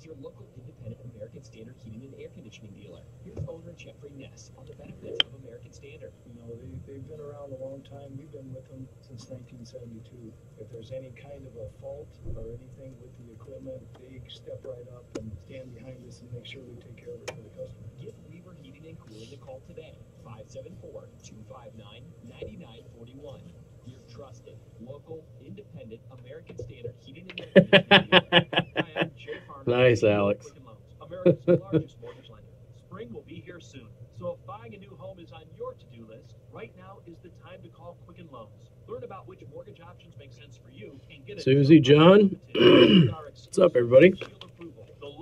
your local independent American Standard heating and air conditioning dealer. Here's owner Jeffrey Ness on the benefits of American Standard. You know, they've been around a long time. We've been with them since 1972. If there's any kind of a fault or anything with the equipment, they step right up and stand behind us and make sure we take care of it for the customer. Give Weaver Heating and Cooling a call today, 574-259-9941. Your trusted, local, independent American Standard heating and air conditioning dealer. Hi, I'm Jay Farmer. Nice, Alex. America's largest mortgage lender. Spring will be here soon, so if buying a new home is on your to-do list, right now is the time to call Quicken Loans. Learn about which mortgage options make sense for you and get Susie, John. What's up, everybody?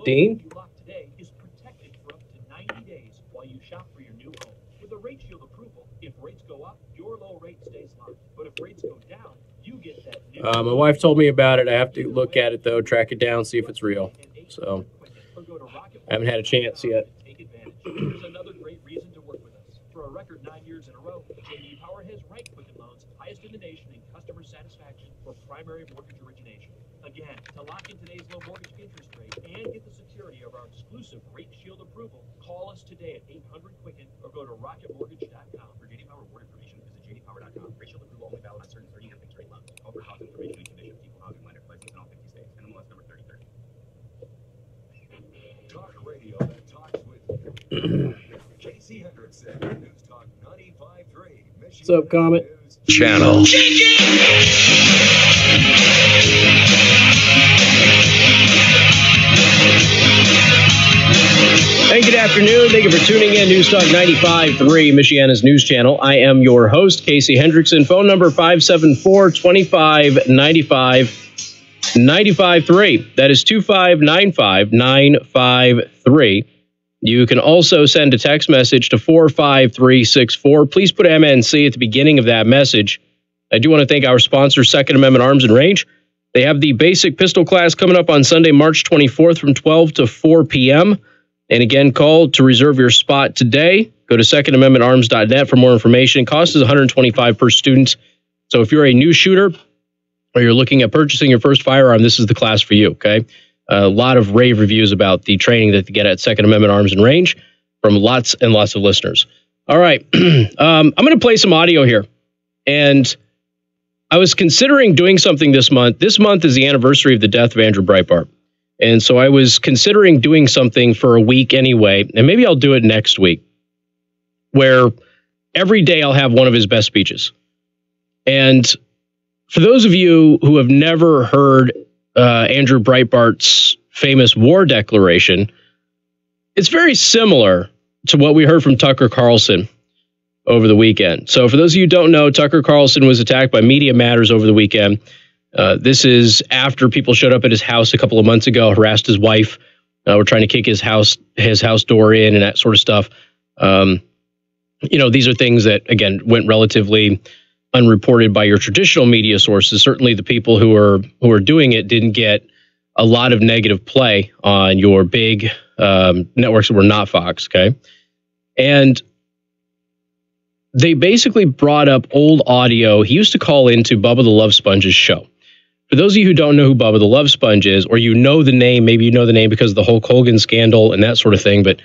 Dean? You lock today is protected for up to 90 days while you shop for your new home. With a rate shield approval, if rates go up, your low rate stays locked. But if rates go down, you get that new My wife told me about it. I have to look at it, though, track it down, see if it's real. So, I haven't had a chance yet. Here's another great reason to work with us. For a record 9 years in a row, J.D. Power has ranked Quicken Loans highest in the nation in customer satisfaction for primary mortgage origination. Again, to lock in today's low mortgage interest rate and get the security of our exclusive Rate Shield approval, call us today at 800-QUICKEN or go to rocketmortgage.com. For J.D. Power award information, visit jdpower.com. Rate Shield approval only valid on certain 30-year fixed rate loans. Offer housing information and conditions. Equal housing lender. License in all 50 states. NMLS number 3030. Talk radio that talks with you. Casey Hendrickson, News Talk 95.3. What's up, Comet? Channel. Hey, good afternoon. Thank you for tuning in. News Talk 95.3, Michiana's news channel. I am your host, Casey Hendrickson. Phone number 574-2595-95.3. That is 2595-953. You can also send a text message to 45364. Please put MNC at the beginning of that message. I do want to thank our sponsor, Second Amendment Arms and Range. They have the basic pistol class coming up on Sunday, March 24th from 12 to 4 p.m. And again, call to reserve your spot today. Go to secondamendmentarms.net for more information. Cost is $125 per student. So if you're a new shooter or you're looking at purchasing your first firearm, this is the class for you, okay? A lot of rave reviews about the training that they get at Second Amendment Arms and Range from lots and lots of listeners. All right, I'm going to play some audio here. And I was considering doing something this month. This month is the anniversary of the death of Andrew Breitbart. And so I was considering doing something for a week anyway, and maybe I'll do it next week, where every day I'll have one of his best speeches. And for those of you who have never heard Andrew Breitbart's famous war declaration, it's very similar to what we heard from Tucker Carlson over the weekend. So for those of you who don't know, Tucker Carlson was attacked by Media Matters over the weekend. This is after people showed up at his house a couple of months ago, harassed his wife, were trying to kick his house door in and that sort of stuff. These are things that, again, went relatively unreported by your traditional media sources. Certainly the people who are doing it didn't get a lot of negative play on your big networks that were not Fox, okay? And they basically brought up old audio. He used to call into Bubba the Love Sponge's show. For those of you who don't know who Bubba the Love Sponge is, or you know the name, maybe you know the name because of the Hulk Hogan scandal and that sort of thing, but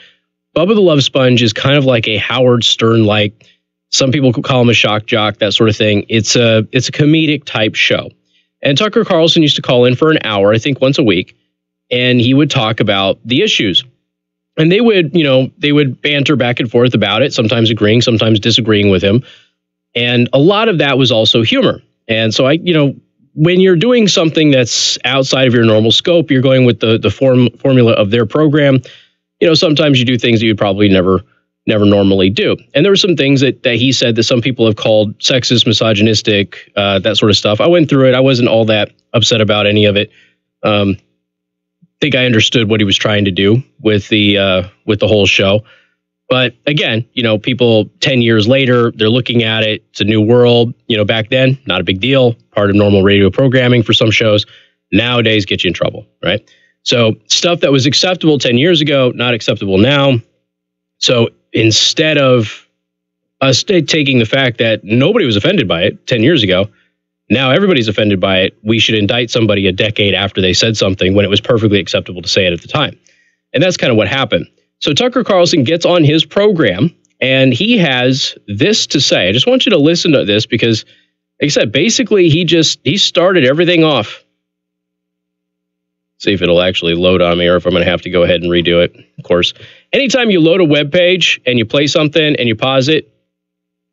Bubba the Love Sponge is kind of like a Howard Stern-like, some people could call him a shock jock, that sort of thing. It's a comedic type show. And Tucker Carlson used to call in for an hour, I think once a week, and he would talk about the issues. And they would banter back and forth about it, sometimes agreeing, sometimes disagreeing with him. And a lot of that was also humor. And so when you're doing something that's outside of your normal scope, you're going with the formula of their program. Sometimes you do things that you'd probably never normally do. And there were some things that he said that some people have called sexist, misogynistic, that sort of stuff. I went through it. I wasn't all that upset about any of it. I think I understood what he was trying to do with the whole show. But again, people 10 years later, they're looking at it. It's a new world. Back then, not a big deal. Part of normal radio programming for some shows. Nowadays, get you in trouble, right? So stuff that was acceptable 10 years ago, not acceptable now. So instead of us taking the fact that nobody was offended by it 10 years ago, Now everybody's offended by it. We should indict somebody a decade after they said something when it was perfectly acceptable to say it at the time. And that's kind of what happened. So Tucker Carlson gets on his program and he has this to say. I just want you to listen to this because, like I said, basically he started everything off. See if it'll actually load on me or if I'm going to have to go ahead and redo it. Of course, anytime you load a web page and you play something and you pause it,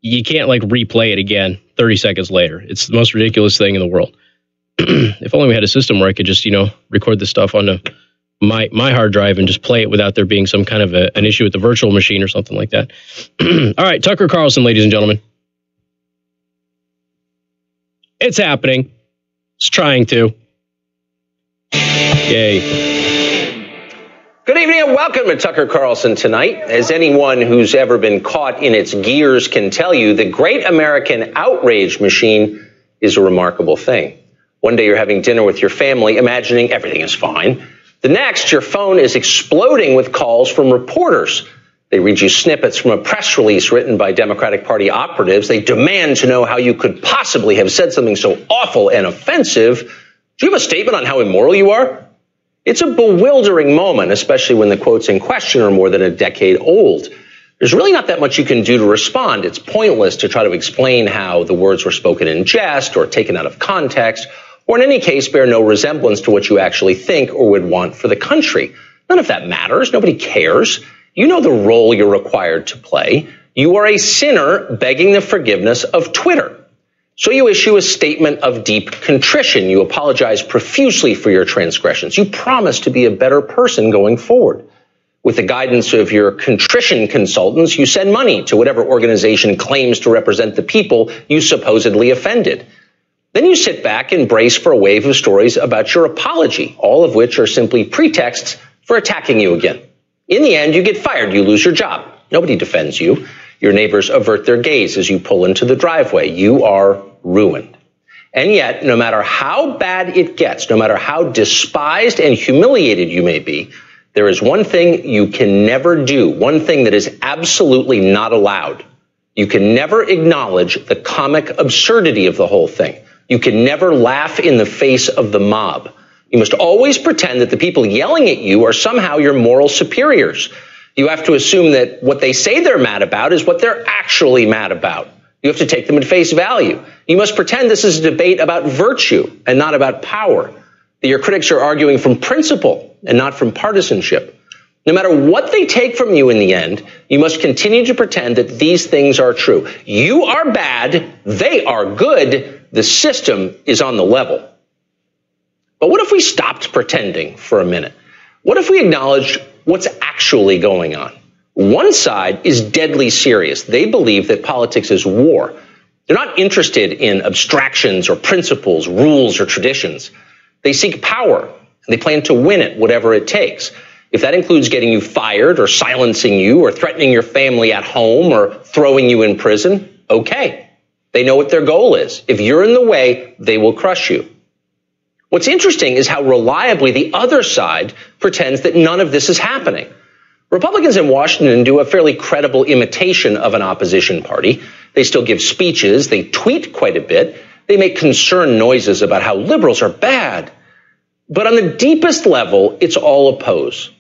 you can't like replay it again 30 seconds later. It's the most ridiculous thing in the world. If only we had a system where I could just, record this stuff onto my hard drive and just play it without there being some kind of an issue with the virtual machine or something like that. All right, Tucker Carlson, ladies and gentlemen. It's happening. It's trying to. Yay. Good evening and welcome to Tucker Carlson Tonight. As anyone who's ever been caught in its gears can tell you, the great American outrage machine is a remarkable thing. One day you're having dinner with your family, imagining everything is fine. The next, your phone is exploding with calls from reporters. They read you snippets from a press release written by Democratic Party operatives. They demand to know how you could possibly have said something so awful and offensive. Do you have a statement on how immoral you are? It's a bewildering moment, especially when the quotes in question are more than a decade old. There's really not that much you can do to respond. It's pointless to try to explain how the words were spoken in jest or taken out of context, or in any case, bear no resemblance to what you actually think or would want for the country. None of that matters. Nobody cares. You know the role you're required to play. You are a sinner begging the forgiveness of Twitter. So you issue a statement of deep contrition. You apologize profusely for your transgressions. You promise to be a better person going forward. With the guidance of your contrition consultants, you send money to whatever organization claims to represent the people you supposedly offended. Then you sit back and brace for a wave of stories about your apology, all of which are simply pretexts for attacking you again. In the end, you get fired. You lose your job. Nobody defends you. Your neighbors avert their gaze as you pull into the driveway. You are ruined. And yet, no matter how bad it gets, no matter how despised and humiliated you may be, there is one thing you can never do, one thing that is absolutely not allowed. You can never acknowledge the comic absurdity of the whole thing. You can never laugh in the face of the mob. You must always pretend that the people yelling at you are somehow your moral superiors. You have to assume that what they say they're mad about is what they're actually mad about. You have to take them at face value. You must pretend this is a debate about virtue and not about power. That your critics are arguing from principle and not from partisanship. No matter what they take from you in the end, you must continue to pretend that these things are true. You are bad. They are good. The system is on the level. But what if we stopped pretending for a minute? What if we acknowledged what's actually going on? One side is deadly serious. They believe that politics is war. They're not interested in abstractions or principles, rules or traditions. They seek power, and they plan to win it, whatever it takes. If that includes getting you fired or silencing you or threatening your family at home or throwing you in prison, okay. They know what their goal is. If you're in the way, they will crush you. What's interesting is how reliably the other side pretends that none of this is happening. Republicans in Washington do a fairly credible imitation of an opposition party. They still give speeches. They tweet quite a bit. They make concerned noises about how liberals are bad. But on the deepest level, it's all a pose.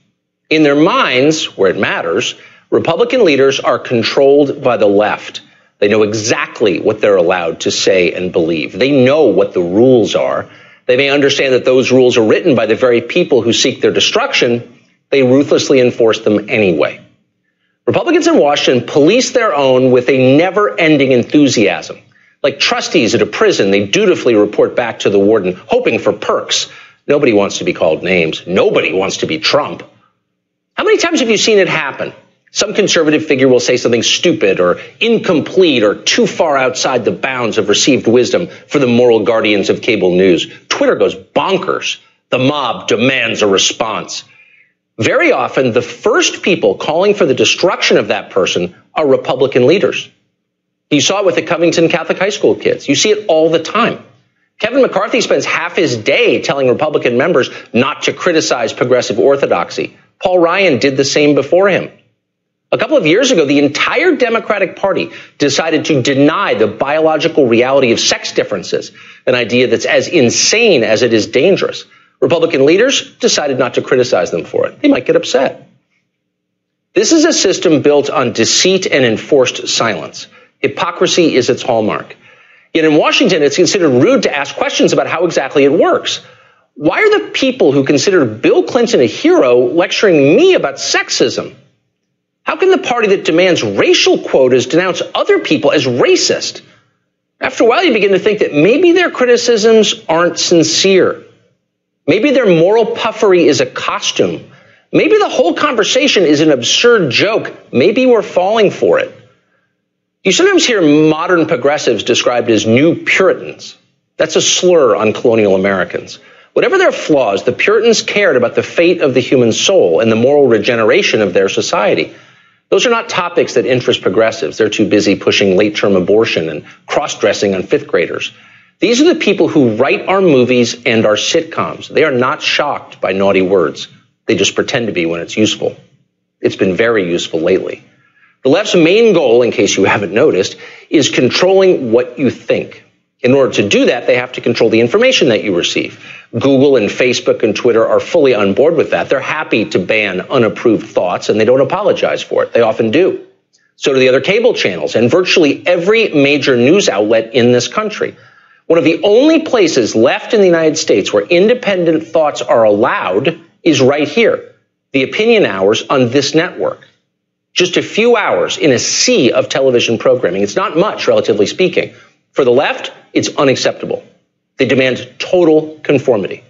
In their minds, where it matters, Republican leaders are controlled by the left. They know exactly what they're allowed to say and believe. They know what the rules are. They may understand that those rules are written by the very people who seek their destruction. They ruthlessly enforce them anyway. Republicans in Washington police their own with a never-ending enthusiasm. Like trustees at a prison, they dutifully report back to the warden, hoping for perks. Nobody wants to be called names. Nobody wants to be Trump. How many times have you seen it happen? Some conservative figure will say something stupid or incomplete or too far outside the bounds of received wisdom for the moral guardians of cable news. Twitter goes bonkers. The mob demands a response. Very often, the first people calling for the destruction of that person are Republican leaders. You saw it with the Covington Catholic High School kids. You see it all the time. Kevin McCarthy spends half his day telling Republican members not to criticize progressive orthodoxy. Paul Ryan did the same before him. A couple of years ago, the entire Democratic Party decided to deny the biological reality of sex differences, an idea that's as insane as it is dangerous. Republican leaders decided not to criticize them for it. They might get upset. This is a system built on deceit and enforced silence. Hypocrisy is its hallmark. Yet in Washington, it's considered rude to ask questions about how exactly it works. Why are the people who consider Bill Clinton a hero lecturing me about sexism? How can the party that demands racial quotas denounce other people as racist? After a while, you begin to think that maybe their criticisms aren't sincere. Maybe their moral puffery is a costume. Maybe the whole conversation is an absurd joke. Maybe we're falling for it. You sometimes hear modern progressives described as new Puritans. That's a slur on colonial Americans. Whatever their flaws, the Puritans cared about the fate of the human soul and the moral regeneration of their society. Those are not topics that interest progressives. They're too busy pushing late-term abortion and cross-dressing on fifth graders. These are the people who write our movies and our sitcoms. They are not shocked by naughty words. They just pretend to be when it's useful. It's been very useful lately. The left's main goal, in case you haven't noticed, is controlling what you think. In order to do that, they have to control the information that you receive. Google and Facebook and Twitter are fully on board with that. They're happy to ban unapproved thoughts, and they don't apologize for it. They often do. So do the other cable channels and virtually every major news outlet in this country. One of the only places left in the United States where independent thoughts are allowed is right here, the opinion hours on this network. Just a few hours in a sea of television programming. It's not much, relatively speaking. For the left, it's unacceptable. They demand total conformity.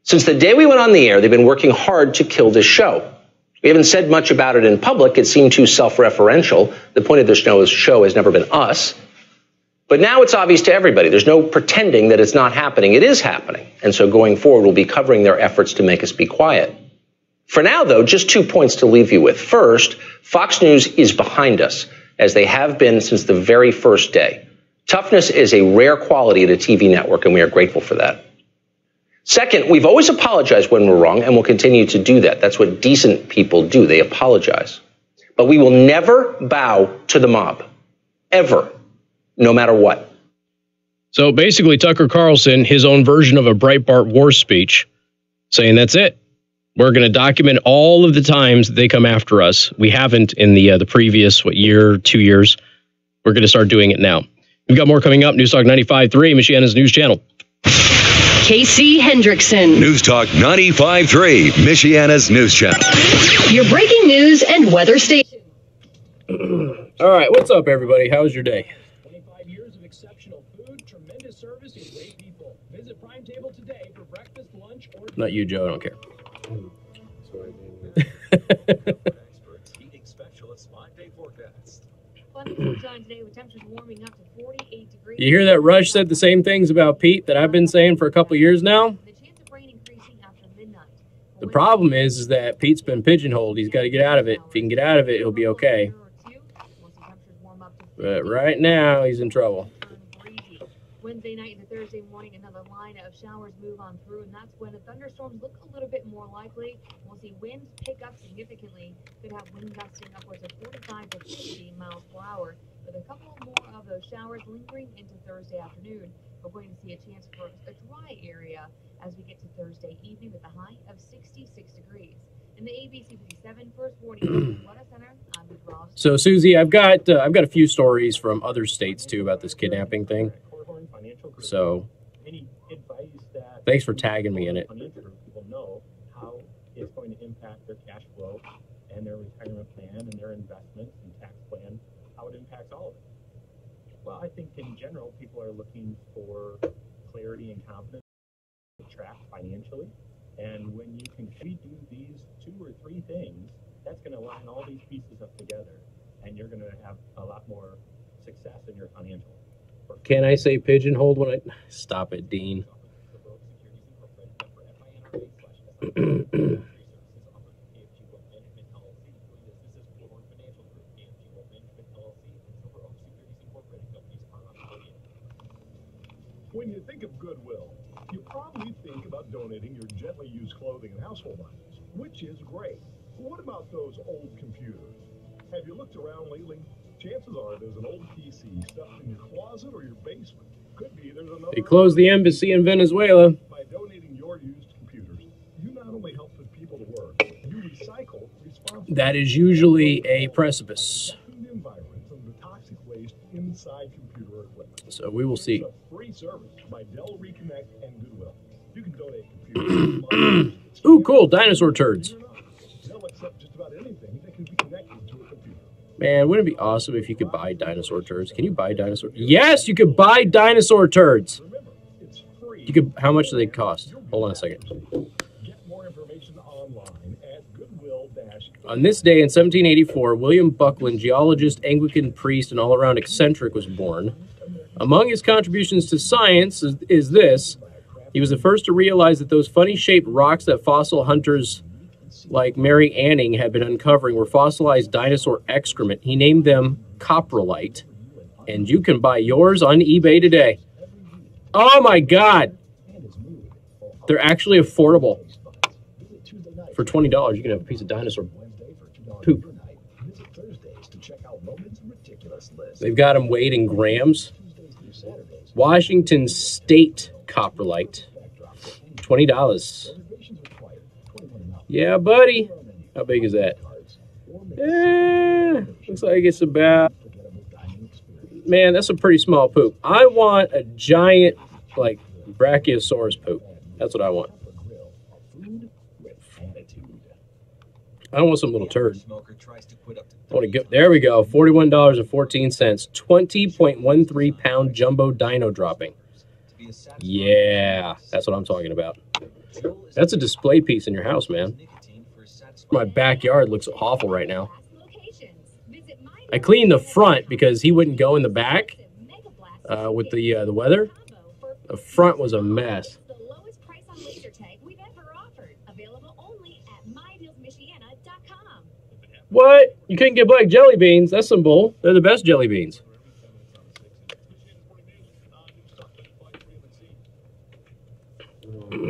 Since the day we went on the air, they've been working hard to kill this show. We haven't said much about it in public. It seemed too self-referential. The point of this show has never been us. But now it's obvious to everybody. There's no pretending that it's not happening. It is happening. And so going forward, we'll be covering their efforts to make us be quiet. For now, though, just 2 points to leave you with. First, Fox News is behind us, as they have been since the very first day. Toughness is a rare quality at a TV network, and we are grateful for that. Second, we've always apologized when we're wrong, and we'll continue to do that. That's what decent people do. They apologize. But we will never bow to the mob. Ever. No matter what. So basically, Tucker Carlson, his own version of a Breitbart war speech, saying that's it. We're going to document all of the times they come after us. We haven't in the previous, year, 2 years. We're going to start doing it now. We've got more coming up. News Talk 95.3, Michiana's news channel. Casey Hendrickson. News Talk 95.3, Michiana's news channel. Your breaking news and weather station. All right, what's up, everybody? How's your day? 25 years of exceptional food, tremendous service, and great people. Visit Prime Table today for breakfast, lunch, or... Not you, Joe. I don't care. Experts, heating specialist, 5-day forecast. Plenty of sunshine today with temperatures warming up to 48 degrees. You hear that Rush said the same things about Pete that I've been saying for a couple of years now? The chance of rain increasing after midnight. The problem is that Pete's been pigeonholed. He's got to get out of it. If he can get out of it, he'll be okay. But right now, he's in trouble. Wednesday night into Thursday morning, another line of showers move on through, and that's when the thunderstorms look a little bit more likely. We'll see winds pick up significantly. Could have wind gusting upwards of 45 to 50 miles per hour, with a couple more of those showers lingering into Thursday afternoon. We're going to see a chance for a dry area as we get to Thursday evening with a high of 66 degrees. In the ABC 57 first warning weather center, I'm with Rob. So, Susie, I've got a few stories from other states too about this kidnapping thing. So, thanks for tagging me in it. People know how it's going to impact their cash flow and their retirement plan and their investments and tax plan, how it impacts all of it. Well, I think in general, people are looking for clarity and confidence to track financially. And when you can do these 2 or 3 things, that's going to line all these pieces up together, and you're going to have a lot more success in your financial. Can I say pigeonholed when I... Stop it, Dean. When you think of Goodwill, you probably think about donating your gently used clothing and household items, which is great. But what about those old computers? Have you looked around lately? Chances are there's an old PC stuffed in your closet or your basement. Could be there's another. They closed the embassy in Venezuela. By donating your used computers, you not only help put people to work, you recycle responsibly. That is usually a precipice. The environment and the toxic waste inside computer equipment. So we will see. It's a free service by Dell Reconnect and Goodwill. You can donate computers. Ooh, cool. Dinosaur turds. They'll accept just about anything that can be connected to a computer. Man, wouldn't it be awesome if you could buy dinosaur turds? Can you buy dinosaur? Yes, you could buy dinosaur turds. Remember, it's free. You could. How much do they cost? Hold on a second. Get more information online at Goodwill. On this day in 1784, William Buckland, geologist, Anglican priest, and all-around eccentric, was born. Among his contributions to science is this. He was the first to realize that those funny-shaped rocks that fossil hunters like Mary Anning had been uncovering were fossilized dinosaur excrement. He named them coprolite, and you can buy yours on eBay today. Oh my God! They're actually affordable. For $20, you can have a piece of dinosaur poop. They've got them weighed in grams. Washington State coprolite, $20. Yeah, buddy. How big is that? Looks like it's about... Man, that's a pretty small poop. I want a giant, like, Brachiosaurus poop. That's what I want. I don't want some little turd. I want to go. There we go. $41.14. 20.13 pound jumbo dino dropping. Yeah, that's what I'm talking about. That's a display piece in your house, man. My backyard looks awful right now. I cleaned the front because he wouldn't go in the back with the weather. The front was a mess. What? You couldn't get black jelly beans? That's some bull. They're the best jelly beans. All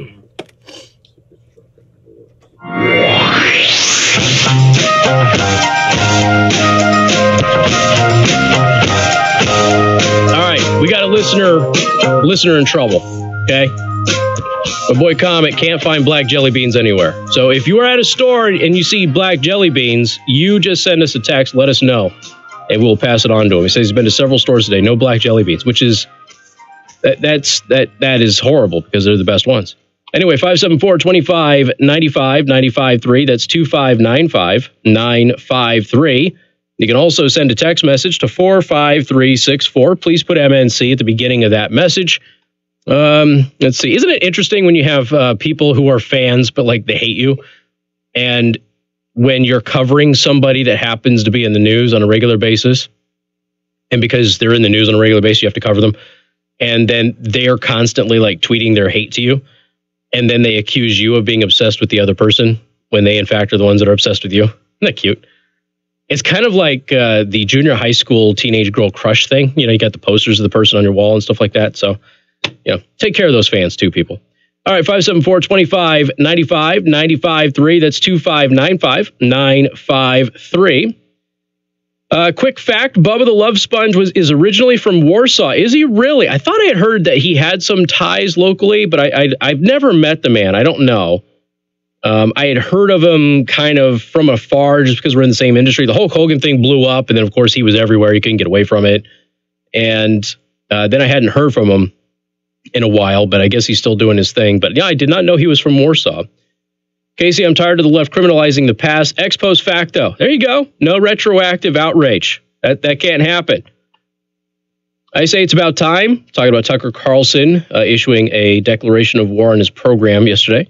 right, we got a listener in trouble. Okay. My boy Comet can't find black jelly beans anywhere. So if you are at a store and you see black jelly beans, you just send us a text, let us know, and we'll pass it on to him. He says he's been to several stores today, no black jelly beans, which is that is horrible because they're the best ones. Anyway, 574-25-95-95-3. That's 2595-953. You can also send a text message to 45364. Please put MNC at the beginning of that message. Let's see. Isn't it interesting when you have people who are fans, but like they hate you? And when you're covering somebody that happens to be in the news on a regular basis, and because they're in the news on a regular basis, you have to cover them. And then they're constantly like tweeting their hate to you. And then they accuse you of being obsessed with the other person when they, in fact, are the ones that are obsessed with you. Isn't that cute? It's kind of like the junior high school teenage girl crush thing. You know, you got the posters of the person on your wall and stuff like that. So, you know, take care of those fans too, people. All right, 574-25-95-95-3. That's 2595-953. Quick fact, Bubba the Love Sponge is originally from Warsaw. Is he really? I thought I had heard that he had some ties locally, but I've never met the man. I don't know. I had heard of him kind of from afar just because we're in the same industry. The Hulk Hogan thing blew up, and then, of course, he was everywhere. You couldn't get away from it. And then I hadn't heard from him in a while, but I guess he's still doing his thing. But, yeah, I did not know he was from Warsaw. Casey, I'm tired of the left criminalizing the past. Ex post facto. There you go. No retroactive outrage. That can't happen. I say it's about time. Talking about Tucker Carlson issuing a declaration of war on his program yesterday.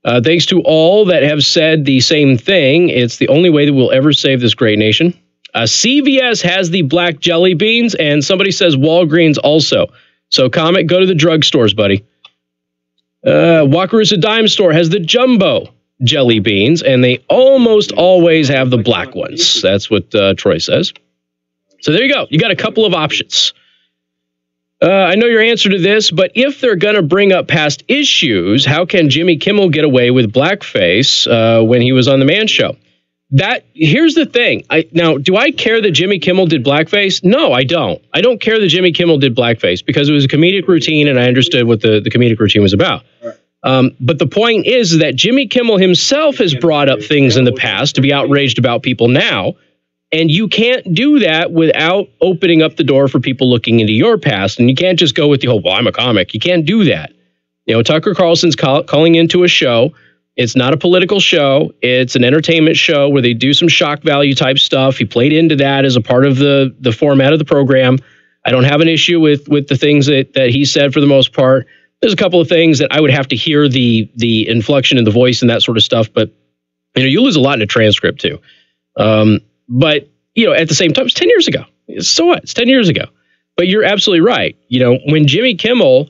Thanks to all that have said the same thing. It's the only way that we'll ever save this great nation. CVS has the black jelly beans, and somebody says Walgreens also. So, Comet, go to the drugstores, buddy. Wakarusa Dime Store has the jumbo jelly beans, and they almost always have the black ones. That's what Troy says. So there you go. You got a couple of options. I know your answer to this, but if they're going to bring up past issues, how can Jimmy Kimmel get away with blackface when he was on The Man Show? Here's the thing. Now, do I care that Jimmy Kimmel did blackface? No, I don't. I don't care that Jimmy Kimmel did blackface because it was a comedic routine and I understood what the comedic routine was about. But the point is that Jimmy Kimmel himself has brought up things in the past to be outraged about people now. And you can't do that without opening up the door for people looking into your past. And you can't just go with the whole, well, I'm a comic. You can't do that. You know, Tucker Carlson's calling into a show. It's not a political show. It's an entertainment show where they do some shock value type stuff. He played into that as a part of the format of the program. I don't have an issue with the things that he said for the most part. There's a couple of things that I would have to hear the inflection in the voice and that sort of stuff. But, you know, you lose a lot in a transcript too. But, you know, at the same time, it's 10 years ago. So what? It's 10 years ago. But you're absolutely right. You know, when Jimmy Kimmel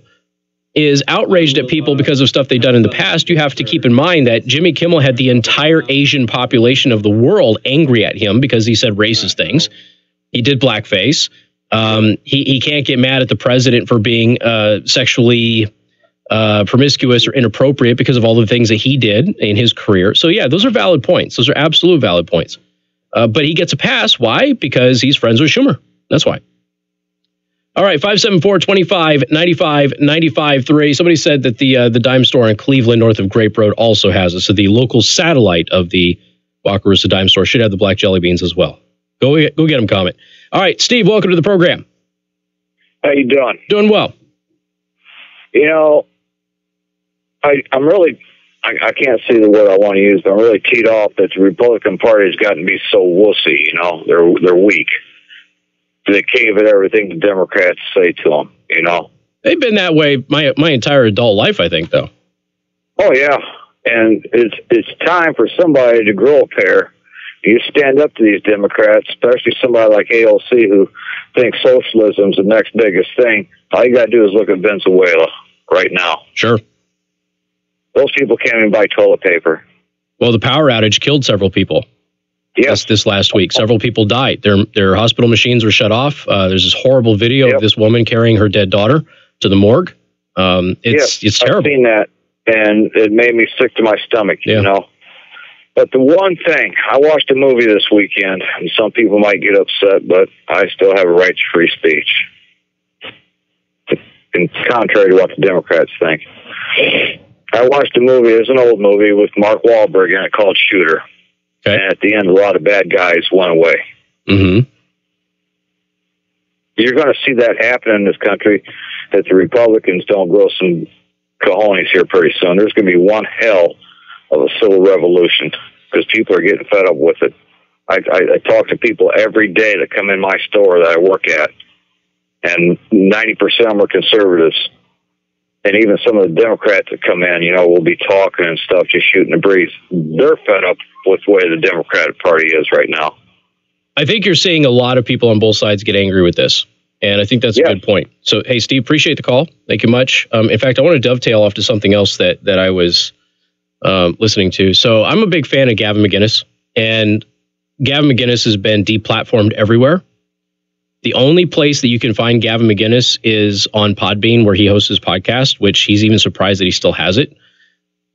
is outraged at people because of stuff they've done in the past, you have to keep in mind that Jimmy Kimmel had the entire Asian population of the world angry at him because he said racist things. He did blackface. He can't get mad at the president for being sexually promiscuous or inappropriate because of all the things that he did in his career. So, yeah, those are valid points. Those are absolute valid points. But he gets a pass. Why? Because he's friends with Schumer. That's why. All right, 574-25-95-95-3. Somebody said that the dime store in Cleveland, north of Grape Road, also has it. So the local satellite of the Wakarusa dime store should have the black jelly beans as well. Go get them, comment. All right, Steve, welcome to the program. How you doing? Doing well. You know, I'm really, I can't say the word I want to use, but I'm really teed off that the Republican Party has gotten to be so wussy. You know, they're weak. They cave at everything the Democrats say to them, you know. They've been that way my entire adult life, I think, though. Oh, yeah. And it's time for somebody to grow a pair. You stand up to these Democrats, especially somebody like AOC who thinks socialism's the next biggest thing. All you got to do is look at Venezuela right now. Sure. Those people can't even buy toilet paper. Well, the power outage killed several people. Yes, this last week, several people died. Their hospital machines were shut off. There's this horrible video of this woman carrying her dead daughter to the morgue. It's terrible. I've seen that, and it made me sick to my stomach. You know. But the one thing, I watched a movie this weekend, and some people might get upset, but I still have a right to free speech. And contrary to what the Democrats think, I watched a movie. It's an old movie with Mark Wahlberg in it called Shooter. Okay. And at the end, a lot of bad guys went away. Mm-hmm. You're going to see that happen in this country, that the Republicans don't grow some cojones here pretty soon. There's going to be one hell of a civil revolution because people are getting fed up with it. I talk to people every day that come in my store that I work at, and 90% of them are conservatives. And even some of the Democrats that come in, you know, will be talking and stuff, just shooting the breeze. They're fed up with the way the Democratic Party is right now. I think you're seeing a lot of people on both sides get angry with this. And I think that's a good point. So, hey, Steve, appreciate the call. Thank you much. In fact, I want to dovetail off to something else that I was listening to. So I'm a big fan of Gavin McInnes. And Gavin McInnes has been deplatformed everywhere. The only place that you can find Gavin McInnes is on Podbean, where he hosts his podcast, which he's even surprised that he still has it.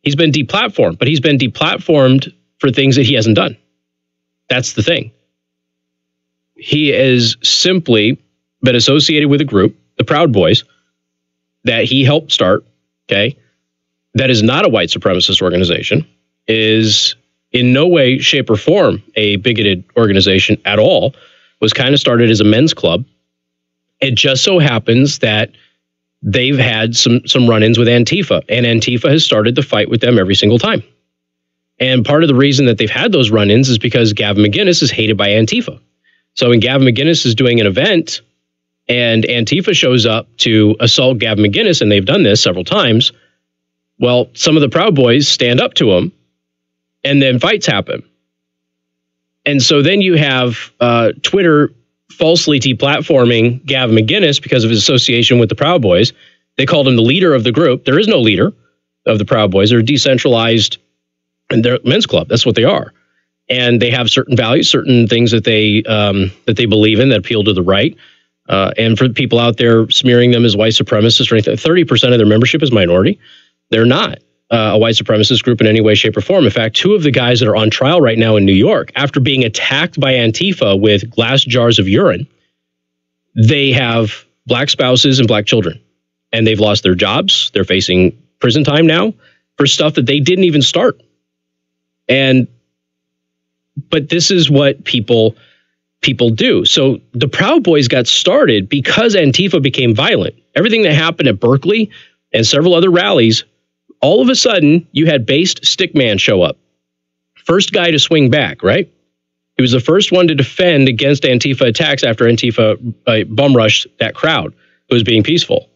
He's been deplatformed, but he's been deplatformed for things that he hasn't done. That's the thing. He has simply been associated with a group, the Proud Boys, that he helped start, okay, that is not a white supremacist organization, is in no way, shape, or form a bigoted organization at all, was kind of started as a men's club. It just so happens that they've had some run-ins with Antifa, and Antifa has started the fight with them every single time. And part of the reason that they've had those run-ins is because Gavin McInnes is hated by Antifa. So when Gavin McInnes is doing an event and Antifa shows up to assault Gavin McInnes, and they've done this several times, well, some of the Proud Boys stand up to him, and then fights happen. And so then you have Twitter falsely deplatforming Gavin McInnes because of his association with the Proud Boys. They called him the leader of the group. There is no leader of the Proud Boys. They're decentralized, and they're a men's club. That's what they are. And they have certain values, certain things that they believe in that appeal to the right. And for people out there smearing them as white supremacists or anything, 30% of their membership is minority. They're not. a white supremacist group in any way, shape, or form. In fact, two of the guys that are on trial right now in New York, after being attacked by Antifa with glass jars of urine, they have black spouses and black children, and they've lost their jobs. They're facing prison time now for stuff that they didn't even start. But this is what people do. So the Proud Boys got started because Antifa became violent. Everything that happened at Berkeley and several other rallies, all of a sudden you had Based Stick Man show up. First guy to swing back, right? He was the first one to defend against Antifa attacks after Antifa bum rushed that crowd who was being peaceful.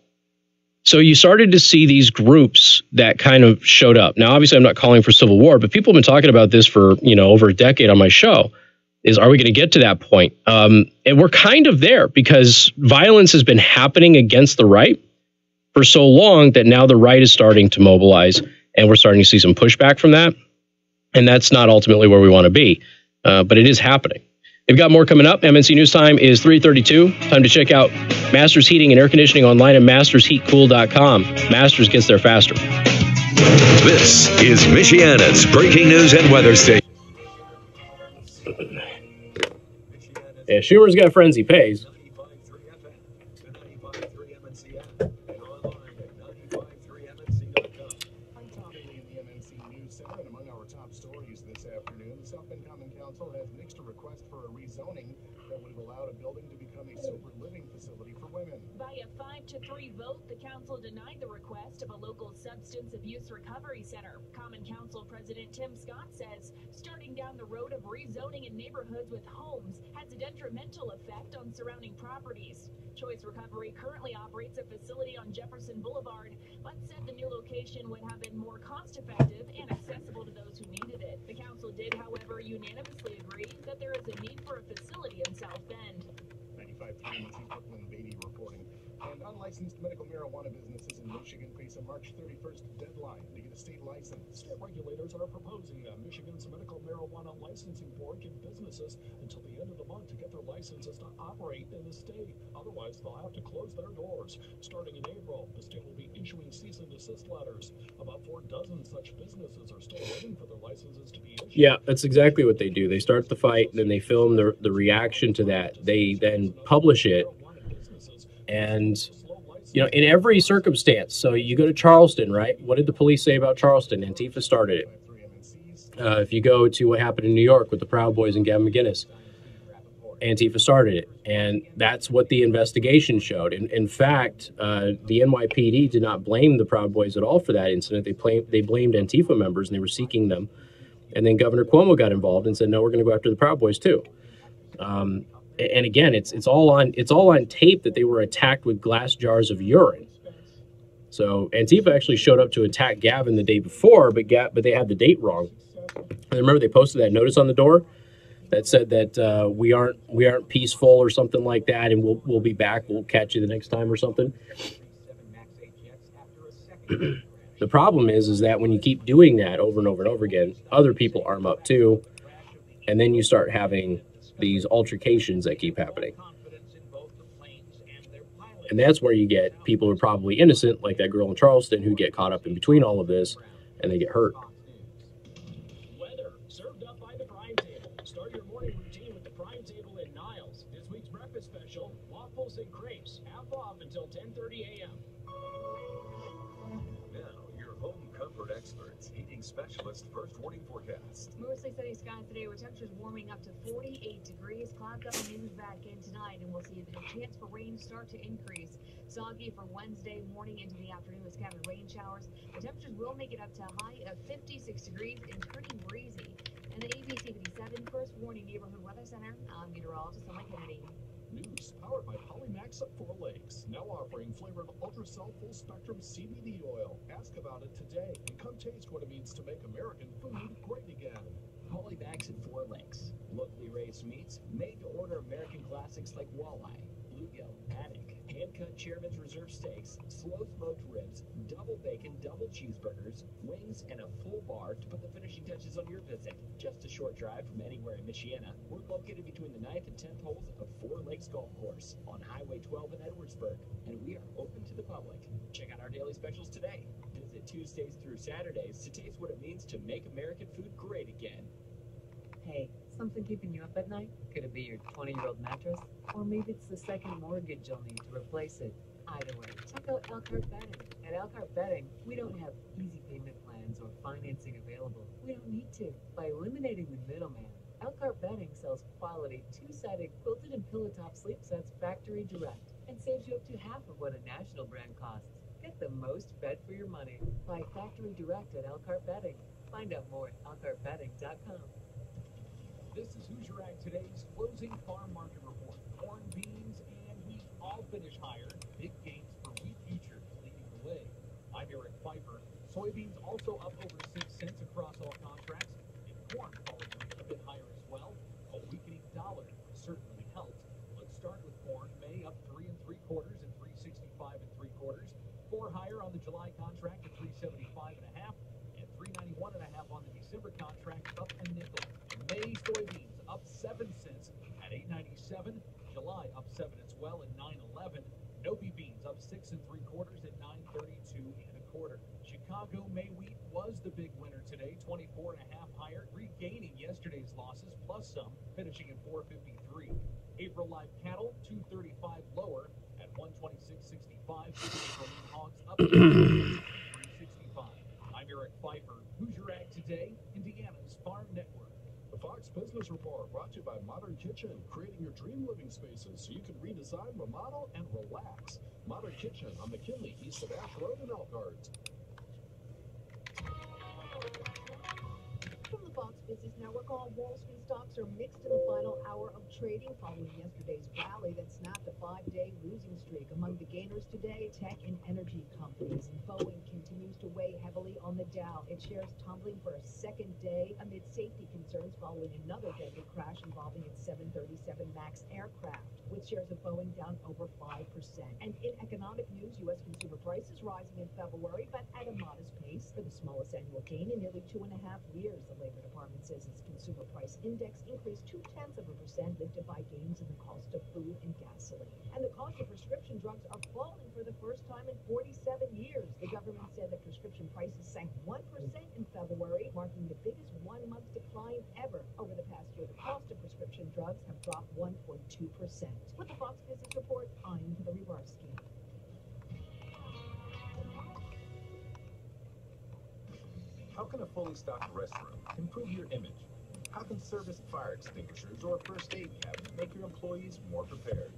So you started to see these groups that kind of showed up. Now, obviously, I'm not calling for civil war, but people have been talking about this for, over a decade on my show. Are we going to get to that point? And we're kind of there because violence has been happening against the right for so long that now the right is starting to mobilize, and we're starting to see some pushback from that. And that's not ultimately where we want to be, but it is happening. We've got more coming up. MNC News Time is 3:32. Time to check out Masters Heating and Air Conditioning online at mastersheatcool.com. Masters gets there faster. This is Michiana's breaking news and weather station. Yeah, Schumer's got friends he pays. Denied the request of a local substance abuse recovery center. Common Council President Tim Scott says starting down the road of rezoning in neighborhoods with homes has a detrimental effect on surrounding properties. Choice Recovery currently operates a facility on Jefferson Boulevard, but said the new location would have been more cost-effective and accessible to those who needed it. The council did, however, unanimously agree that there is a need for a facility in South Bend. 95.3 Brooklyn Beatty reporting. And unlicensed medical marijuana businesses in Michigan face a March 31st deadline to get a state license. State regulators are proposing that Michigan's medical marijuana licensing board give businesses until the end of the month to get their licenses to operate in the state. Otherwise, they'll have to close their doors. Starting in April, the state will be issuing cease and desist letters. About 4 dozen such businesses are still waiting for their licenses to be issued. Yeah, that's exactly what they do. They start the fight, and then they film the reaction to that. They then publish it. And, in every circumstance, so you go to Charleston, right? What did the police say about Charleston? Antifa started it. If you go to what happened in New York with the Proud Boys and Gavin McInnes, Antifa started it. And that's what the investigation showed. In fact, the NYPD did not blame the Proud Boys at all for that incident. They blamed Antifa members, and they were seeking them. And then Governor Cuomo got involved and said, no, we're going to go after the Proud Boys too. And again, it's all on tape that they were attacked with glass jars of urine. So Antifa actually showed up to attack Gavin the day before, but they had the date wrong. And remember, they posted that notice on the door that said that we aren't peaceful or something like that, and we'll be back. We'll catch you the next time or something. The problem is that when you keep doing that over and over and over again, other people arm up too, and then you start having these altercations that keep happening. And that's where you get people who are probably innocent, like that girl in Charleston, who get caught up in between all of this, and they get hurt. Weather served up by the Prime Table. Start your morning routine with the Prime Table in Niles. This week's breakfast special, waffles and crepes, half off until 10:30 a.m. Now, your home comfort experts, heating specialist first warning forecast. Mostly sunny skies today with temperatures warming up to 48 degrees. Clouds up and moves back in tonight, and we'll see the chance for rain start to increase. Soggy for Wednesday morning into the afternoon with scattered rain showers. The temperatures will make it up to a high of 56 degrees and turning breezy. And the ABC 57 First Warning Neighborhood Weather Center, I'm meteorologist Emily Kennedy. News powered by Polymax at 4 Lakes, now offering flavored ultra-cell full-spectrum CBD oil. Ask about it today and come taste what it means to make American food great again. Polymax at 4 Lakes, locally raised meats made to order American classics like walleye, bluegill, haddock, hand-cut Chairman's Reserve steaks, slow-smoked ribs, double bacon, double cheeseburgers, wings, and a full bar to put the finishing touches on your visit. Just a short drive from anywhere in Michiana. We're located between the 9th and 10th holes of 4 Lakes Golf Course on Highway 12 in Edwardsburg, and we are open to the public. Check out our daily specials today. Visit Tuesdays through Saturdays to taste what it means to make American food great again. Hey, something keeping you up at night? Could it be your 20-year-old mattress? Or maybe it's the second mortgage you'll need to replace it. Either way, check out Elkhart Bedding. At Elkhart Bedding, we don't have easy payment plans or financing available. We don't need to. By eliminating the middleman, Elkhart Bedding sells quality two-sided quilted and pillow top sleep sets factory direct and saves you up to half of what a national brand costs. Get the most bed for your money. Buy factory direct at Elkhart Bedding. Find out more at elkhartbedding.com. This is Hoosier Ag Today's closing farm market report. Corn, beans, and wheat all finish higher. Big gains for wheat futures leading the way. I'm Eric Pfeiffer. Soybeans also up over 6 cents across all contracts. And corn falling a bit higher as well. A weakening dollar certainly helped. Let's start with corn. May up 3 3/4 and 3.65 3/4. 4 higher on the July contract at 3.75 1/2, and 3.91 1/2 on the December contract, up a nickel. May soybeans up 7 cents at 8.97. July up 7 as well at 9.11. Nobi beans up 6 3/4 at 9.32 1/4. Chicago May wheat was the big winner today, 24 1/2 higher, regaining yesterday's losses plus some, finishing at 4.53. April live cattle 2.35 lower at 126.65. April meat hogs up 3.65. I'm Eric Pfeiffer. Hoosier Ag Today, Indiana's Farm Network. The Fox Business Report brought to you by Modern Kitchen, creating your dream living spaces so you can redesign, remodel, and relax. Modern Kitchen on McKinley, east of Ash Road in Elkhart. From the Fox Business Network, all Wall Street stocks are mixed in the final hour of trading following yesterday's rally that snapped a 5-day losing streak. Among the gainers today, tech and energy companies. Boeing continues to weigh heavily on the Dow. Its shares tumbling for a second day amid safety concerns following another deadly crash involving its 737 MAX aircraft, with shares of Boeing down over 5%. And in economic news, U.S. consumer prices rising in February, but at a modest pace for the smallest annual gain in nearly 2.5 years. The Labor Department says its consumer price index increased 0.2%, lifted by gains in the cost of food and gasoline. And the cost of prescription drugs are falling for the first time in 47 years. The government said that prescription prices sank 1% in February, marking the biggest one-month decline ever. Over the past year, the cost of prescription drugs have dropped 1.2%. With the Fox Business Report, I'm Hillary Barsky. How can a fully stocked restroom improve your image? How can serviced fire extinguishers or a first aid cabinet make your employees more prepared?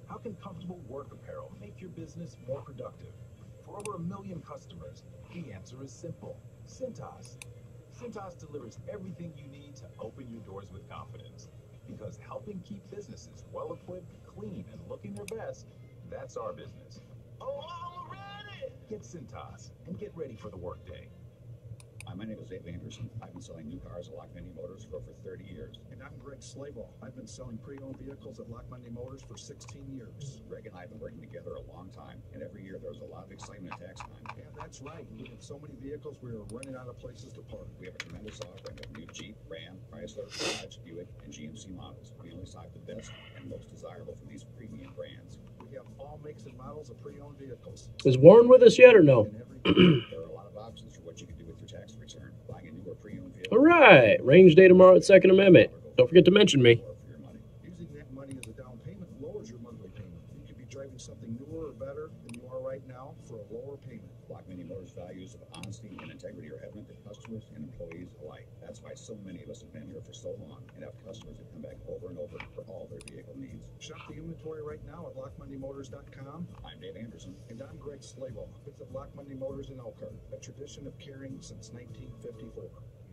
How can comfortable work apparel make your business more productive? For over 1 million customers, the answer is simple. Cintas. Cintas delivers everything you need to open your doors with confidence. Because helping keep businesses well-equipped, clean, and looking their best, that's our business. Oh, I'm ready! Get Cintas and get ready for the workday. Hi, my name is Dave Anderson. I've been selling new cars at Lock Monday Motors for over 30 years. And I'm Greg Slagle. I've been selling pre-owned vehicles at Lock Monday Motors for 16 years. Greg and I have been working together a long time, and every year there's a lot of excitement at tax time. Yeah, that's right. We have so many vehicles, we are running out of places to park. We have a tremendous offering of new Jeep, Ram, Chrysler, Dodge, Buick, and GMC models. We only stock the best and most desirable from these premium brands. We have all makes and models of pre-owned vehicles. Is Warren with us yet or no? There are a lot of options for what you can do with your tax return. Buying a new or pre-owned vehicle. All right. Range day tomorrow at Second Amendment. Don't forget to mention me. Using that money as a down payment lowers your monthly payment. You could be driving something newer or better than you are right now for a lower payment. Lock Monday Motors' values of honesty and integrity are evident to customers and employees alike. That's why so many of us have been here for so long and have customers that come back over and over for all their vehicle needs. Shop the inventory right now at LockMondayMotors.com. I'm Dave Anderson. And I'm Greg Slagle. Visit Lock Monday Motors in Elkhart, a tradition of caring since 1954.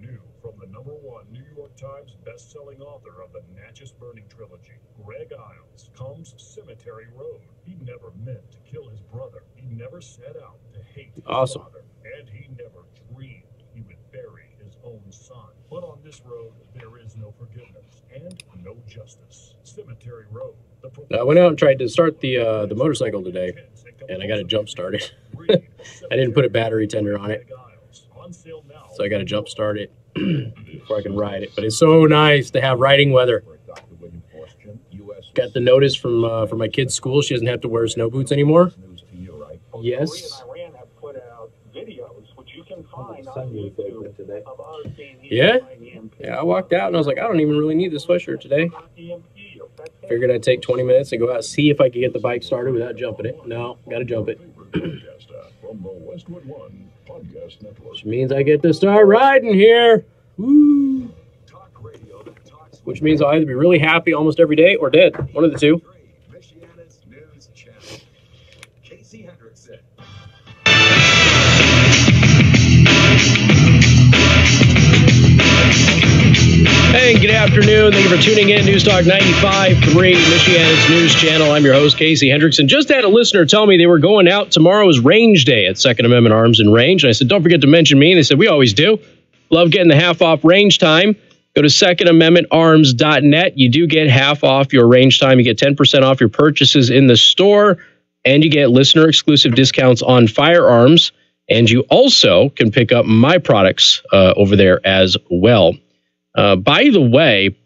New from the #1 New York Times best-selling author of the Natchez Burning trilogy, Greg Iles, comes Cemetery Road. He never meant to kill his brother. He never set out to hate his father. And he never dreamed he would bury his own son. But on this road, there is no forgiveness and no justice. Cemetery Road. I went out and tried to start the motorcycle today, and I got it jump started. I didn't put a battery tender on it, so I got to jump start it before I can ride it. But it's so nice to have riding weather. Got the notice from my kid's school. She doesn't have to wear snow boots anymore. Yes. Iran have put out videos which Yeah? Yeah, I walked out and I was like, I don't even really need this sweatshirt today. Figured I'd take 20 minutes and go out, see if I could get the bike started without jumping it. No, gotta jump it. Which means I get to start riding here. Woo! Which means I'll either be really happy almost every day or dead. One of the two. Casey Hendrickson. Hey, good afternoon. Thank you for tuning in. News Talk 95.3, Michiana's news channel. I'm your host, Casey Hendrickson. Just had a listener tell me they were going out. Tomorrow is range day at Second Amendment Arms and Range. And I said, don't forget to mention me. And they said, we always do. Love getting the half off range time. Go to secondamendmentarms.net. You do get half off your range time. You get 10% off your purchases in the store. And you get listener exclusive discounts on firearms. And you also can pick up my products over there as well. By the way,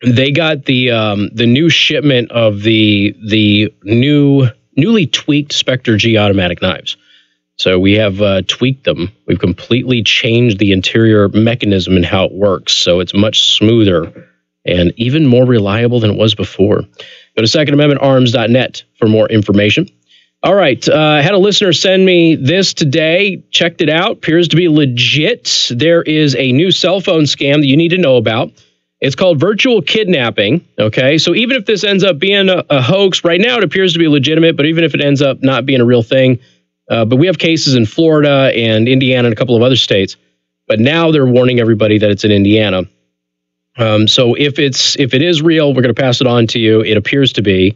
they got the new shipment of the newly tweaked Spectre G automatic knives. So we have tweaked them. We've completely changed the interior mechanism and how it works. So it's much smoother and even more reliable than it was before. Go to secondamendmentarms.net for more information. All right. I had a listener send me this today. Checked it out. Appears to be legit. There is a new cell phone scam that you need to know about. It's called virtual kidnapping. Okay. So even if this ends up being a hoax, right now it appears to be legitimate, but even if it ends up not being a real thing, but we have cases in Florida and Indiana and a couple of other states. But now they're warning everybody that it's in Indiana. So if it is real, we're going to pass it on to you. It appears to be.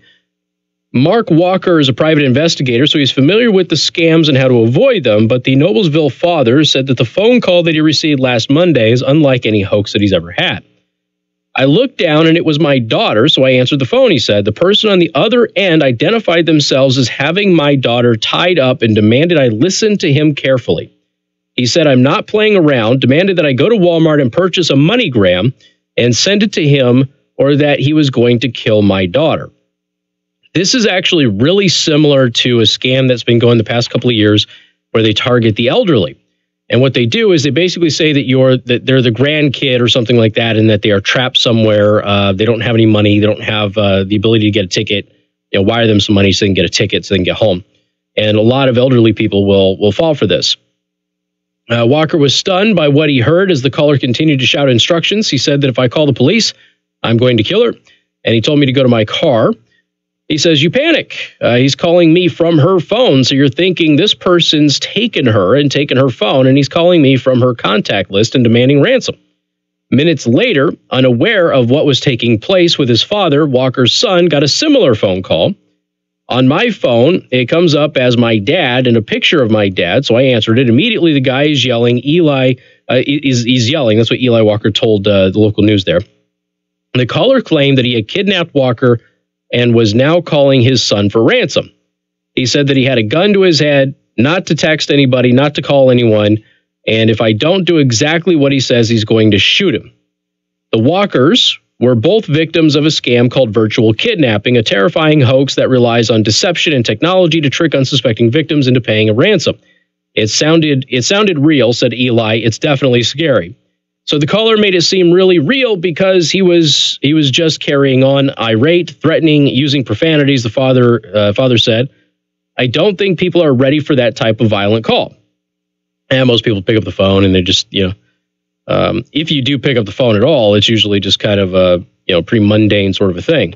Mark Walker is a private investigator, so he's familiar with the scams and how to avoid them. But the Noblesville father said that the phone call that he received last Monday is unlike any hoax that he's ever had. I looked down and it was my daughter, so I answered the phone, he said. The person on the other end identified themselves as having my daughter tied up and demanded I listen to him carefully. He said, I'm not playing around, demanded that I go to Walmart and purchase a MoneyGram and send it to him, or that he was going to kill my daughter. This is actually really similar to a scam that's been going the past couple of years where they target the elderly. And what they do is they basically say that they're the grandkid or something like that, and that they are trapped somewhere. They don't have any money. They don't have the ability to get a ticket. Wire them some money so they can get a ticket so they can get home. And a lot of elderly people will fall for this. Walker was stunned by what he heard as the caller continued to shout instructions. He said that if I call the police, I'm going to kill her. And he told me to go to my car. He says, you panic. He's calling me from her phone. So you're thinking this person's taken her and taken her phone, and he's calling me from her contact list and demanding ransom. Minutes later, unaware of what was taking place with his father, Walker's son got a similar phone call. On my phone, it comes up as my dad and a picture of my dad. So I answered it. Immediately, the guy is yelling. He's yelling. That's what Eli Walker told the local news there. The caller claimed that he had kidnapped Walker and was now calling his son for ransom. He said that he had a gun to his head, not to text anybody, not to call anyone, and if I don't do exactly what he says, he's going to shoot him. The Walkers were both victims of a scam called virtual kidnapping, a terrifying hoax that relies on deception and technology to trick unsuspecting victims into paying a ransom. It sounded real, said Eli. It's definitely scary. So the caller made it seem really real because he was just carrying on, irate, threatening, using profanities, the father said. I don't think people are ready for that type of violent call. And most people pick up the phone and they just, if you do pick up the phone at all, it's usually just kind of a, pretty mundane sort of a thing.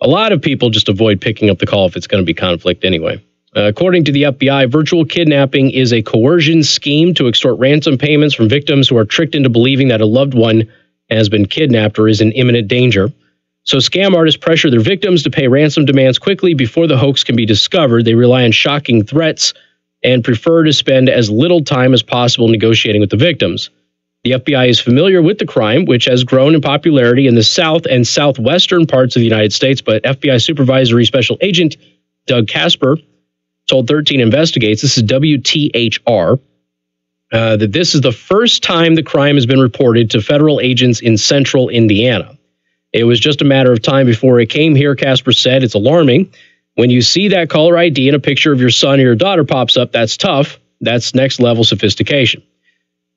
A lot of people just avoid picking up the call if it's going to be conflict anyway. According to the FBI, virtual kidnapping is a coercion scheme to extort ransom payments from victims who are tricked into believing that a loved one has been kidnapped or is in imminent danger. So scam artists pressure their victims to pay ransom demands quickly before the hoax can be discovered. They rely on shocking threats and prefer to spend as little time as possible negotiating with the victims. The FBI is familiar with the crime, which has grown in popularity in the south and southwestern parts of the United States, but FBI Supervisory Special Agent Doug Casper told 13 Investigates, this is WTHR, that this is the first time the crime has been reported to federal agents in central Indiana. It was just a matter of time before it came here, Casper said. It's alarming. When you see that caller ID and a picture of your son or your daughter pops up, that's tough. That's next level sophistication.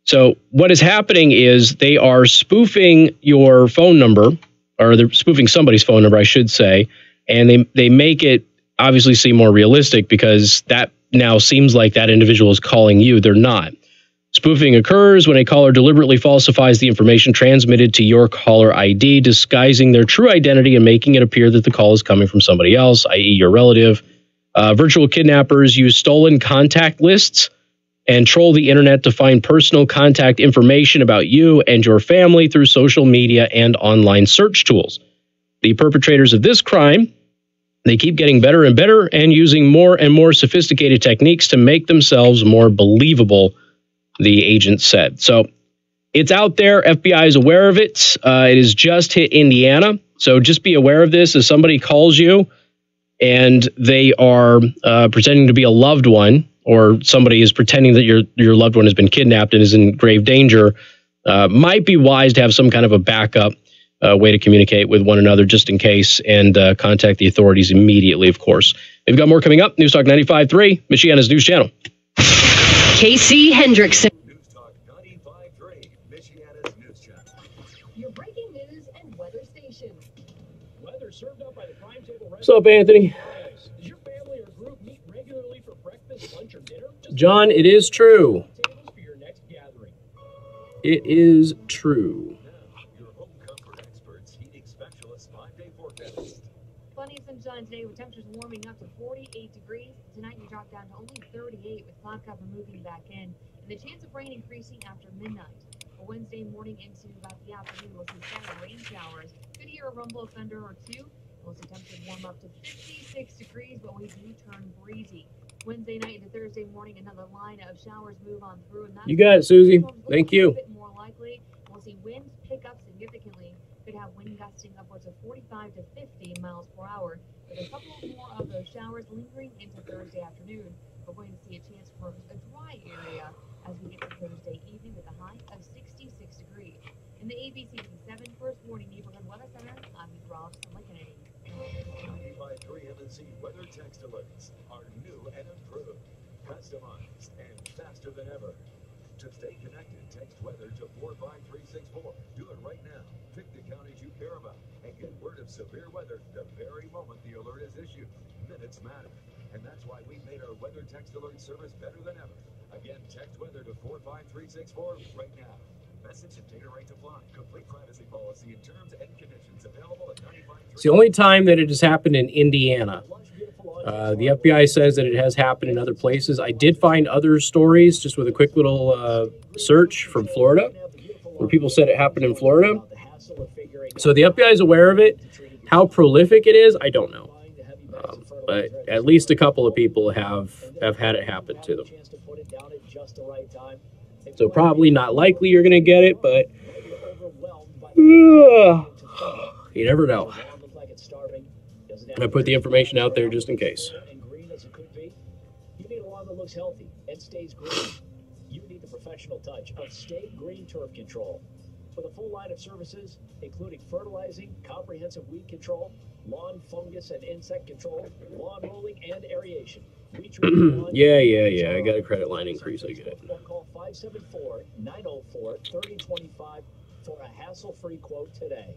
So what is happening is they are spoofing your phone number, or they're spoofing somebody's phone number, I should say, and they make it obviously seem more realistic because that now seems like that individual is calling you. They're not. Spoofing occurs when a caller deliberately falsifies the information transmitted to your caller ID, disguising their true identity and making it appear that the call is coming from somebody else, i.e. your relative. Virtual kidnappers use stolen contact lists and troll the internet to find personal contact information about you and your family through social media and online search tools. The perpetrators of this crime, they keep getting better and better and using more and more sophisticated techniques to make themselves more believable, the agent said. So it's out there. FBI is aware of it. It has just hit Indiana. So just be aware of this. If somebody calls you and they are pretending to be a loved one, or somebody is pretending that your loved one has been kidnapped and is in grave danger, might be wise to have some kind of a backup way to communicate with one another just in case, and contact the authorities immediately, of course. We've got more coming up. News Talk 95.3, Michiana's news channel. K.C. Hendrickson. News Talk 95.3, Michiana's news channel. Your breaking news and weather station. Weather served up by the Prime Table Restaurant. What's up, Anthony? Does your family or group meet regularly for breakfast, lunch, or dinner? John, it is true. Tables for your next gathering. It is true. Now, your home comfort experts, heating specialists, 5-day forecast. Plenty of sunshine today with temperatures warming up to 48 degrees. Tonight we drop down to only 38 with cloud cover moving back in, and the chance of rain increasing after midnight. For Wednesday morning into about the afternoon, we'll see scattered rain showers. Could hear a rumble of thunder or two. We'll see temperatures warm up to 56 degrees, but we do turn breezy. Wednesday night into Thursday morning, another line of showers move on through, and that's You got it, Susie. Thank you. A bit more likely. We'll see winds pick up significantly. Could have wind gusting upwards of 45 to 50 miles per hour, with a couple more of those showers lingering into Thursday afternoon. We're going to see a chance for a dry area as we get to Thursday evening with a high of 66 degrees. In the ABCC7 First Warning Neighborhood Weather Center, I'm Rob Kennedy. 95.3 MNC weather text alerts are new and improved, customized, and faster than ever. To stay connected, text weather to 45364. Do it right now. Pick the counties you care about and get word of severe weather the very moment the alert is issued. Minutes matter, and that's why we made our weather text alert service better than ever. Again, text weather to 45364 right now. Message and data rates apply. Complete privacy policy and terms and conditions available at 95.3. It's the only time that it has happened in Indiana. The FBI says that it has happened in other places. I did find other stories just with a quick little search from Florida, where people said it happened in Florida. So the FBI is aware of it. How prolific it is, I don't know. But at least a couple of people have had it happen to them. So probably not likely you're going to get it, but you never know. I put the information out there just in case. You need a lawn that looks healthy and stays green. You need the professional touch of Stay Green Turf Control. With a full line of services, including fertilizing, comprehensive weed control, lawn fungus and insect control, lawn rolling, and aeration. Yeah. I got a credit line increase. I get it. Call 574-904-3025 for a hassle-free quote today.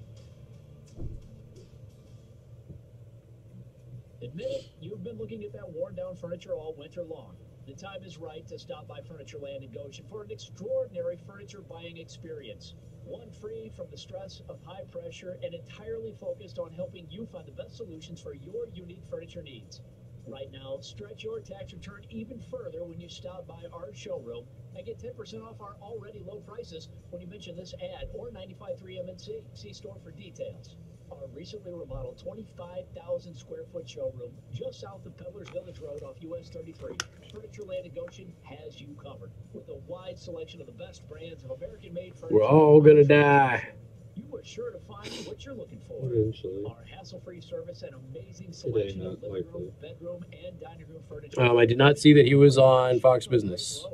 Admit it, you've been looking at that worn-down furniture all winter long. The time is right to stop by Furnitureland in Goshen for an extraordinary furniture buying experience. One free from the stress of high pressure and entirely focused on helping you find the best solutions for your unique furniture needs. Right now, stretch your tax return even further when you stop by our showroom and get 10% off our already low prices when you mention this ad or 95.3 MNC. See store for details. Our recently remodeled 25,000 square foot showroom just south of Peddlers Village Road off US 33. Furnitureland in Goshen has you covered with a wide selection of the best brands of American-made furniture. We're all gonna die. You are sure to find what you're looking for. Eventually. Our hassle-free service and amazing selection of living room, bedroom, and dining room furniture. I did not see that he was on Fox Business.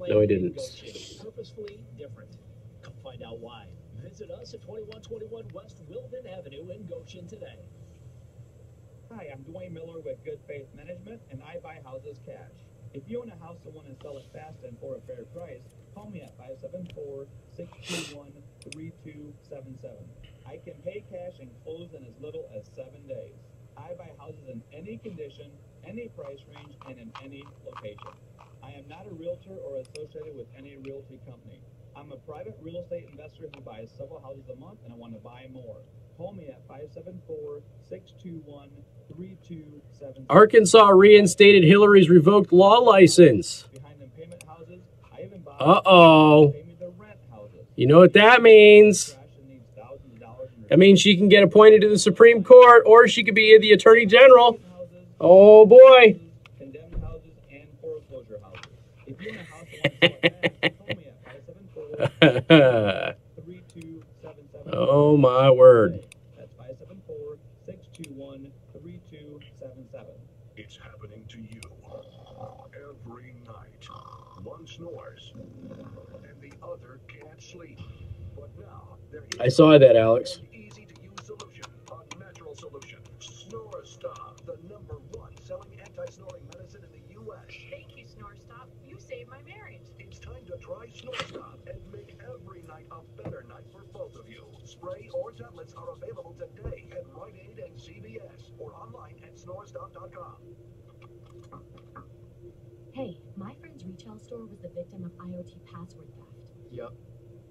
No, I didn't. Purposefully different. Come find out why. Visit us at 2121 West Wilden Avenue in Goshen today. Hi, I'm Dwayne Miller with Good Faith Management, and I buy houses cash. If you own a house and want to sell it fast and for a fair price, call me at 574-621-3277. I can pay cash and close in as little as 7 days. I buy houses in any condition, any price range, and in any location. I am not a realtor or associated with any realty company. I'm a private real estate investor who buys several houses a month, and I want to buy more. Call me at 574-621-3277. Arkansas reinstated Hillary's revoked law license. Uh-oh. You know what that means? That means she can get appointed to the Supreme Court, or she could be the Attorney General. Oh, boy. Oh, my word. That's 574-621-3277. It's happening to you every night. One snores, and the other can't sleep. But now, there I saw that, Alex. an easy-to-use solution, a natural solution. Snore Stop, the #1 selling anti-snoring medicine in the U.S. Thank you, Snore Stop. You saved my marriage. It's time to try Snore Stop and make every night a better night for both of you. Spray or tablets are available today at Rite Aid and CVS or online at snorestop.com. Hey, my friend's retail store was the victim of IoT password theft. Yep.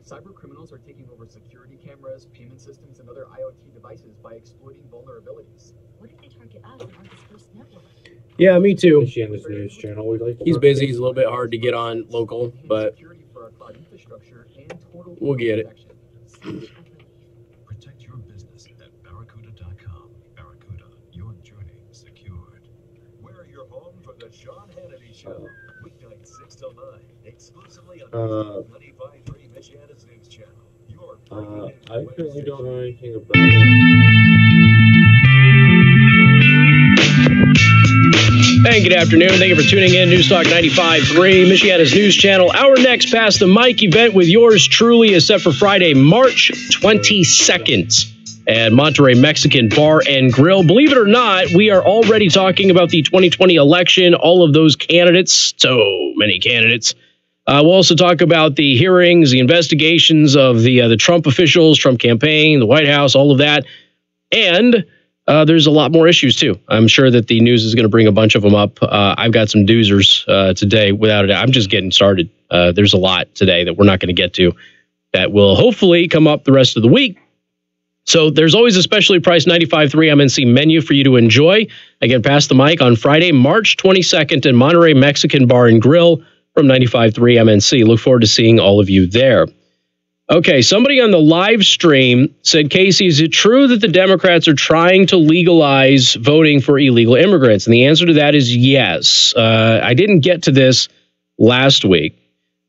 Cyber criminals are taking over security cameras, payment systems, and other IoT devices by exploiting vulnerabilities. What if they target us and our dispersed network? Yeah, me too. Michiana's news channel. We like He's busy. He's a little bit hard to get on local, but we'll get it. Protect your business at barracuda.com. Barracuda, your journey secured. We're your home for the Sean Hannity Show. Weeknights 6 till 9. Exclusively on 95.3 Michiana's News Channel. Your I currently don't know anything about it. Hey, good afternoon. Thank you for tuning in. Newstalk 95.3, Michiana's News Channel. Our next Pass the Mic event with yours truly is set for Friday, March 22nd at Monterey Mexican Bar and Grill. Believe it or not, we are already talking about the 2020 election, all of those candidates, so many candidates. We'll also talk about the hearings, the investigations of the Trump officials, Trump campaign, the White House, all of that. And there's a lot more issues, too. I'm sure that the news is going to bring a bunch of them up. I've got some doozers today, without a doubt. I'm just getting started. There's a lot today that we're not going to get to that will hopefully come up the rest of the week. So there's always a specially priced 95.3 MNC menu for you to enjoy. Again, Pass the Mic on Friday, March 22nd in Monterey Mexican Bar and Grill from 95.3 MNC. Look forward to seeing all of you there. Okay, somebody on the live stream said, Casey, is it true that the Democrats are trying to legalize voting for illegal immigrants? And the answer to that is yes. I didn't get to this last week,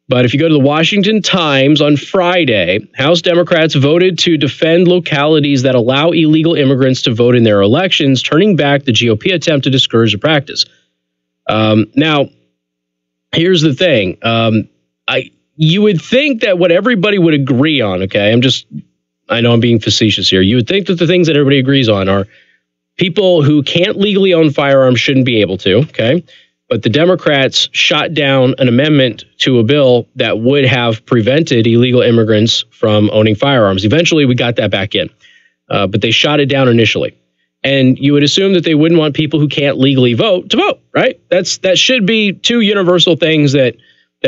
but if you go to the Washington Times on Friday, House Democrats voted to defend localities that allow illegal immigrants to vote in their elections, turning back the GOP attempt to discourage the practice. Now, here's the thing. You would think that what everybody would agree on, okay, I know I'm being facetious here. You would think that the things that everybody agrees on are people who can't legally own firearms shouldn't be able to, okay? But the Democrats shot down an amendment to a bill that would have prevented illegal immigrants from owning firearms. Eventually, we got that back in, but they shot it down initially. And you would assume that they wouldn't want people who can't legally vote to vote, right? That should be two universal things that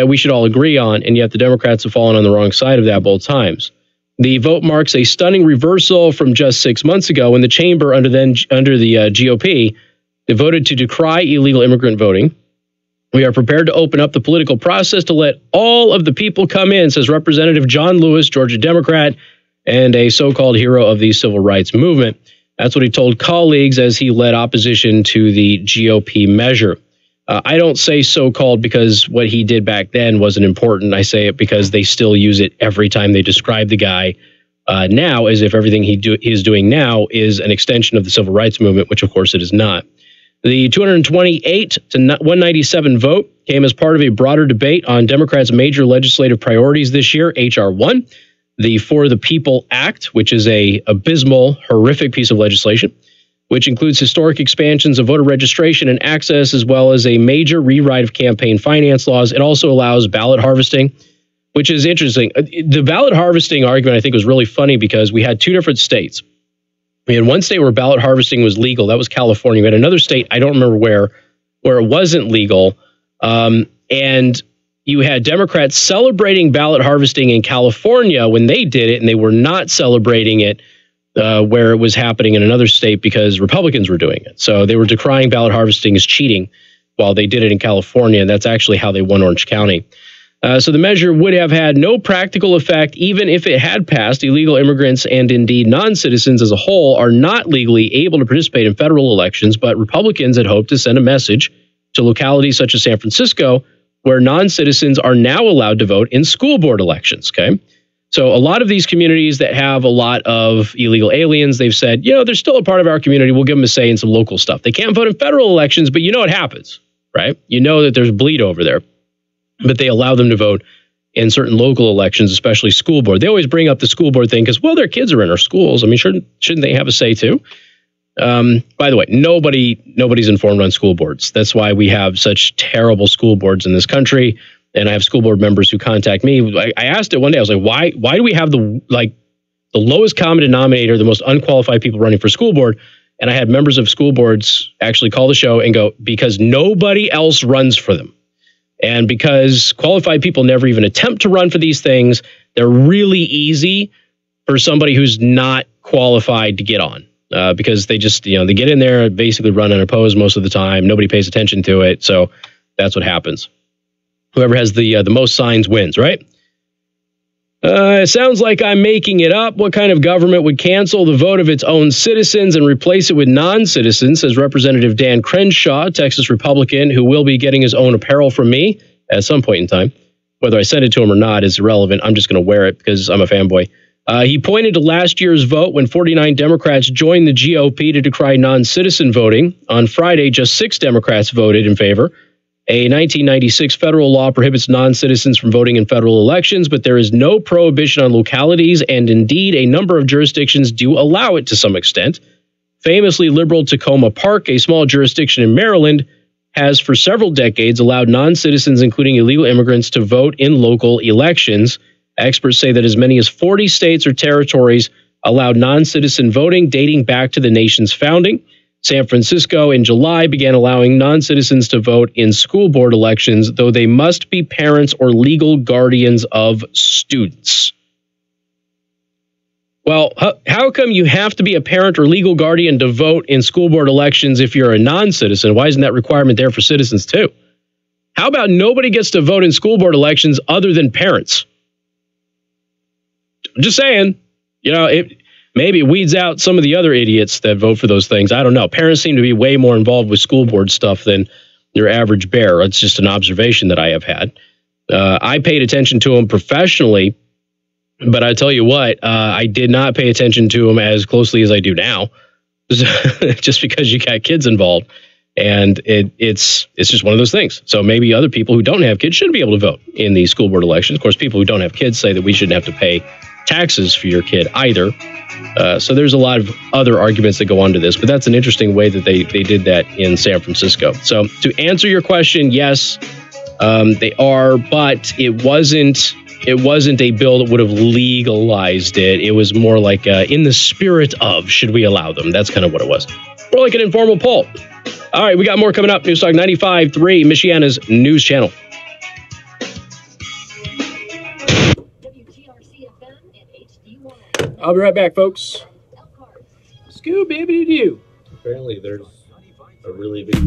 we should all agree on, and yet the Democrats have fallen on the wrong side of that both times. The vote marks a stunning reversal from just 6 months ago when the chamber under the GOP, they voted to decry illegal immigrant voting. We are prepared to open up the political process to let all of the people come in, says Representative John Lewis, Georgia Democrat, and a so-called hero of the civil rights movement. That's what he told colleagues as he led opposition to the GOP measure. I don't say so-called because what he did back then wasn't important. I say it because they still use it every time they describe the guy now, as if everything he is doing now is an extension of the civil rights movement, which of course it is not. The 228 to 197 vote came as part of a broader debate on Democrats' major legislative priorities this year, H.R. 1, the For the People Act, which is a abysmal, horrific piece of legislation. which includes historic expansions of voter registration and access, as well as a major rewrite of campaign finance laws. It also allows ballot harvesting, which is interesting. The ballot harvesting argument, I think, was really funny because we had two different states. We had one state where ballot harvesting was legal. That was California. We had another state, I don't remember where it wasn't legal. And you had Democrats celebrating ballot harvesting in California when they did it, and they were not celebrating it where it was happening in another state because Republicans were doing it. So they were decrying ballot harvesting as cheating while they did it in California, and that's actually how they won Orange County. So the measure would have had no practical effect even if it had passed. Illegal immigrants and indeed non-citizens as a whole are not legally able to participate in federal elections, but Republicans had hoped to send a message to localities such as San Francisco, where non-citizens are now allowed to vote in school board elections, okay? So a lot of these communities that have a lot of illegal aliens, they've said, they're still a part of our community. We'll give them a say in some local stuff. They can't vote in federal elections, but you know what happens, right? You know that there's bleed over there. But they allow them to vote in certain local elections, especially school board. They always bring up the school board thing because, well, their kids are in our schools. I mean, shouldn't they have a say too? By the way, nobody's informed on school boards. That's why we have such terrible school boards in this country. And I have school board members who contact me. I asked it one day. I was like, why do we have the lowest common denominator, the most unqualified people running for school board? And I had members of school boards actually call the show and go, because nobody else runs for them. And because qualified people never even attempt to run for these things, they're really easy for somebody who's not qualified to get on. Because they just, they get in there, basically run unopposed most of the time. Nobody pays attention to it. So that's what happens. Whoever has the most signs wins, right? It sounds like I'm making it up. What kind of government would cancel the vote of its own citizens and replace it with non-citizens, says Representative Dan Crenshaw, Texas Republican, who will be getting his own apparel from me at some point in time. Whether I send it to him or not is irrelevant. I'm just going to wear it because I'm a fanboy. He pointed to last year's vote when 49 Democrats joined the GOP to decry non-citizen voting. On Friday, just 6 Democrats voted in favor. A 1996 federal law prohibits non-citizens from voting in federal elections, but there is no prohibition on localities, and indeed a number of jurisdictions do allow it to some extent. Famously liberal Tacoma Park, a small jurisdiction in Maryland, has for several decades allowed non-citizens, including illegal immigrants, to vote in local elections. Experts say that as many as 40 states or territories allowed non-citizen voting dating back to the nation's founding. San Francisco in July began allowing non-citizens to vote in school board elections, though they must be parents or legal guardians of students. Well, how come you have to be a parent or legal guardian to vote in school board elections if you're a non-citizen? Why isn't that requirement there for citizens too? How about nobody gets to vote in school board elections other than parents? I'm just saying, maybe it weeds out some of the other idiots that vote for those things. I don't know. Parents seem to be way more involved with school board stuff than your average bear. It's just an observation that I have had. I paid attention to them professionally, but I tell you what, I did not pay attention to them as closely as I do now, just because you got kids involved. And it's just one of those things. So maybe other people who don't have kids shouldn't be able to vote in the school board elections. Of course, people who don't have kids say that we shouldn't have to pay taxes for your kid either. So there's a lot of other arguments that go on to this, but that's an interesting way that they did that in San Francisco. So to answer your question, yes, they are, but it wasn't a bill that would have legalized it. It was more like in the spirit of, should we allow them? That's kind of what it was. More like an informal poll. All right, we got more coming up. News Talk 95.3, Michiana's news channel. I'll be right back, folks. Scooby-Doo. Apparently, there's a really big...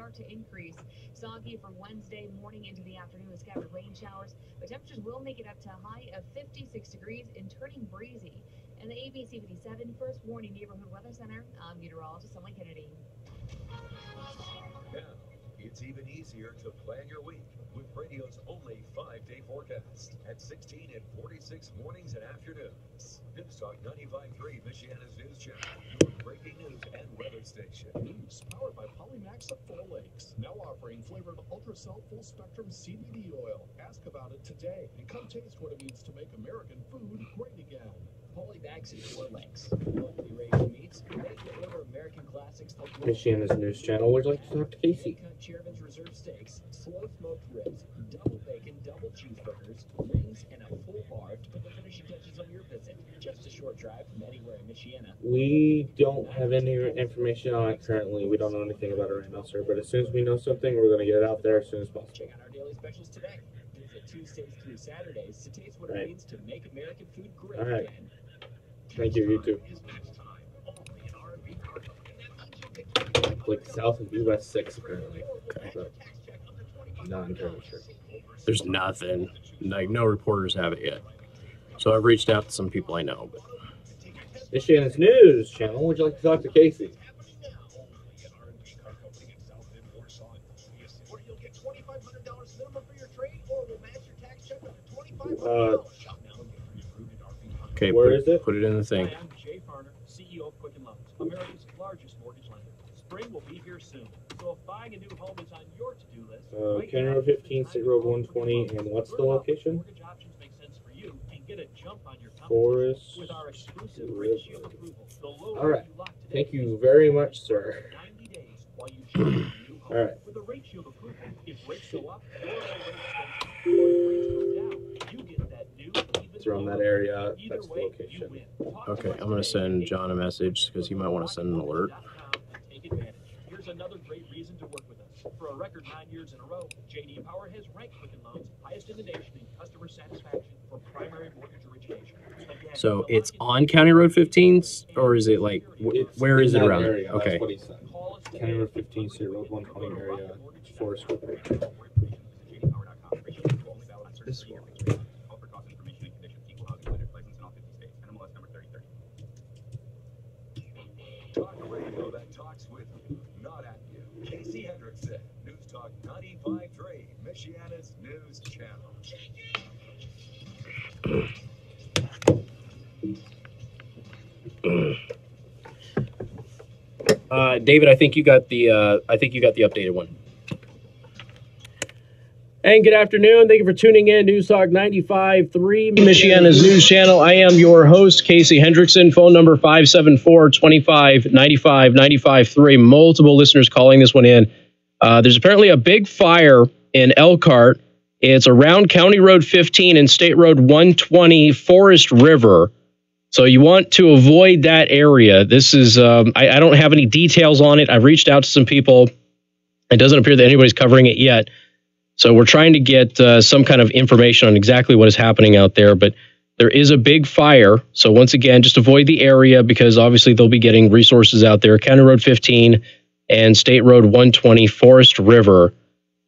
start to increase. Soggy for Wednesday morning into the afternoon with scattered rain showers, but temperatures will make it up to a high of 56 degrees and turning breezy. And the ABC 57 First Warning Neighborhood Weather Center, I'm meteorologist Emily Kennedy. Now, it's even easier to plan your week with radio's only 5-day forecast at 16 and 46 mornings and afternoons. News Talk 95.3, Michiana's news channel, your breaking news and weather station. News powered by Polymax at 4 Lakes. Now offering flavored Ultracell Full Spectrum CBD oil. Ask about it today and come taste what it means to make American food great again. Polybags at 4 Lakes. Locally raised meats, made to order American classics like Michiana's news channel. Would you like to talk to Casey? cut Chairman's Reserve steaks, slow smoked ribs, double bacon, double cheeseburgers, rings, and a full bar to put the finishing touches on your visit. Just a short drive from anywhere in Michiana. We don't have any information on it currently. We don't know anything about it right now, sir. But as soon as we know something, we're going to get it out there as soon as possible. Check out our daily specials today. Visit Tuesdays through Saturdays to taste what it means to make American food great again. Thank you, you too. Like south of US 6 apparently. Okay. Not entirely sure. There's nothing. Like, no reporters have it yet. So I've reached out to some people I know. But Michiana's news channel. Would you like to talk to Casey? Okay, where is it? Put it in the thing. Hi, I'm Jay Farner, CEO of Quicken Loans, America's largest mortgage lender. Spring will be here soon, so if buying a new home is on your to-do list, County Road 15, State Road 120, and what's the location? mortgage options make sense for you and get a jump on your Forest with our exclusive rate shield approval. The lower All right. you lock today, Thank you very much, sir. 90 days while you shop a new home. All right. With a rate shield approval, if rates go up or rates go down, you get that new It's around that area. That's the location. Okay, I'm going to send John a message because he might want to send an alert. Take advantage. Here's another great reason to work with us. For a record 9 years in a row, J.D. Power has ranked Quicken Loans highest in the nation in customer satisfaction for primary mortgage origination. Again, So it's on County Road 15, or is it like, where is it around? Area. Okay. That's what he said. County Road 15, State Road 120 area, Forest Road. This one. Talk radio that talks with you, not at you. Casey Hendrickson, News Talk 95.3, Michiana's news channel. David, I think you got the updated one. And good afternoon. Thank you for tuning in. News Talk 95.3, Michiana's news channel. I am your host, Casey Hendrickson. Phone number 574-25-95-95-3. Multiple listeners calling this one in. There's apparently a big fire in Elkhart. It's around County Road 15 and State Road 120, Forest River. So you want to avoid that area. This is, I don't have any details on it. I've reached out to some people. It doesn't appear that anybody's covering it yet. So we're trying to get some kind of information on exactly what is happening out there. But there is a big fire. So once again, just avoid the area because obviously they'll be getting resources out there. County Road 15 and State Road 120, Forest River.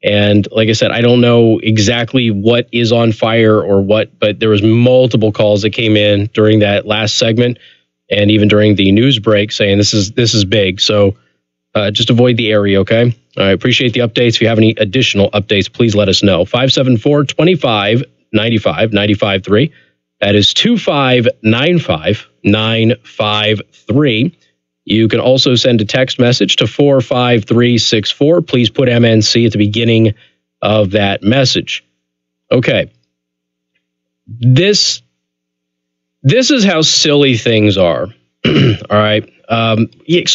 And like I said, I don't know exactly what is on fire or what, but there was multiple calls that came in during that last segment and even during the news break saying this is big. So just avoid the area, okay? I appreciate the updates. If you have any additional updates, please let us know. 574-25-95-95-3. That is 2595-953. You can also send a text message to 45364. Please put MNC at the beginning of that message. Okay. This is how silly things are. All right. So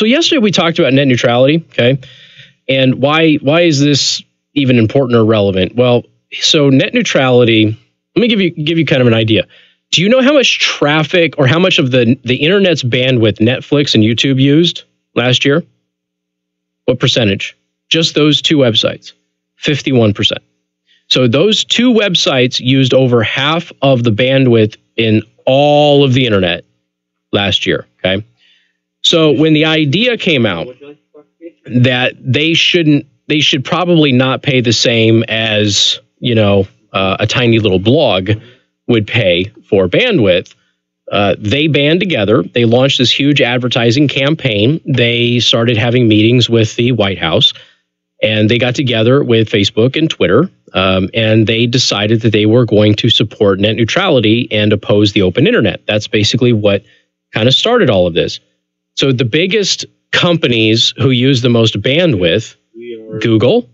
yesterday we talked about net neutrality. Okay. And why is this even important or relevant? Well, so net neutrality, let me give you kind of an idea. Do you know how much traffic or how much of the internet's bandwidth Netflix and YouTube used last year? What percentage? Just those two websites, 51%. So those two websites used over half of the bandwidth in all of the internet last year, okay? So when the idea came out that they should probably not pay the same as, a tiny little blog would pay for bandwidth. They band together. They launched this huge advertising campaign. They started having meetings with the White House, and they got together with Facebook and Twitter, and they decided that they were going to support net neutrality and oppose the open internet. That's basically what kind of started all of this. So the biggest companies who use the most bandwidth, Google,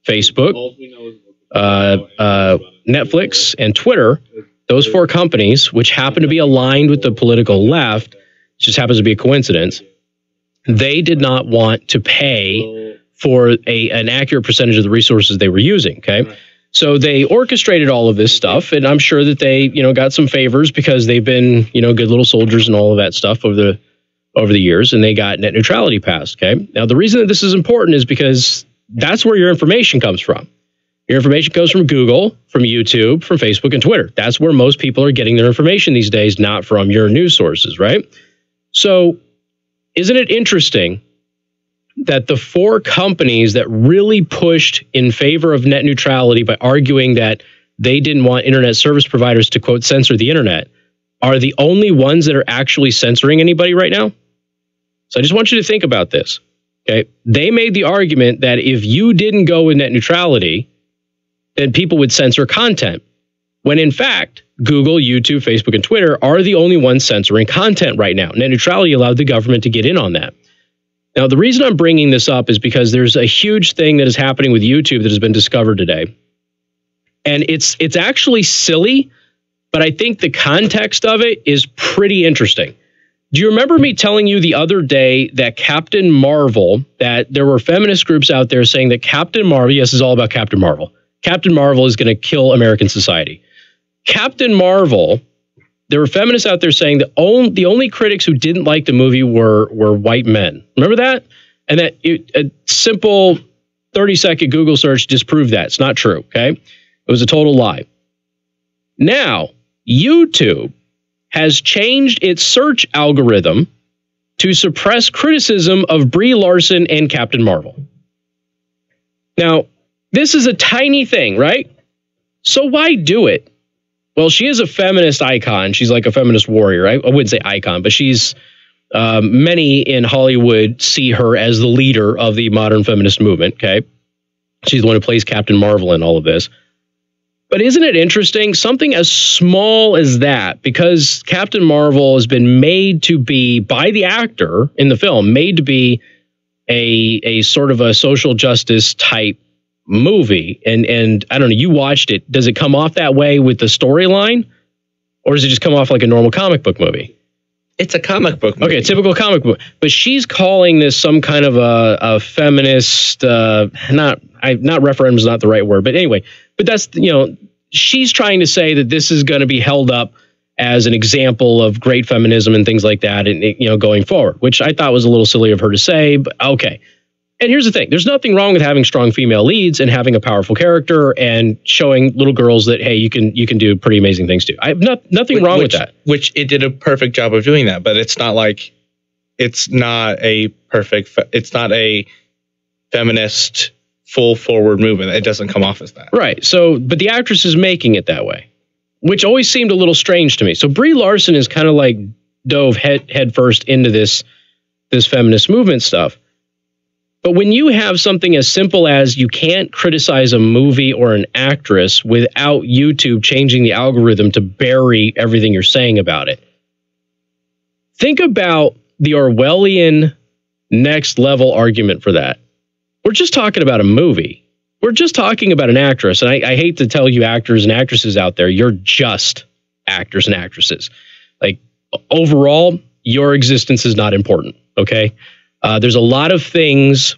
Facebook, Netflix, and Twitter, those four companies, which happen to be aligned with the political left, just happens to be a coincidence, they did not want to pay for an accurate percentage of the resources they were using, okay? Right. So they orchestrated all of this stuff, and I'm sure that they, got some favors because they've been, good little soldiers and all of that stuff over the years, and they got net neutrality passed, okay? Now, the reason that this is important is because that's where your information comes from. Your information comes from Google, from YouTube, from Facebook, and Twitter. That's where most people are getting their information these days, not from your news sources, right? So isn't it interesting that the four companies that really pushed in favor of net neutrality by arguing that they didn't want internet service providers to, quote, censor the internet, are the only ones that are actually censoring anybody right now? So I just want you to think about this, okay? They made the argument that if you didn't go with net neutrality, then people would censor content, when in fact, Google, YouTube, Facebook, and Twitter are the only ones censoring content right now. Net neutrality allowed the government to get in on that. Now, the reason I'm bringing this up is because there's a huge thing that is happening with YouTube that has been discovered today. And it's actually silly, but I think the context of it is pretty interesting. Do you remember me telling you the other day that Captain Marvel, that there were feminist groups out there saying that Captain Marvel, yes, it's all about Captain Marvel. Captain Marvel is going to kill American society. Captain Marvel, there were feminists out there saying that the only critics who didn't like the movie were white men. Remember that? And that a simple 30-second Google search disproved that. It's not true, okay? It was a total lie. Now, YouTube has changed its search algorithm to suppress criticism of Brie Larson and Captain Marvel. Now, this is a tiny thing, right? So why do it? Well, she is a feminist icon. She's like a feminist warrior. I wouldn't say icon, but she's many in Hollywood see her as the leader of the modern feminist movement, okay? She's the one who plays Captain Marvel in all of this. But isn't it interesting? Something as small as that, because Captain Marvel has been made to be, by the actor in the film, made to be a sort of a social justice type movie, and I don't know, you watched it. Does it come off that way with the storyline, or does it just come off like a normal comic book movie? It's a comic book movie. Okay, typical comic book. But she's calling this some kind of a feminist, not referendum is not the right word, but anyway, but that's, she's trying to say that this is going to be held up as an example of great feminism and things like that, and going forward, which I thought was a little silly of her to say, but okay. And here's the thing. There's nothing wrong with having strong female leads and having a powerful character and showing little girls that, hey, you can do pretty amazing things too. I have nothing wrong with that. Which it did a perfect job of doing that, but it's not like, it's not a feminist full forward movement. It doesn't come off as that. Right. So, but the actress is making it that way, which always seemed a little strange to me. So Brie Larson is kind of like dove head first into this feminist movement stuff. But when you have something as simple as you can't criticize a movie or an actress without YouTube changing the algorithm to bury everything you're saying about it, think about the Orwellian next level argument for that. We're just talking about a movie. We're just talking about an actress. And I hate to tell you actors and actresses out there, you're just actors and actresses. Like, overall, your existence is not important, okay? There's a lot of things,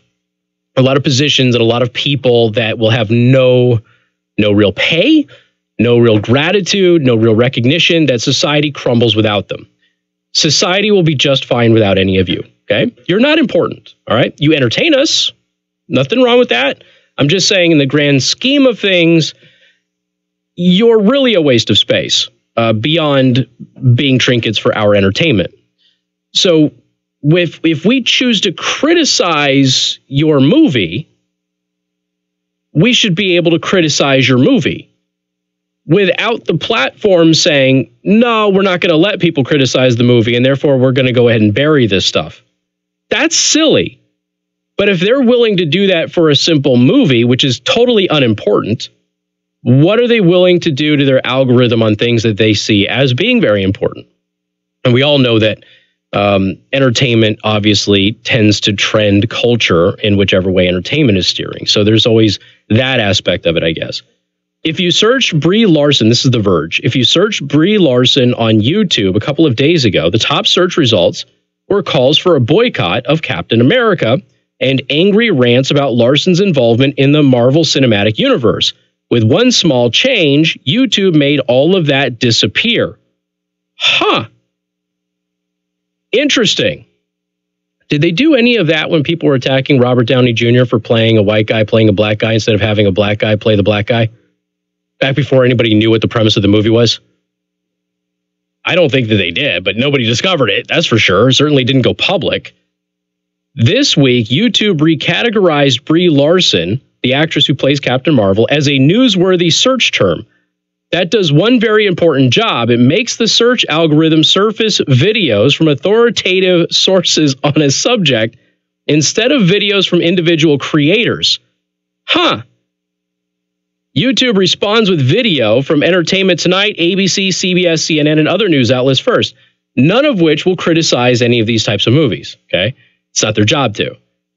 a lot of positions, and a lot of people that will have no real pay, no real gratitude, no real recognition, that society crumbles without them. Society will be just fine without any of you, okay? You're not important, all right? You entertain us. Nothing wrong with that. I'm just saying, in the grand scheme of things, you're really a waste of space beyond being trinkets for our entertainment. So if we choose to criticize your movie, we should be able to criticize your movie without the platform saying, no, we're not going to let people criticize the movie, and therefore we're going to go ahead and bury this stuff. That's silly. But if they're willing to do that for a simple movie, which is totally unimportant, what are they willing to do to their algorithm on things that they see as being very important? And we all know that entertainment obviously tends to trend culture in whichever way entertainment is steering. So there's always that aspect of it, I guess. If you search Brie Larson, this is The Verge. If you search Brie Larson on YouTube a couple of days ago, the top search results were calls for a boycott of Captain America and angry rants about Larson's involvement in the Marvel Cinematic Universe. With one small change, YouTube made all of that disappear. Huh. Interesting. Did they do any of that when people were attacking Robert Downey Jr. for playing a white guy playing a black guy instead of having a black guy play the black guy? Back before anybody knew what the premise of the movie was? I don't think that they did, but nobody discovered it, that's for sure. Certainly didn't go public. This week, YouTube recategorized Brie Larson, the actress who plays Captain Marvel, as a newsworthy search term. That does one very important job. It makes the search algorithm surface videos from authoritative sources on a subject instead of videos from individual creators. Huh. YouTube responds with video from Entertainment Tonight, ABC, CBS, CNN, and other news outlets first, none of which will criticize any of these types of movies, okay? It's not their job to.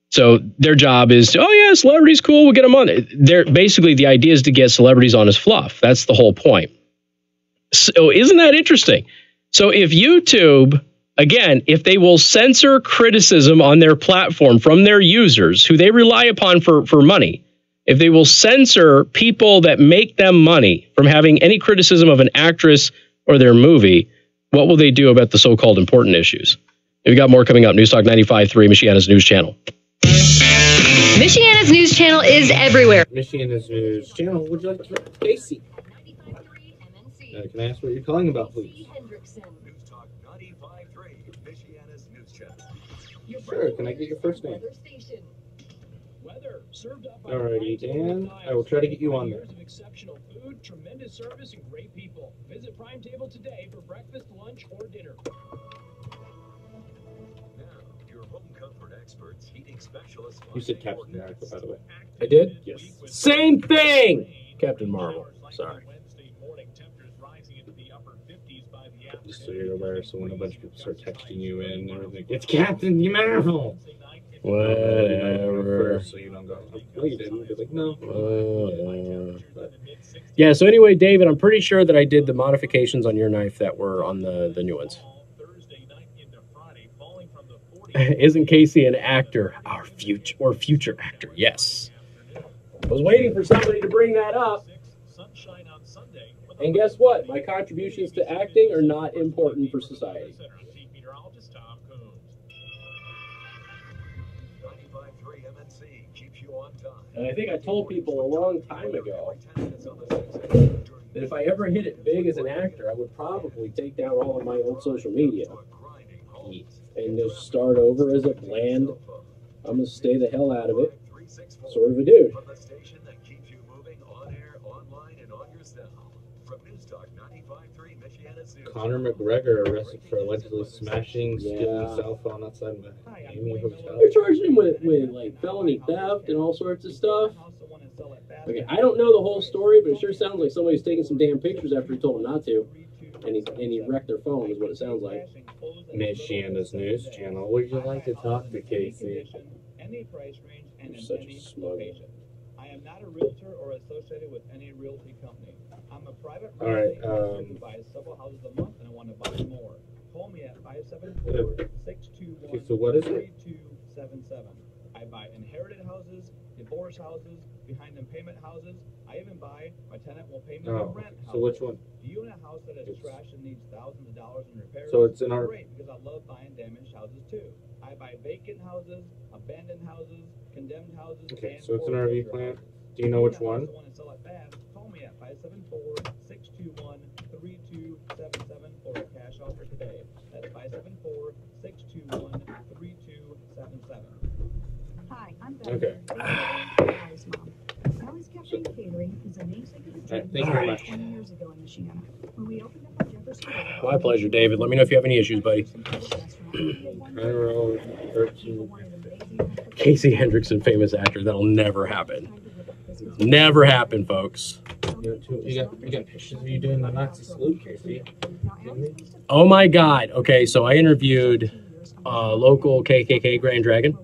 So their job is, oh yeah, celebrity's cool, we'll get them on. They're basically, the idea is to get celebrities on as fluff. That's the whole point. So isn't that interesting? So if YouTube, again, if they will censor criticism on their platform from their users, who they rely upon for money, if they will censor people that make them money from having any criticism of an actress or their movie, what will they do about the so-called important issues? We've got more coming up. News Talk 95.3, Michiana's news channel. Michiana's news channel is everywhere. Michiana's news channel. Would you like to talk to Casey? Can I ask what you're calling about, please? News Talk 95.3, Michiana's news channel. Sure. Can I get your first name? Alrighty, Dan. I will try to get you on there. Years of exceptional food, tremendous service, and great people. Visit Prime Table today for breakfast, lunch, or dinner. Now, your home comfort experts, heating specialists. You said Captain America, by the way. I did? Yes. Same thing! Captain Marvel. Sorry. Just so you're aware, so when a bunch of people start texting you in, they're like, it's Captain Marvel! Whatever. So you don't go, no, you didn't. You're like, no. Yeah, so anyway, David, I'm pretty sure that I did the modifications on your knife that were on the new ones. Isn't Casey an actor? Our future actor, yes. I was waiting for somebody to bring that up. And guess what? My contributions to acting are not important for society. And I think I told people a long time ago that if I ever hit it big as an actor, I would probably take down all of my old social media and just start over as a bland, I'm going to stay the hell out of it sort of a dude. Conor McGregor arrested for allegedly smashing stealing a cell phone outside Miami Hotel. They're charging him with like felony theft and all sorts of stuff. Okay, I don't know the whole story, but it sure sounds like somebody's taking some damn pictures after he told them not to. And he wrecked their phone is what it sounds like. Michiana's news channel. Would you like to talk to Casey? Any price range and You're in such any a smug. location. I am not a realtor or associated with any realty company. I'm a private All real right, estate investor who buys several houses a month and I want to buy more. Call me at 574-621-3277. Okay, so what is it? I buy inherited houses, divorce houses, behind them payment houses. I even buy my tenant will pay me the rent house. So which one? Do you own a house that is trash and needs thousands of dollars in repairs? So it's in our... Great, because I love buying damaged houses too. I buy vacant houses, abandoned houses, condemned houses. Okay, and so it's an RV plant. Do you know which one? Want to sell it fast? Call me at 574-621-3277 for a cash offer today. That's 574-621-3277. Hi, I'm Okay. Becky. Mom. I always Thank you very much. My pleasure, David. Let me know if you have any issues, buddy. Casey Hendrickson, famous actor. That'll never happen. Never happen, folks. You got pictures of you doing the Nazi salute, Casey. Oh my God. Okay, so I interviewed local KKK Grand Dragon.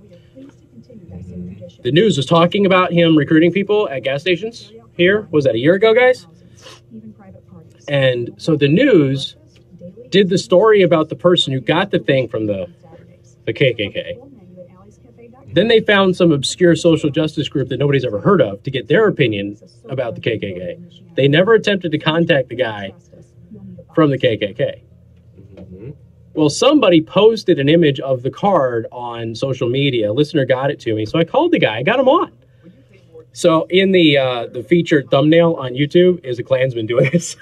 The news was talking about him recruiting people at gas stations here. Was that a year ago, guys? And so the news did the story about the person who got the thing from the KKK. Then they found some obscure social justice group that nobody's ever heard of to get their opinion about the KKK. They never attempted to contact the guy from the KKK. Well, somebody posted an image of the card on social media. A listener got it to me, so I called the guy. I got him on. So in the featured thumbnail on YouTube is a Klansman doing this.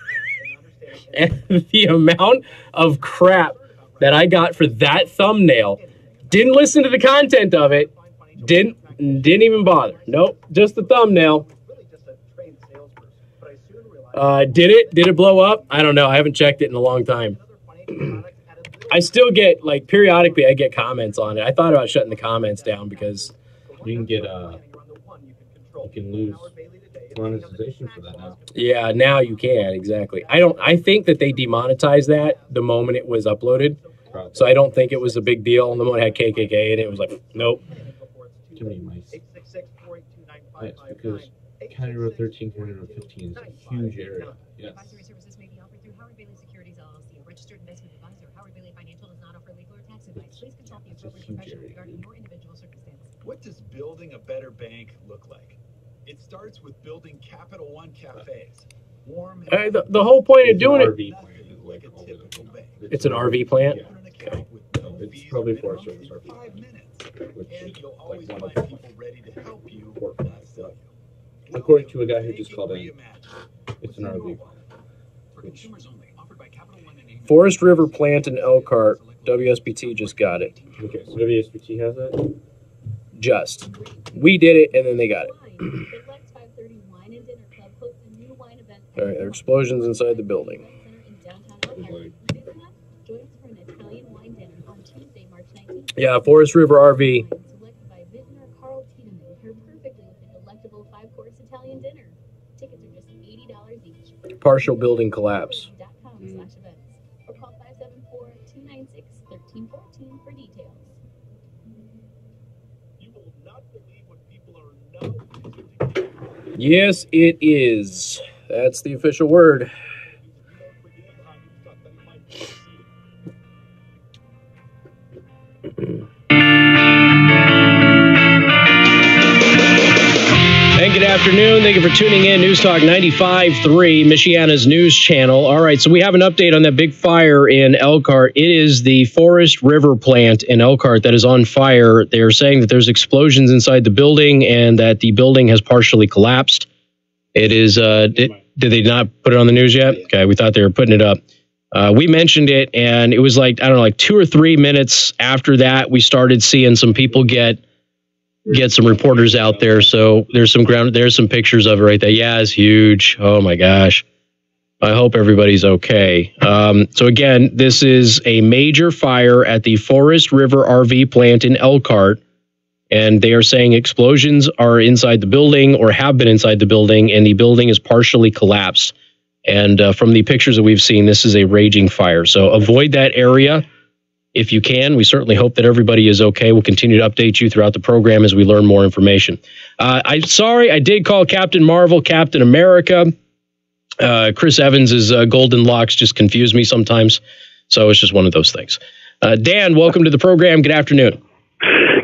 And the amount of crap that I got for that thumbnail, didn't listen to the content of it, didn't even bother. Nope, just the thumbnail. Did it blow up? I don't know. I haven't checked it in a long time. I still get, like, periodically I get comments on it. I thought about shutting the comments down because you can get you can lose monetization for that now. Yeah, now you can, exactly. I think that they demonetized that the moment it was uploaded. Probably. So I don't think it was a big deal. The moment it had KKK in it, was like, nope. Too many mice. Yes, because County Road 13, County Road 15 is a huge area. Yes. Advisory services may be offered through Howard Bailey Securities LLC, a registered investment advisor. Howard Bailey Financial does not offer legal or tax advice. Please consult the appropriate professional regarding your individual circumstance. What does building a better bank look like? It starts with building Capital One cafes. Warm. The whole point of doing it. Like a typical bank. It's an RV plant. Yeah. Okay. It's probably Forest Service RV. 5 minutes. Which And you'll always like find people ready to help you. According to a guy who just called in, it's an RV. Forest River Plant in Elkhart. WSBT just got it. Okay, so WSBT has that? Just. We did it, and then they got it. All right, there are explosions inside the building. Yeah, Forest River RV. Partial building collapse. Yes, it is. That's the official word. And good afternoon. Thank you for tuning in. News Talk 95.3, Michiana's news channel. All right, so we have an update on that big fire in Elkhart. It is the Forest River plant in Elkhart that is on fire. They are saying that there's explosions inside the building and that the building has partially collapsed. It is, did they not put it on the news yet? Okay, we thought they were putting it up. We mentioned it, and it was like, I don't know, like 2 or 3 minutes after that, we started seeing some people get some reporters out there. So there's some pictures of it right there. Yeah, it's huge. Oh my gosh. I hope everybody's okay. So again, this is a major fire at the Forest River RV plant in Elkhart. And they are saying explosions are inside the building or have been inside the building, and the building is partially collapsed. And from the pictures that we've seen, this is a raging fire. So avoid that area if you can. We certainly hope that everybody is okay. We'll continue to update you throughout the program as we learn more information. I'm sorry, I did call Captain Marvel Captain America. Chris Evans's golden locks just confuse me sometimes. So it's just one of those things. Dan, welcome to the program. Good afternoon.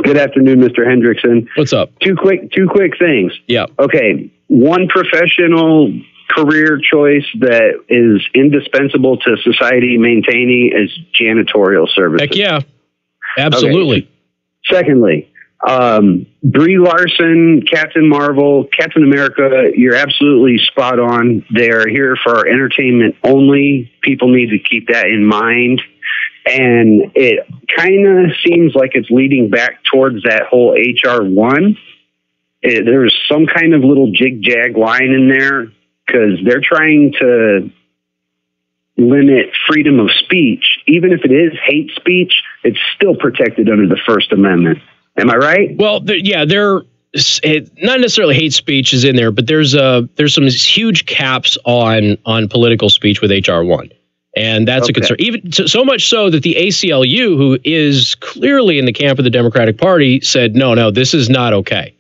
Good afternoon, Mr. Hendrickson. What's up? Two quick things. Yeah. Okay. One professional career choice that is indispensable to society maintaining is janitorial services. Heck yeah. Absolutely. Okay. Secondly, Brie Larson, Captain Marvel, Captain America, you're absolutely spot on. They're here for entertainment only. People need to keep that in mind. And it kind of seems like it's leading back towards that whole HR1. There's some kind of little jig-jag line in there because they're trying to limit freedom of speech. Even if it is hate speech, it's still protected under the First Amendment. Am I right? Well, not necessarily hate speech is in there, but there's some huge caps on political speech with HR 1. And that's a concern. Even so much so that the ACLU, who is clearly in the camp of the Democratic Party, said, no, this is not okay.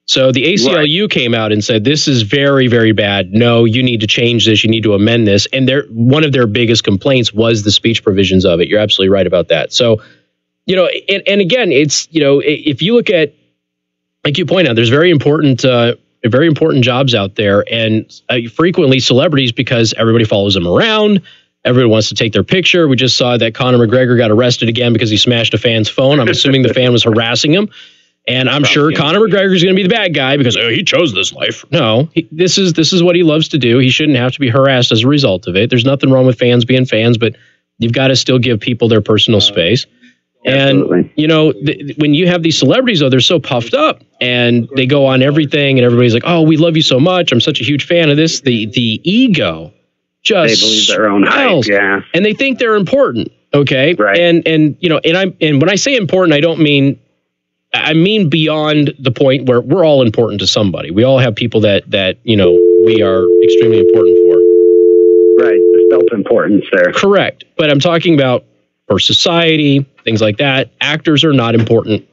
So the ACLU came out and said, this is very, very bad. No, you need to change this. You need to amend this. And one of their biggest complaints was the speech provisions of it. You're absolutely right about that. So, and again, it's, if you look at, like you point out, there's very important jobs out there, and frequently celebrities, because everybody follows them around. Everyone wants to take their picture. We just saw that Conor McGregor got arrested again because he smashed a fan's phone. I'm assuming the fan was harassing him. And I'm sure Conor McGregor is going to be the bad guy because he chose this life. No, this is what he loves to do. He shouldn't have to be harassed as a result of it. There's nothing wrong with fans being fans, but you've got to still give people their personal space. And, when you have these celebrities, though, they're so puffed up and they go on everything and everybody's like, oh, we love you so much. I'm such a huge fan of this. The ego just they believe their own hype, yeah. And they think they're important. Okay. Right. And when I say important, I mean beyond the point where we're all important to somebody. We all have people that we are extremely important for. Right. The self-importance there. Correct. But I'm talking about for society, things like that. Actors are not important.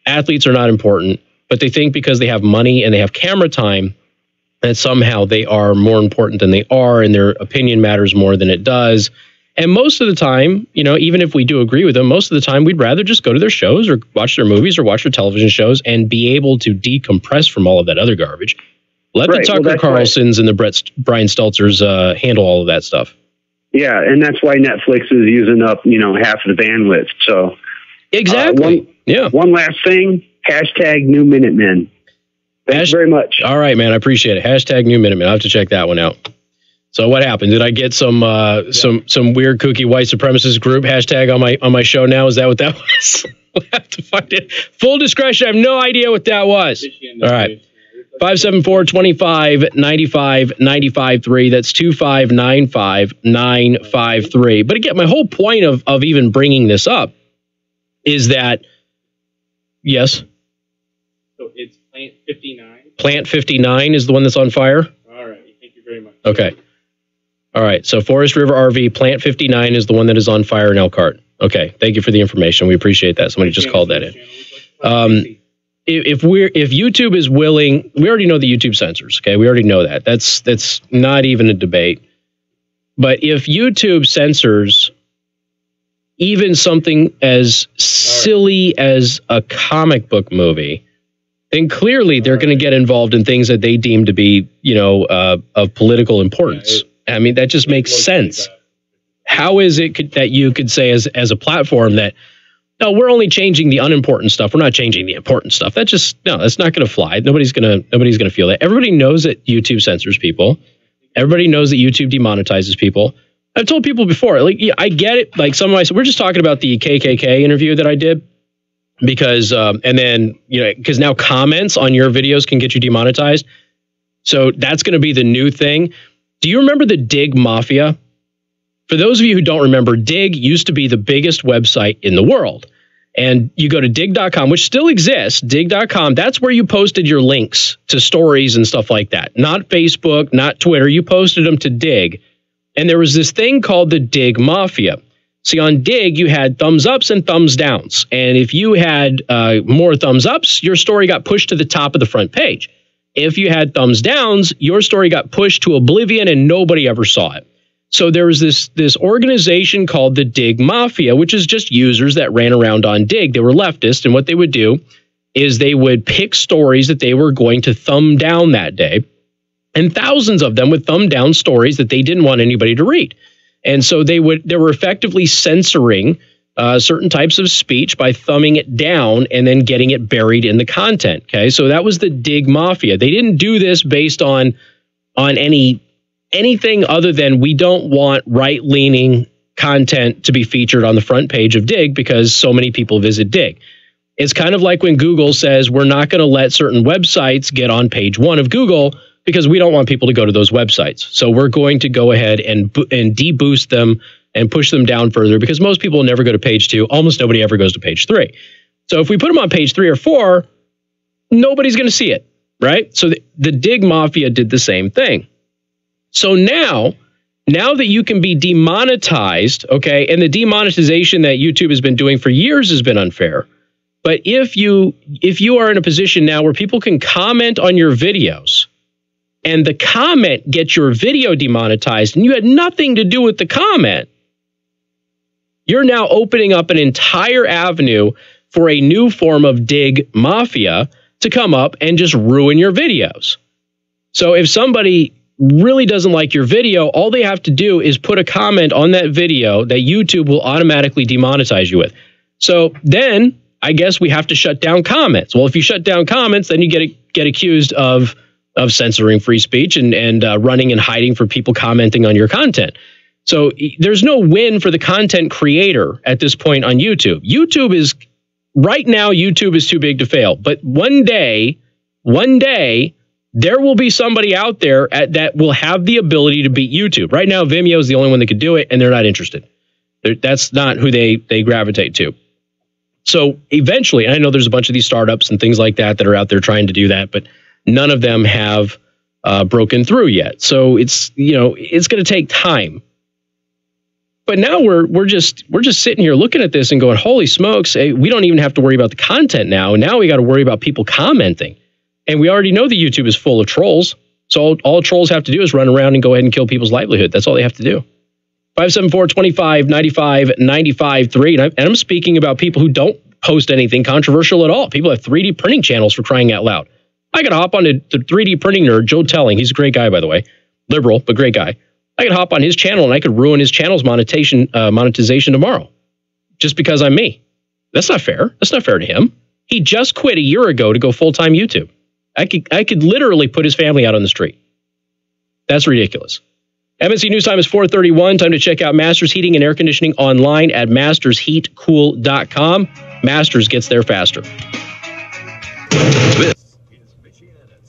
Athletes are not important. But they think because they have money and they have camera time that somehow they are more important than they are, and their opinion matters more than it does. And most of the time, even if we do agree with them, most of the time we'd rather just go to their shows or watch their movies or watch their television shows and be able to decompress from all of that other garbage. Let the Tucker Carlsons and the Brian Stelzers handle all of that stuff. Yeah, and that's why Netflix is using up, half of the bandwidth. So exactly. One last thing, #New Minutemen. Thanks very much. All right, man. I appreciate it. #New Minutemen. I'll have to check that one out. So what happened? Did I get some weird kooky white supremacist group hashtag on my show now? Is that what that was? We'll have to find it. Full discretion. I have no idea what that was. All right. 574-25-95-95-3. That's 2595-953. But again, my whole point of even bringing this up is that, yes? So it's Plant 59? Plant 59 is the one that's on fire? All right. Thank you very much. Okay. All right. So Forest River RV, Plant 59 is the one that is on fire in Elkhart. Okay. Thank you for the information. We appreciate that. Somebody just called that in. If YouTube is willing, we already know the YouTube censors. Okay. We already know that. That's not even a debate. But if YouTube censors even something as silly as a comic book movie, then clearly they're going to get involved in things that they deem to be, of political importance. I mean, that just makes sense. How is it that you could say as a platform that, no, we're only changing the unimportant stuff. We're not changing the important stuff. That's not going to fly. Nobody's going to feel that. Everybody knows that YouTube censors people. Everybody knows that YouTube demonetizes people. I've told people before, like, I get it. Like we're just talking about the KKK interview that I did. Because and then because now comments on your videos can get you demonetized, so that's going to be the new thing. Do you remember the Dig Mafia? For those of you who don't remember, Dig used to be the biggest website in the world, and you go to dig.com, which still exists. Dig.com. That's where you posted your links to stories and stuff like that. Not Facebook, not Twitter. You posted them to Dig, and there was this thing called the Dig Mafia. See, on Dig, you had thumbs ups and thumbs downs. And if you had more thumbs ups, your story got pushed to the top of the front page. If you had thumbs downs, your story got pushed to oblivion and nobody ever saw it. So there was this organization called the Dig Mafia, which is just users that ran around on Dig. They were leftist, and what they would do is they would pick stories that they were going to thumb down that day. And thousands of them would thumb down stories that they didn't want anybody to read. And so they were effectively censoring certain types of speech by thumbing it down and then getting it buried in the content. Okay, so that was the Dig Mafia. They didn't do this based on anything other than we don't want right-leaning content to be featured on the front page of Dig because so many people visit Dig. It's kind of like when Google says we're not going to let certain websites get on page 1 of Google because we don't want people to go to those websites. So we're going to go ahead and deboost them and push them down further, because most people never go to page 2. Almost nobody ever goes to page 3. So if we put them on page 3 or 4, nobody's going to see it, right? So the Dig Mafia did the same thing. So now that you can be demonetized, okay, and the demonetization that YouTube has been doing for years has been unfair. But if you are in a position now where people can comment on your videos, and the comment gets your video demonetized, and you had nothing to do with the comment, you're now opening up an entire avenue for a new form of Dig Mafia to come up and just ruin your videos. So if somebody really doesn't like your video, all they have to do is put a comment on that video that YouTube will automatically demonetize you with. So then I guess we have to shut down comments. Well, if you shut down comments, then you get accused of censoring free speech and running and hiding for people commenting on your content. So there's no win for the content creator at this point on YouTube. Right now, YouTube is too big to fail. But one day, there will be somebody out there that will have the ability to beat YouTube. Right now, Vimeo is the only one that could do it, and they're not interested. That's not who they gravitate to. So eventually, and I know there's a bunch of these startups and things like that are out there trying to do that, but none of them have broken through yet. So it's going to take time. But now we're just sitting here looking at this and going, holy smokes, we don't even have to worry about the content now. Now we got to worry about people commenting. And we already know that YouTube is full of trolls. So all trolls have to do is run around and go ahead and kill people's livelihood. That's all they have to do. 574-25-95-95-3. And I'm speaking about people who don't post anything controversial at all. People have 3D printing channels, for crying out loud. I got to hop on the 3D printing nerd, Joe Telling. He's a great guy, by the way. Liberal, but great guy. I could hop on his channel and I could ruin his channel's monetization tomorrow just because I'm me. That's not fair. That's not fair to him. He just quit a year ago to go full-time YouTube. I could literally put his family out on the street. That's ridiculous. MNC News Time is 4:31. Time to check out Masters Heating and Air Conditioning online at mastersheatcool.com. Masters gets there faster.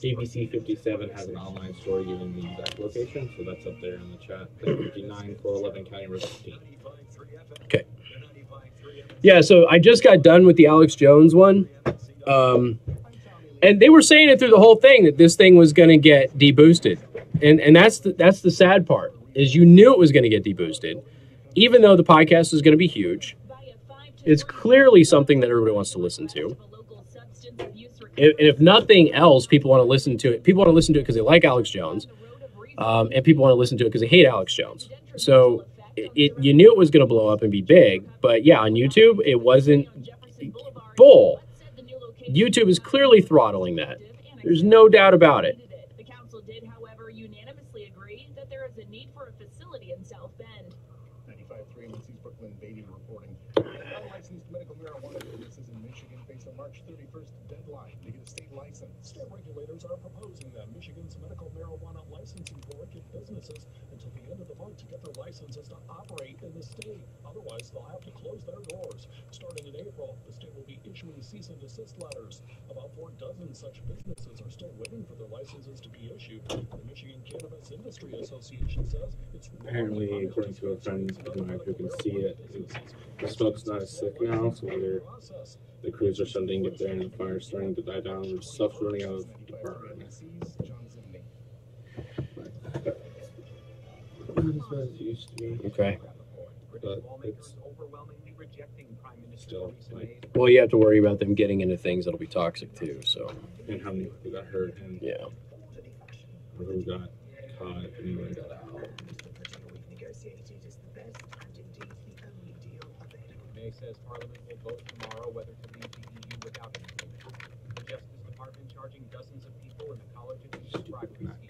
ABC 57 has an online store giving the exact location, so that's up there in the chat. 59 411 County Road 15. Okay. Yeah, so I just got done with the Alex Jones one. And they were saying it through the whole thing that this thing was going to get deboosted. And that's the sad part, is you knew it was going to get deboosted, even though the podcast is going to be huge. It's clearly something that everybody wants to listen to. And if nothing else, people want to listen to it. People want to listen to it because they like Alex Jones. And people want to listen to it because they hate Alex Jones. So you knew it was going to blow up and be big. But yeah, on YouTube, it wasn't bull. YouTube is clearly throttling that. There's no doubt about it. The council did, however, unanimously agree that there is a need for a facility in South Bend. 95.3 MNC's Brooklyn Beatty reporting. Unlicensed medical marijuana businesses in Michigan face a March 31st deadline to get a state license. State regulators are proposing that Michigan's medical marijuana licensing board give businesses until the end of the month to get their licenses to operate in the state. Otherwise, they'll have to close their doors. Starting in April, the state will be issuing cease and desist letters. About 4 dozen such businesses are still waiting for their licenses to be issued. The Michigan Cannabis Industry Association says it's apparently, according to a friend of mine who can see it, the smoke's not as sick now, so either the crews are starting to get there and the fire's starting to die down, or stuff's running out of the department. Not as bad as it used to be. Okay. But it's still like, Well, you have to worry about them getting into things that'll be toxic too. So. And how many people got hurt and yeah, or who got caught and even got out. May says Parliament will vote tomorrow whether to leave the EU without an agreement. The Justice Department charging dozens of people in the College of Business bribery scheme.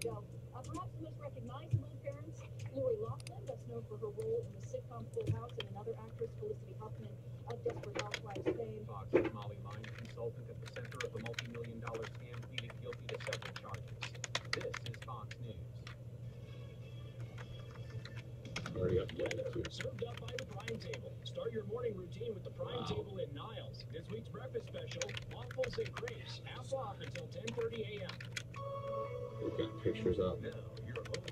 Perhaps the most recognizable appearance, Lori Loughlin, best known for her role in the sitcom Full House, and another actress, Felicity Huffman, of Desperate Housewives fame. Fox's Molly Lyon, consultant at the center of the multi-million-dollar scam, pleaded guilty to several charges. This is Fox News. Already up yet. Served up by the Prime Table. Start your morning routine with the Prime Table in Niles. This week's breakfast special, waffles and crepes. Half off until 10:30 a.m. We've got pictures up.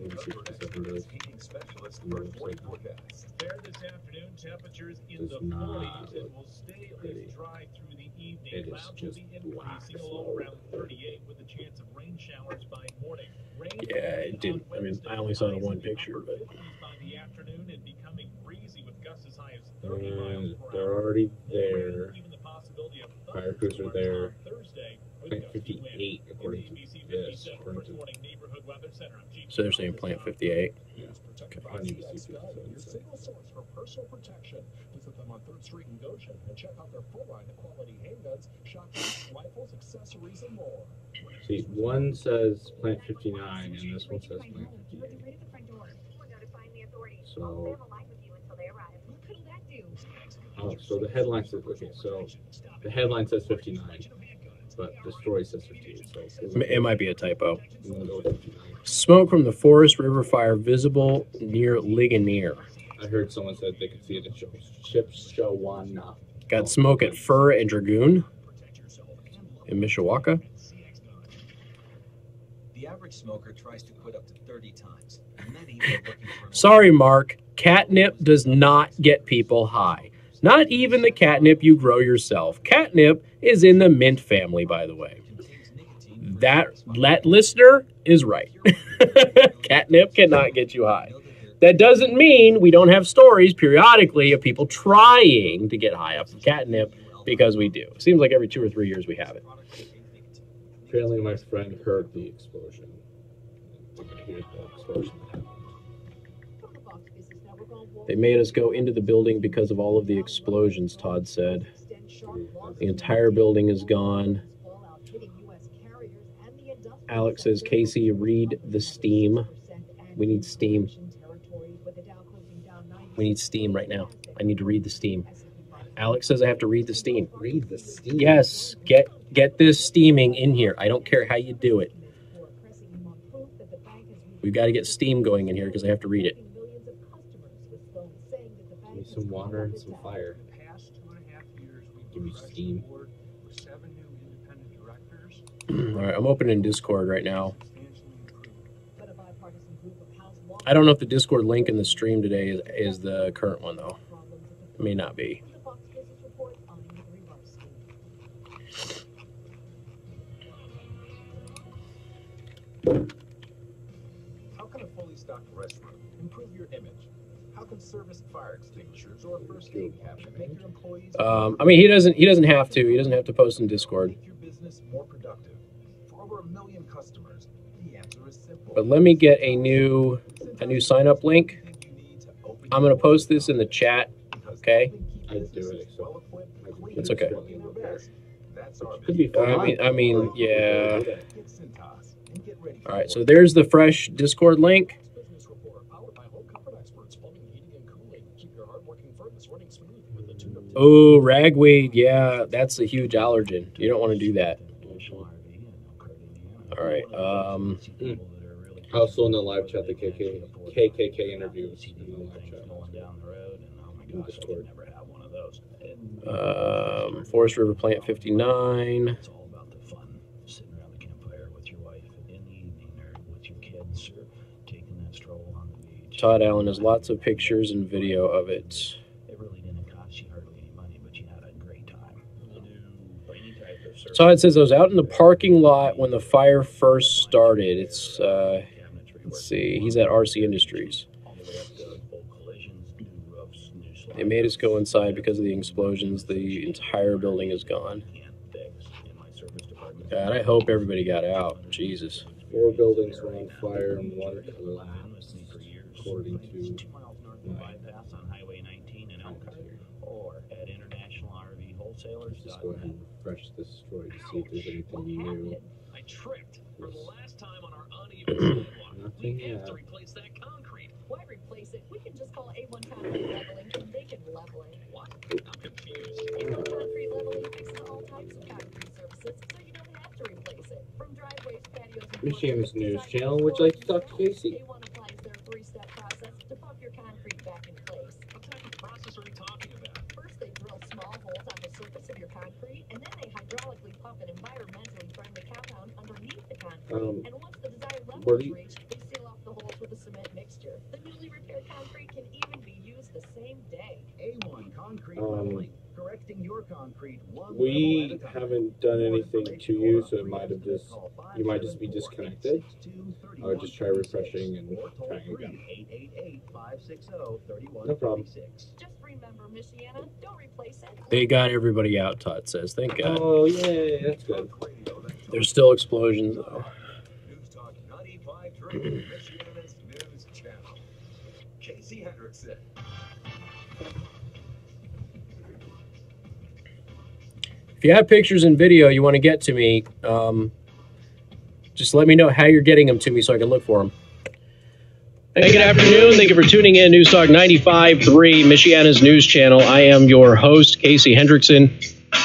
Heating specialist for 40 forecast. Fair this afternoon, temperatures in the 40s and will stay at least dry through the evening. Clouds will be increasing along around 38 with a chance of rain showers by morning. Rain Yeah, it didn't. I mean, I only saw the one picture, but by the afternoon and becoming breezy with gusts as high as 30 miles per they're hour. already there. Even the possibility of Fire crews are there. Thursday. Plant 58 according to this. According to Neighborhood Weather Center. so they're saying plant 58. I need to see Your single source for personal protection. Visit them on 3rd Street in Goshen and check out their full line of quality handguns, shotguns, rifles, accessories, and more. See, one says plant 59 and this one says plant 58. So, oh, so the headline says, okay, so the headline says 59, but the story says 58. So It might be a typo. I'm gonna go with 59. Smoke from the Forest River fire visible near Ligonier. I heard someone said they could see it at Shipshawana. Got smoke at Fur and Dragoon in Mishawaka. The average smoker tries to quit up to 30 times. Many are looking for Sorry, Mark. Catnip does not get people high. Not even the catnip you grow yourself. Catnip is in the mint family, by the way. That listener is right. Catnip cannot get you high. That doesn't mean we don't have stories periodically of people trying to get high off of catnip, because we do. It seems like every 2 or 3 years we have it. Apparently my friend heard the explosion. They could hear the explosion. They made us go into the building because of all of the explosions, Todd said. The entire building is gone. Alex says, Casey, read the steam. We need steam. We need steam right now. I need to read the steam. Alex says I have to read the steam. Read the steam? Yes, get this steaming in here. I don't care how you do it. We've got to get steam going in here because I have to read it. Give me some water and some fire. Give me steam. All right, I'm opening Discord right now. I don't know if the Discord link in the stream today is the current one, though. It may not be. How can a fully stocked restroom improve your image? How can serviced fire extinguishers or a first aid cabinet make your employees I mean, he doesn't have to. He doesn't have to post in Discord. your business more productive? For over 1 million customers, the answer is simple. But let me get a new sign up link. I'm gonna post this in the chat. Okay. I'd do it. So That's okay. Could be fun. I mean, yeah. All right. So there's the fresh Discord link. Oh, ragweed. Yeah, that's a huge allergen. You don't want to do that. All right. Also in the live chat, the KKK interviews in the live chat. In Discord. Forest River Plant 59. It's all about the fun. Sitting around the campfire with your wife in the evening or with your kids or taking that stroll on the beach. Todd Allen has lots of pictures and video of it. It really didn't cost you hardly any money, but you had a great time. Todd says I was out in the parking lot when the fire first started. It's let's see, he's at RC Industries. They made us go inside because of the explosions. The entire building is gone. God, I hope everybody got out. Jesus. 4 buildings were on fire and 1 collapsed, according to bypass on Highway 19 in Elkhart or at International RV Wholesalers. Just go ahead and refresh this story to see if there's anything new. I tripped for the last time on our uneven sidewalk. Nothing We have yet. to replace that concrete. Why replace it? We can just call A1 Concrete Leveling and they can level it. What? I'm confused. A1 Concrete Leveling fixes all types of concrete surfaces, so you don't have to replace it. From driveways, patios, and Michigan's news channel. Would you like to talk to Casey? A1 applies their 3-step process to pump your concrete back in place. actually talking about? First, they drill small holes on the surface of your concrete, and then they hydraulically pump an environmentally friendly compound underneath the concrete. And once the desired level is reached, they seal off the holes with a cement mixture. The newly repaired concrete can even be used the same day. A1 Concrete Leveling. Correcting your concrete one We level at a time. haven't done anything to you, so it might have just, you might just be disconnected. I would just try refreshing and trying again. 888-560-3146. No problem. Just remember, Michiana, don't replace it. They got everybody out, Todd says. Thank God. Oh, yay, that's good. There's still explosions, though. News Talk 95.3, Michiana's news channel. Casey Hendrickson. If you have pictures and video you want to get to me, just let me know how you're getting them to me so I can look for them. Hey, good afternoon. Thank you for tuning in. News Talk 95.3, Michiana's news channel. I am your host, Casey Hendrickson.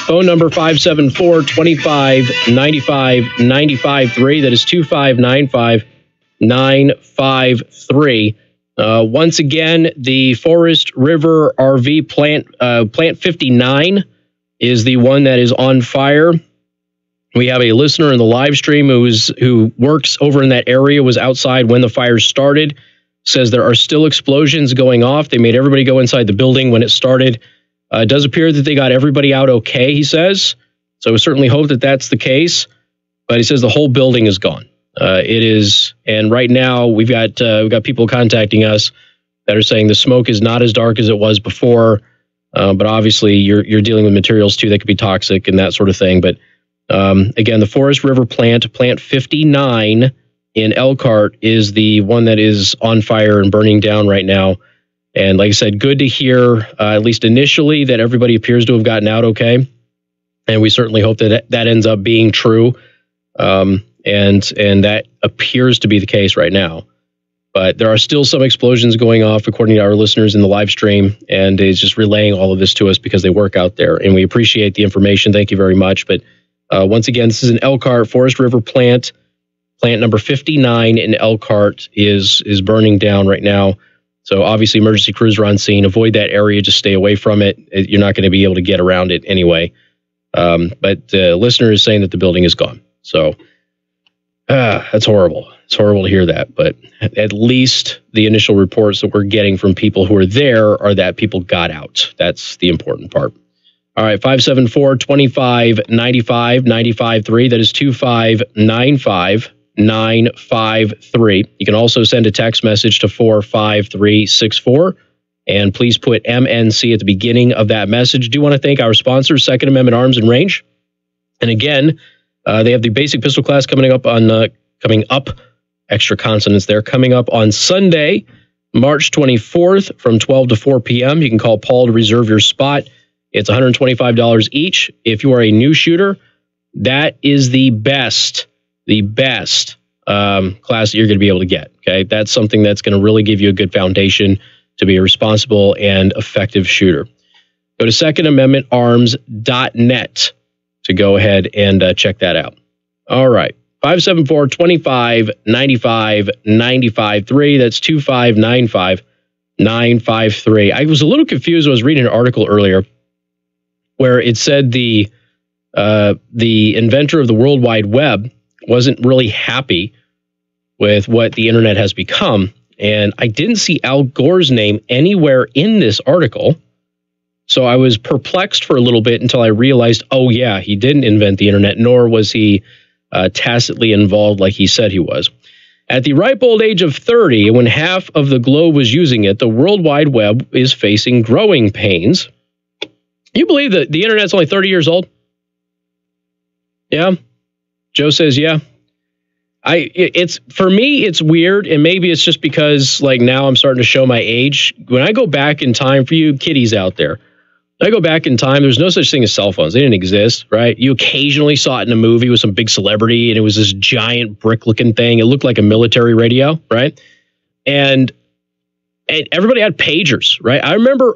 Phone number 574-25-95-95-3. That is 2595-953. Once again, the Forest River RV plant 59 is the one that is on fire. We have a listener in the live stream who works over in that area, was outside when the fire started, says there are still explosions going off. They made everybody go inside the building when it started. It does appear that they got everybody out okay, he says. So we certainly hope that that's the case. But he says the whole building is gone. It is, and right now we've got people contacting us that are saying the smoke is not as dark as it was before. But obviously, you're dealing with materials, too, that could be toxic and that sort of thing. But again, the Forest River plant 59 in Elkhart, is the one that is on fire and burning down right now. And like I said, good to hear, at least initially, that everybody appears to have gotten out okay. And we certainly hope that that ends up being true. And that appears to be the case right now. But there are still some explosions going off, according to our listeners in the live stream, and it's just relaying all of this to us because they work out there, and we appreciate the information. Thank you very much. But once again, this is an Elkhart Forest River plant. Plant number 59 in Elkhart is burning down right now. So obviously, emergency crews are on scene. Avoid that area. Just stay away from it. You're not going to be able to get around it anyway. But the listener is saying that the building is gone. So that's horrible. It's horrible to hear that, but at least the initial reports that we're getting from people who are there are that people got out. That's the important part. All right, 574-25-95-95-3. That is 2595-953. You can also send a text message to 45364, and please put MNC at the beginning of that message. Do want to thank our sponsor, Second Amendment Arms and Range. And again, they have the basic pistol class coming up, extra consonants there, coming up on Sunday, March 24th from 12 to 4 p.m. You can call Paul to reserve your spot. It's $125 each. If you are a new shooter, that is the best class that you're going to be able to get. Okay, that's something that's going to really give you a good foundation to be a responsible and effective shooter. Go to secondamendmentarms.net to go ahead and check that out. All right. 574-25-95-95-3. That's 2595-953. I was a little confused. I was reading an article earlier where it said the inventor of the World Wide Web wasn't really happy with what the internet has become. And I didn't see Al Gore's name anywhere in this article. So I was perplexed for a little bit until I realized, oh yeah, he didn't invent the internet, nor was he tacitly involved like he said he was. At the ripe old age of 30, when half of the globe was using it, the World Wide Web is facing growing pains. You believe that the internet's only 30 years old? Yeah. Joe says, yeah. It's for me, it's weird, and maybe it's just because like now I'm starting to show my age. When I go back in time, for you kiddies out there, I go back in time, there's no such thing as cell phones. They didn't exist, right? You occasionally saw it in a movie with some big celebrity, and it was this giant brick-looking thing. It looked like a military radio, right? And everybody had pagers, right? I remember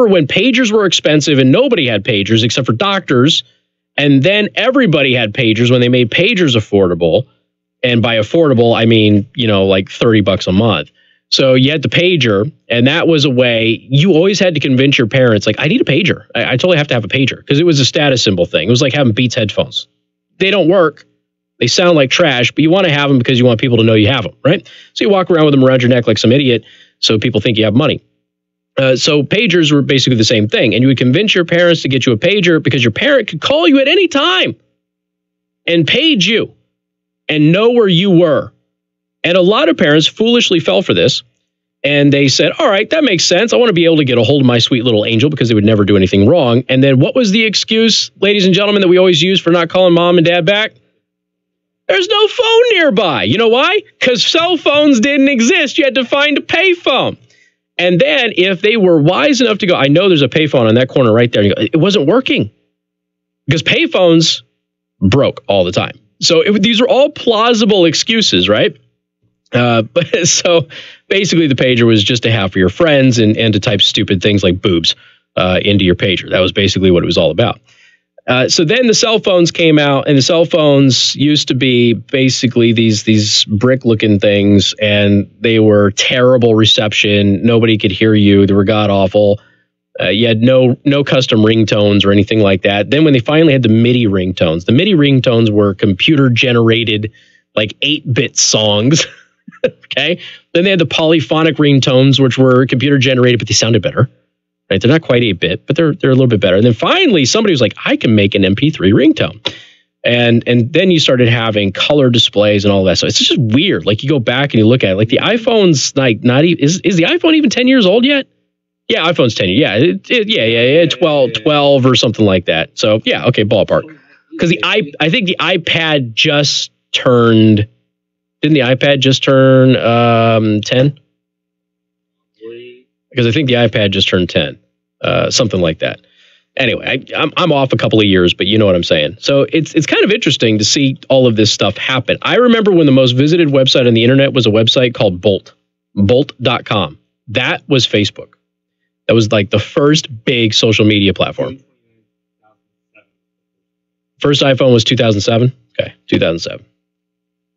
when pagers were expensive and nobody had pagers except for doctors, and then everybody had pagers when they made pagers affordable. And by affordable, I mean, like $30 a month. So you had the pager, and that was a way you always had to convince your parents, like, I need a pager. I totally have to have a pager because it was a status symbol thing. It was like having Beats headphones. They don't work. They sound like trash, but you want to have them because you want people to know you have them, right? So you walk around with them around your neck like some idiot so people think you have money. So pagers were basically the same thing. And you would convince your parents to get you a pager because your parent could call you at any time and page you and know where you were. And a lot of parents foolishly fell for this. And they said, all right, that makes sense. I want to be able to get a hold of my sweet little angel because they would never do anything wrong. And then what was the excuse, ladies and gentlemen, that we always use for not calling mom and dad back? There's no phone nearby. You know why? Because cell phones didn't exist. You had to find a payphone. And then if they were wise enough to go, I know there's a payphone on that corner right there. And you go, it wasn't working because payphones broke all the time. So these are all plausible excuses, right? But so basically the pager was just to have for your friends and to type stupid things like boobs into your pager. That was basically what it was all about. So then the cell phones came out, and the cell phones used to be basically these brick looking things, and they were terrible reception. Nobody could hear you. They were god awful. You had no custom ringtones or anything like that. Then when they finally had the MIDI ringtones were computer generated like 8-bit songs. Okay. Then they had the polyphonic ringtones, which were computer generated, but they sounded better. Right? They're not quite 8-bit, but they're a little bit better. And then finally, somebody was like, I can make an MP3 ringtone. And then you started having color displays and all that. So it's just weird. Like you go back and you look at it, like the iPhone's like not even, is the iPhone even 10 years old yet? Yeah, iPhone's 10 years. Yeah, 12 or something like that. So yeah, okay, ballpark. Because I think the iPad just turned, didn't the iPad just turn 10? Because I think the iPad just turned 10, something like that. Anyway, I'm off a couple of years, but you know what I'm saying. So it's kind of interesting to see all of this stuff happen. I remember when the most visited website on the internet was a website called Bolt.com. That was Facebook. That was like the first big social media platform. First iPhone was 2007? Okay, 2007.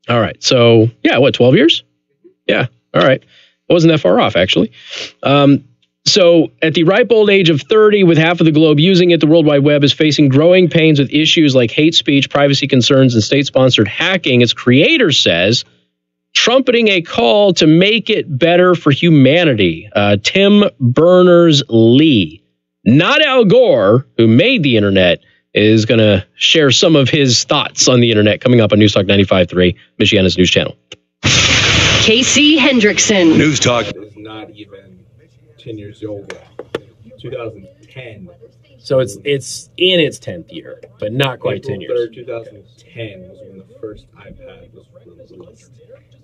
All right, so yeah, 12 years? Yeah, all right. I wasn't that far off, actually. So at the ripe old age of 30, with half of the globe using it, the World Wide Web is facing growing pains with issues like hate speech, privacy concerns, and state-sponsored hacking. Its creator says, trumpeting a call to make it better for humanity. Tim Berners-Lee, not Al Gore, who made the internet, is going to share some of his thoughts on the internet coming up on News Talk 95.3, Michiana's news channel. Casey Hendrickson. News Talk is not even 10 years old yet. 2010. So it's in its 10th year, but not quite 10 years. April 3rd, 2010 was when the first iPad was released.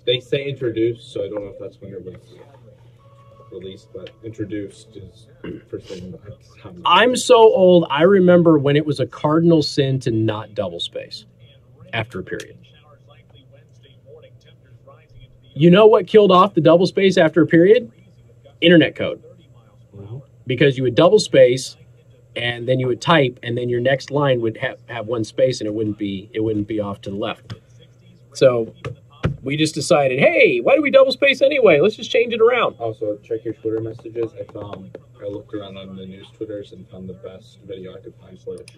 They say introduced, so I don't know if that's when it was released, but introduced is first thing. I'm so old, I remember when it was a cardinal sin to not double space after a period. You know what killed off the double space after a period? Internet code. Because you would double space and then you would type and then your next line would have one space and it wouldn't be off to the left. So we just decided, hey, why do we double space anyway? Let's just change it around. Also, check your Twitter messages. I looked around on the news Twitters and found the best video I could find for it.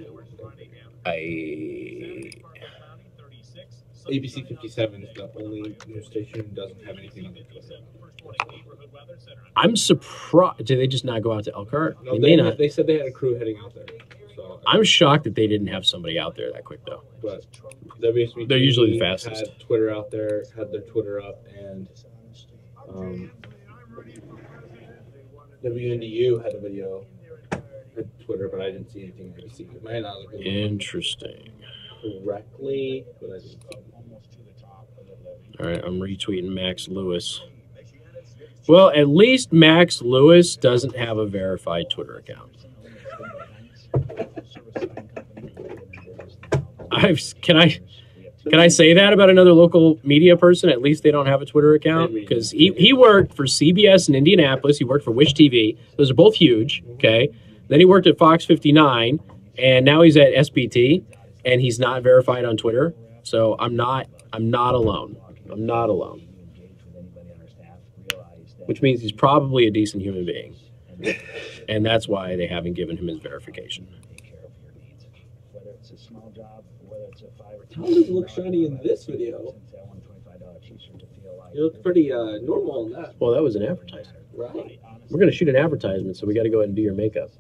ABC 57 is the only news station that doesn't have anything on their Twitter. I'm surprised. Did they just not go out to Elkhart? No, they may not. They said they had a crew heading out there. So I'm shocked that they didn't have somebody out there that quick, though. But WSBT they're usually the fastest. Had Twitter out there, had their Twitter up, and WNDU had a video at Twitter, but I didn't see anything. It might not look interesting correctly, but I didn't see it. All right, I'm retweeting Max Lewis. Well, at least Max Lewis doesn't have a verified Twitter account. Can I say that about another local media person? At least they don't have a Twitter account, because he worked for CBS in Indianapolis. He worked for Wish TV. Those are both huge. Okay, then he worked at Fox 59, and now he's at SBT, and he's not verified on Twitter. So I'm not alone. I'm not alone. which means he's probably a decent human being. And that's why they haven't given him his verification. Whether it's a small job, whether it's a 5 or 10. How does it look shiny in this video? It looks pretty normal in that. Well, that was an advertisement. Right. We're going to shoot an advertisement, so we got to go ahead and do your makeup.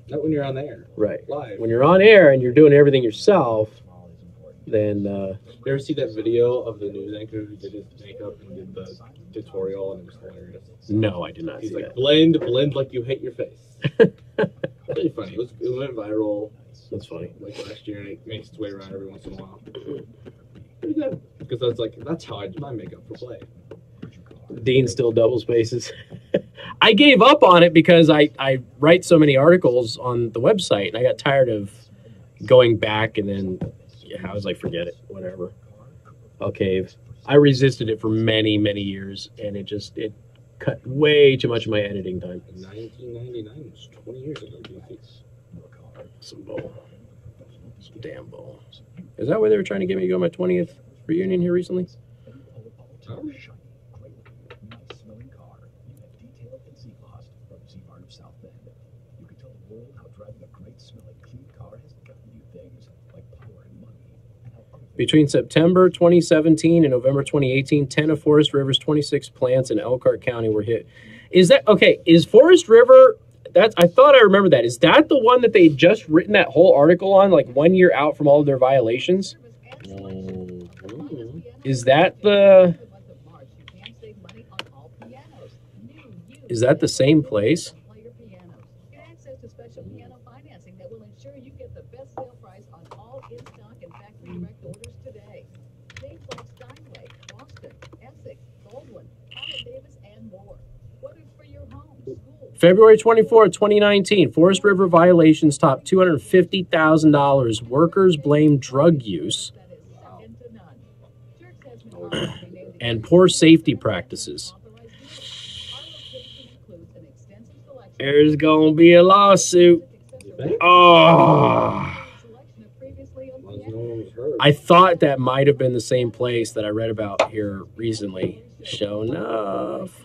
Not when you're on air. Right. Live. When you're on air and you're doing everything yourself, then... You ever see that video of the news anchor who did his makeup and did the tutorial, and it was hilarious? No, I did not He's see like, that. blend like you hate your face. Really funny. It went viral. That's funny. Like last year, and it makes its way around every once in a while. Pretty good. Because I was like, that's how I do my makeup for play. Dean still double spaces. I gave up on it because I write so many articles on the website, and I got tired of going back, and then I was like, forget it, whatever. I'll cave. I resisted it for many, many years, and it cut way too much of my editing time. 1999 was 20 years ago. Some bull. Some damn bull. Is that why they were trying to get me to go to my 20th reunion here recently? Between September 2017 and November 2018, 10 of Forest River's 26 plants in Elkhart County were hit. Is that okay? Is Forest River? I thought I remember that. Is that the one that they just written that whole article on, like 1 year out from all of their violations? Is that the? Is that the same place? February 24, 2019, Forest River violations top $250,000. Workers blame drug use and poor safety practices. There's going to be a lawsuit. Oh. I thought that might have been the same place that I read about here recently. Sure enough.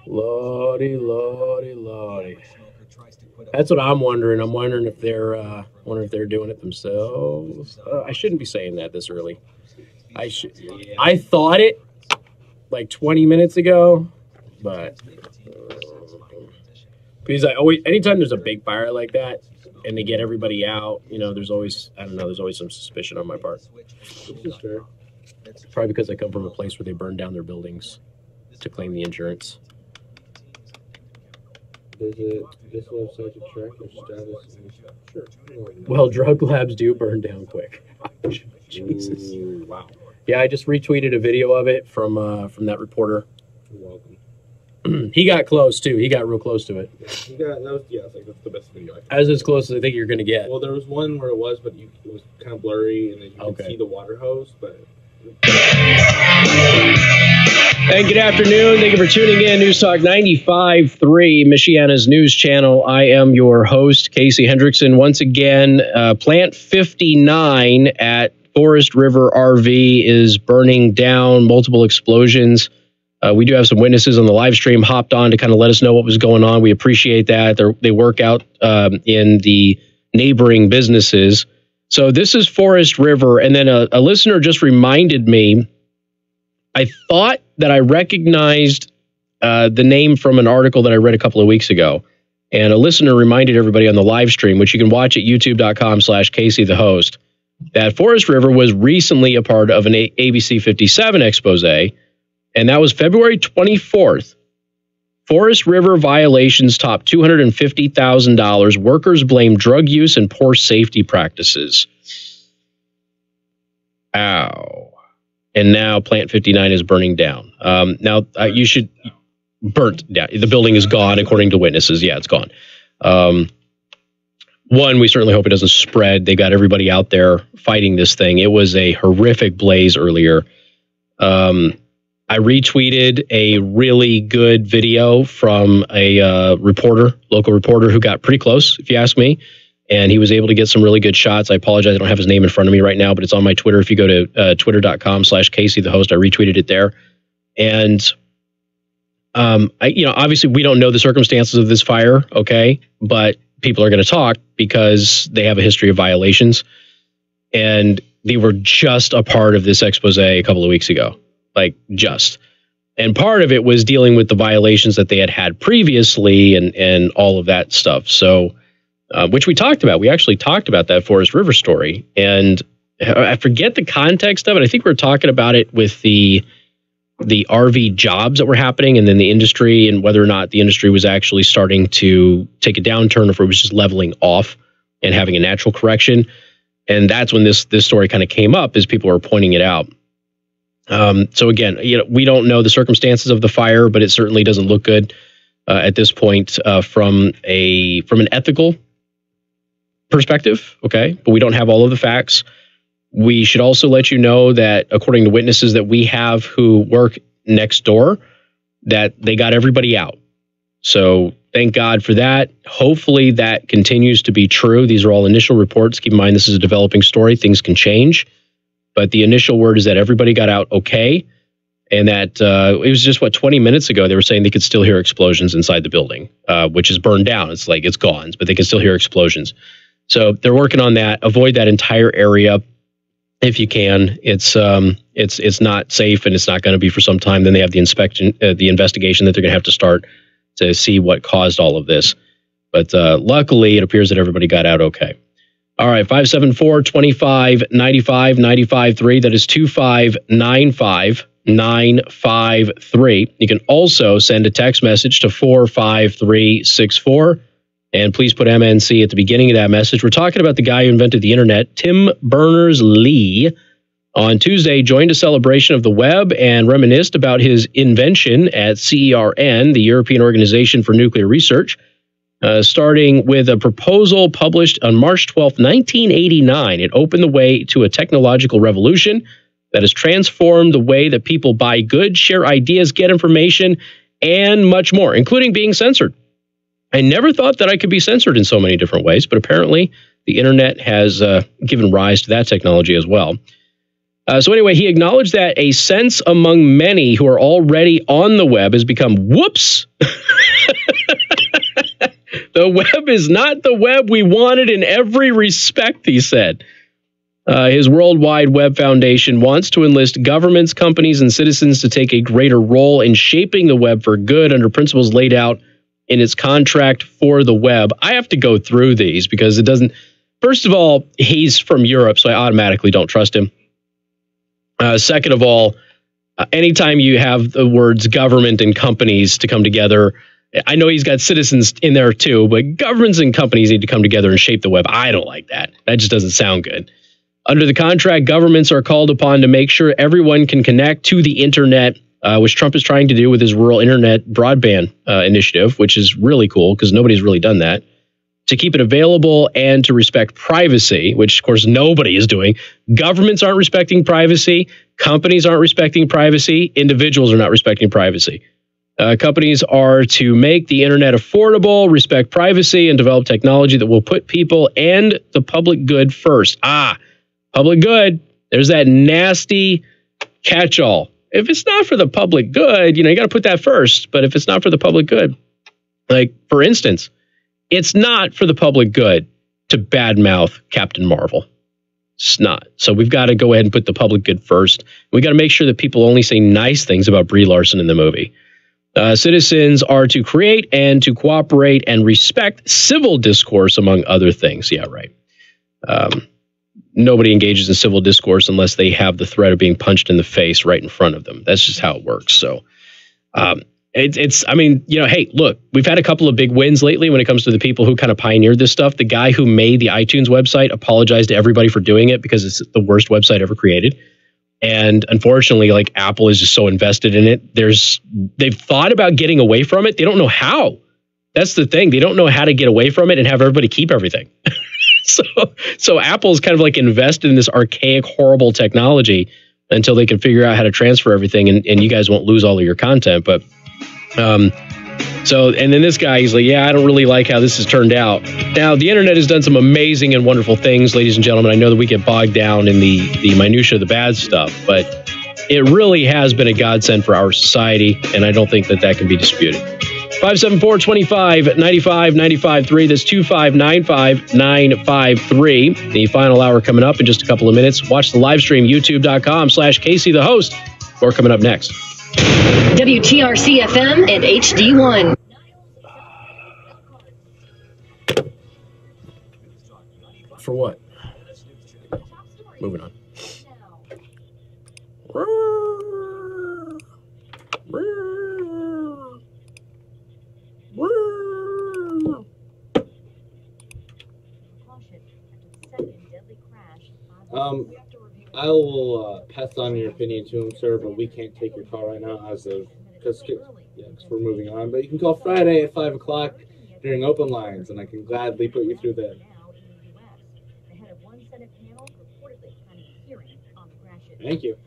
Lordy, lordy, lordy. That's what I'm wondering. I'm wondering if they're doing it themselves. I shouldn't be saying that this early. I thought it like 20 minutes ago, but because anytime there's a big fire like that and they get everybody out, there's always some suspicion on my part. Probably because I come from a place where they burn down their buildings to claim the insurance. Visit this website to track your status. Sure. Well, drug labs do burn down quick. Jesus. Ooh, wow. Yeah, I just retweeted a video of it from that reporter. You're welcome. He got close too. He got real close to it. Yeah, that's the best video. As close as I think you're going to get. Well, there was one where it was kind of blurry, and then you could see the water hose, but. And good afternoon. Thank you for tuning in. News Talk 95.3, Michiana's news channel. I am your host, Casey Hendrickson. Once again, Plant 59 at Forest River RV is burning down, multiple explosions. We do have some witnesses on the live stream hopped on to kind of let us know what was going on. We appreciate that. They work out in the neighboring businesses. So this is Forest River. And then a listener just reminded me, I thought that I recognized the name from an article that I read a couple of weeks ago. And a listener reminded everybody on the live stream, which you can watch at youtube.com/Casey the host, that Forest River was recently a part of an ABC 57 expose. And that was February 24th. Forest River violations top $250,000. Workers blame drug use and poor safety practices. Ow. and now Plant 59 is burning down. You should burnt down. The building is gone, according to witnesses. Yeah, it's gone. One, we certainly hope it doesn't spread. They got everybody out there fighting this thing. It was a horrific blaze earlier. I retweeted a really good video from a local reporter who got pretty close, if you ask me. And he was able to get some really good shots. I apologize, I don't have his name in front of me right now, but it's on my Twitter. If you go to twitter.com/Casey the host, I retweeted it there. And obviously we don't know the circumstances of this fire, okay? But people are going to talk because they have a history of violations. And they were just a part of this expose a couple of weeks ago. Like, just. And part of it was dealing with the violations that they had previously and all of that stuff. So, which we talked about. We actually talked about that Forest River story. And I forget the context of it. I think we were talking about it with the RV jobs that were happening and then the industry and whether or not the industry was actually starting to take a downturn or if it was just leveling off and having a natural correction. And that's when this story kind of came up as people were pointing it out. So again, we don't know the circumstances of the fire, but it certainly doesn't look good at this point from an ethical perspective. Okay, but we don't have all of the facts. We should also let you know that according to witnesses that we have who work next door, that they got everybody out. So thank God for that. Hopefully that continues to be true. These are all initial reports. Keep in mind, this is a developing story. Things can change. But the initial word is that everybody got out okay. And that it was just, 20 minutes ago, they were saying they could still hear explosions inside the building, which is burned down. It's like it's gone, but they can still hear explosions. So they're working on that. Avoid that entire area if you can. It's not safe and it's not going to be for some time. Then they have the investigation that they're going to have to start to see what caused all of this. But luckily, it appears that everybody got out okay. All right, 574-25-95-95-3. That is 2595-953. You can also send a text message to 45364. And please put MNC at the beginning of that message. We're talking about the guy who invented the internet, Tim Berners-Lee. On Tuesday, joined a celebration of the web and reminisced about his invention at CERN, the European Organization for Nuclear Research. Starting with a proposal published on March 12, 1989. It opened the way to a technological revolution that has transformed the way that people buy goods, share ideas, get information, and much more, including being censored. I never thought that I could be censored in so many different ways, but apparently the internet has given rise to that technology as well. So anyway, he acknowledged that a sense among many who are already on the web has become, whoops, the web is not the web we wanted in every respect, he said. His World Wide Web Foundation wants to enlist governments, companies, and citizens to take a greater role in shaping the web for good under principles laid out in its contract for the web. I have to go through these because it doesn't... First of all, he's from Europe, so I automatically don't trust him. Second of all, anytime you have the words government and companies to come together... I know he's got citizens in there too, but governments and companies need to come together and shape the web. I don't like that. That just doesn't sound good. Under the contract, governments are called upon to make sure everyone can connect to the internet, which Trump is trying to do with his rural internet broadband initiative, which is really cool because nobody's really done that, to keep it available and to respect privacy, which of course nobody is doing. Governments aren't respecting privacy. Companies aren't respecting privacy. Individuals are not respecting privacy. Companies are to make the internet affordable, respect privacy, and develop technology that will put people and the public good first. Public good. There's that nasty catch-all. If it's not for the public good, you got to put that first. But if it's not for the public good, like, for instance, it's not for the public good to badmouth Captain Marvel. It's not. So we've got to go ahead and put the public good first. We got to make sure that people only say nice things about Brie Larson in the movie. Citizens are to create and to cooperate and respect civil discourse, among other things. Yeah, right. Nobody engages in civil discourse unless they have the threat of being punched in the face right in front of them. That's just how it works. So hey, look, we've had a couple of big wins lately when it comes to the people who kind of pioneered this stuff. The guy who made the iTunes website apologized to everybody for doing it because it's the worst website ever created. And unfortunately, like Apple is just so invested in it. They've thought about getting away from it. They don't know how. That's the thing. They don't know how to get away from it and have everybody keep everything. So Apple's kind of like invested in this archaic, horrible technology until they can figure out how to transfer everything, and you guys won't lose all of your content. But and then this guy, he's like, yeah, I don't really like how this has turned out. Now, the internet has done some amazing and wonderful things, ladies and gentlemen. I know that we get bogged down in the minutia of the bad stuff, but it really has been a godsend for our society, and I don't think that can be disputed. 574-25-95-95-3. That's 2595-953. The final hour coming up in just a couple of minutes. Watch the live stream, youtube.com/Casey the host. More coming up next. WTRC FM and HD1. For what? Moving on. I will pass on your opinion to him, sir, but we can't take your call right now because we're moving on. But you can call Friday at 5 o'clock during open lines, and I can gladly put you through there. Thank you.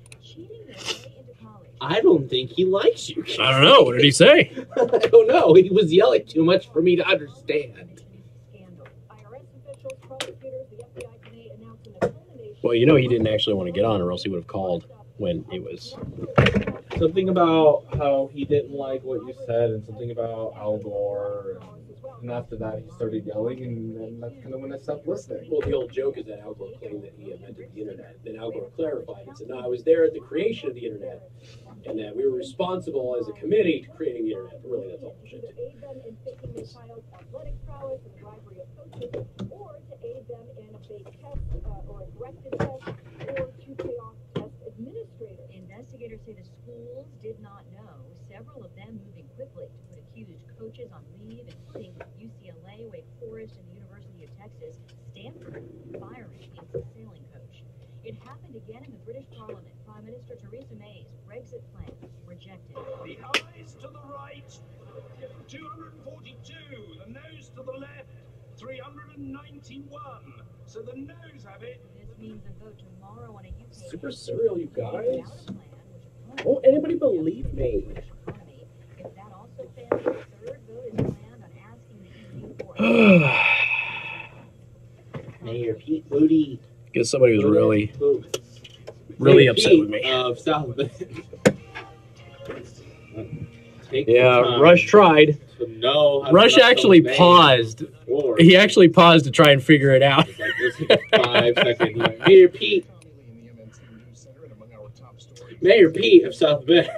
I don't think he likes you. I don't know. What did he say? I don't know. He was yelling too much for me to understand. Well, you know he didn't actually want to get on, or else he would have called when it was... Something about how he didn't like what you said, and something about Al Gore, and after that he started yelling, and then that's kind of when I stopped listening. Well, the old joke is that Al Gore claimed that he invented the internet. Then Al Gore clarified and said, no, I was there at the creation of the internet, and that we were responsible as a committee to creating the internet. But really, that's all bullshit. Investigators say the schools did not know, several of them moving quickly to put accused coaches on leave, including UCLA, Wake Forest, and the University of Texas. Stanford firing its sailing coach. It happened again in the British Parliament. Prime Minister Theresa May's Brexit plan rejected. The eyes to the right, 242. The nose to the left, 391. So the nose have it. This means a vote tomorrow on a UK Super surreal, you guys. Won't anybody believe me? If that also fails, the third vote is planned on asking the EU for Mayor Pete Booty. Because somebody was really Mayor upset Pete with me. Of South Bend. Yeah, Rush tried. Rush actually paused. He actually paused to try and figure it out. Like 5 seconds. Like, Mayor Pete. Mayor Pete of South Bend.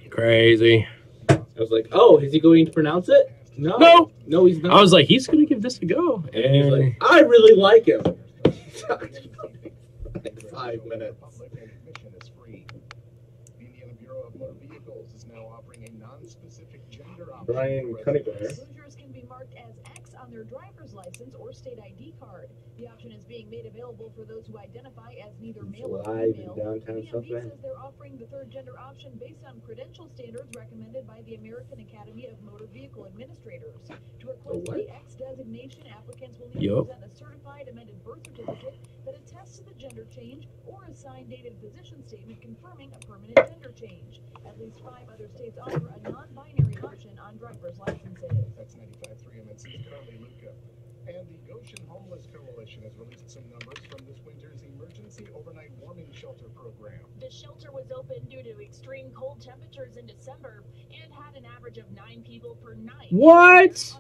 Crazy. I was like, oh, is he going to pronounce it? No, he's not. I was like, he's going to give this a go. And he's like, I really like him. 5 minutes. Brian Cunningham. Passengers can be marked as X on their driver's license or state ID card. The option is being made available for those who identify as neither male or Live female. in downtown South DMV Bend. says they're offering the third gender option based on credential standards recommended by the American Academy of Motor Vehicle Administrators. To request the X designation, applicants will need to present a certified amended birth certificate that attests to the gender change or a signed dated position statement confirming a permanent gender change. At least 5 other states offer a non-binary option on driver's licenses. That's 95.3 MNC's Carly Luca. And the Goshen Homeless Coalition has released some numbers from this winter's emergency overnight warming shelter program. The shelter was open due to extreme cold temperatures in December and had an average of 9 people per night. What?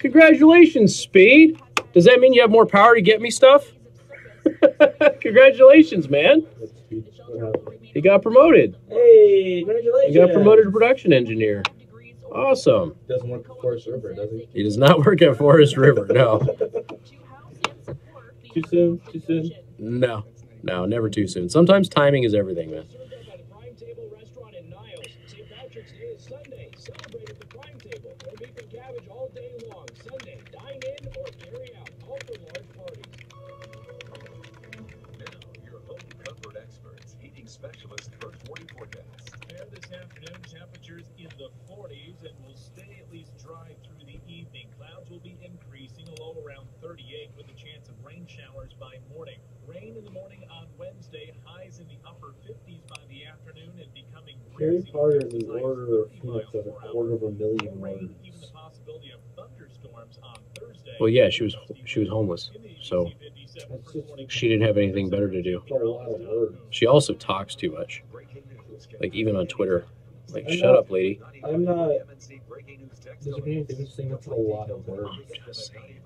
Congratulations, Speed. Does that mean you have more power to get me stuff? Congratulations, man. He got promoted. Hey, congratulations. He got promoted to production engineer. Awesome. Doesn't work at Forest River, does he? He does not work at Forest River, no. Too soon? Too soon? No, never too soon. Sometimes timing is everything, man. Prime Table Restaurant in Niles. St. Patrick's Day is Sunday. Celebrate at the Prime Table. No beef and cabbage all day long. Sunday, dine in or carry out. All for large parties. Now, your home specialist first warning forecast. Fair this afternoon, temperatures in the 40s and will stay at least dry through the evening. Clouds will be increasing, a low around 38 with a chance of rain showers by morning. Rain in the morning on Wednesday, highs in the upper 50s by the afternoon and becoming Harry breezy. Potter in the order of Phoenix of 250,000 Rain, words. even the possibility of thunderstorms on Thursday. Well, yeah, she was homeless, so she didn't have anything better to do. That's a lot of words. She also talks too much, like even on Twitter. Like, shut up, lady. I'm not disagreeing with anything. That's a lot of words. Just saying.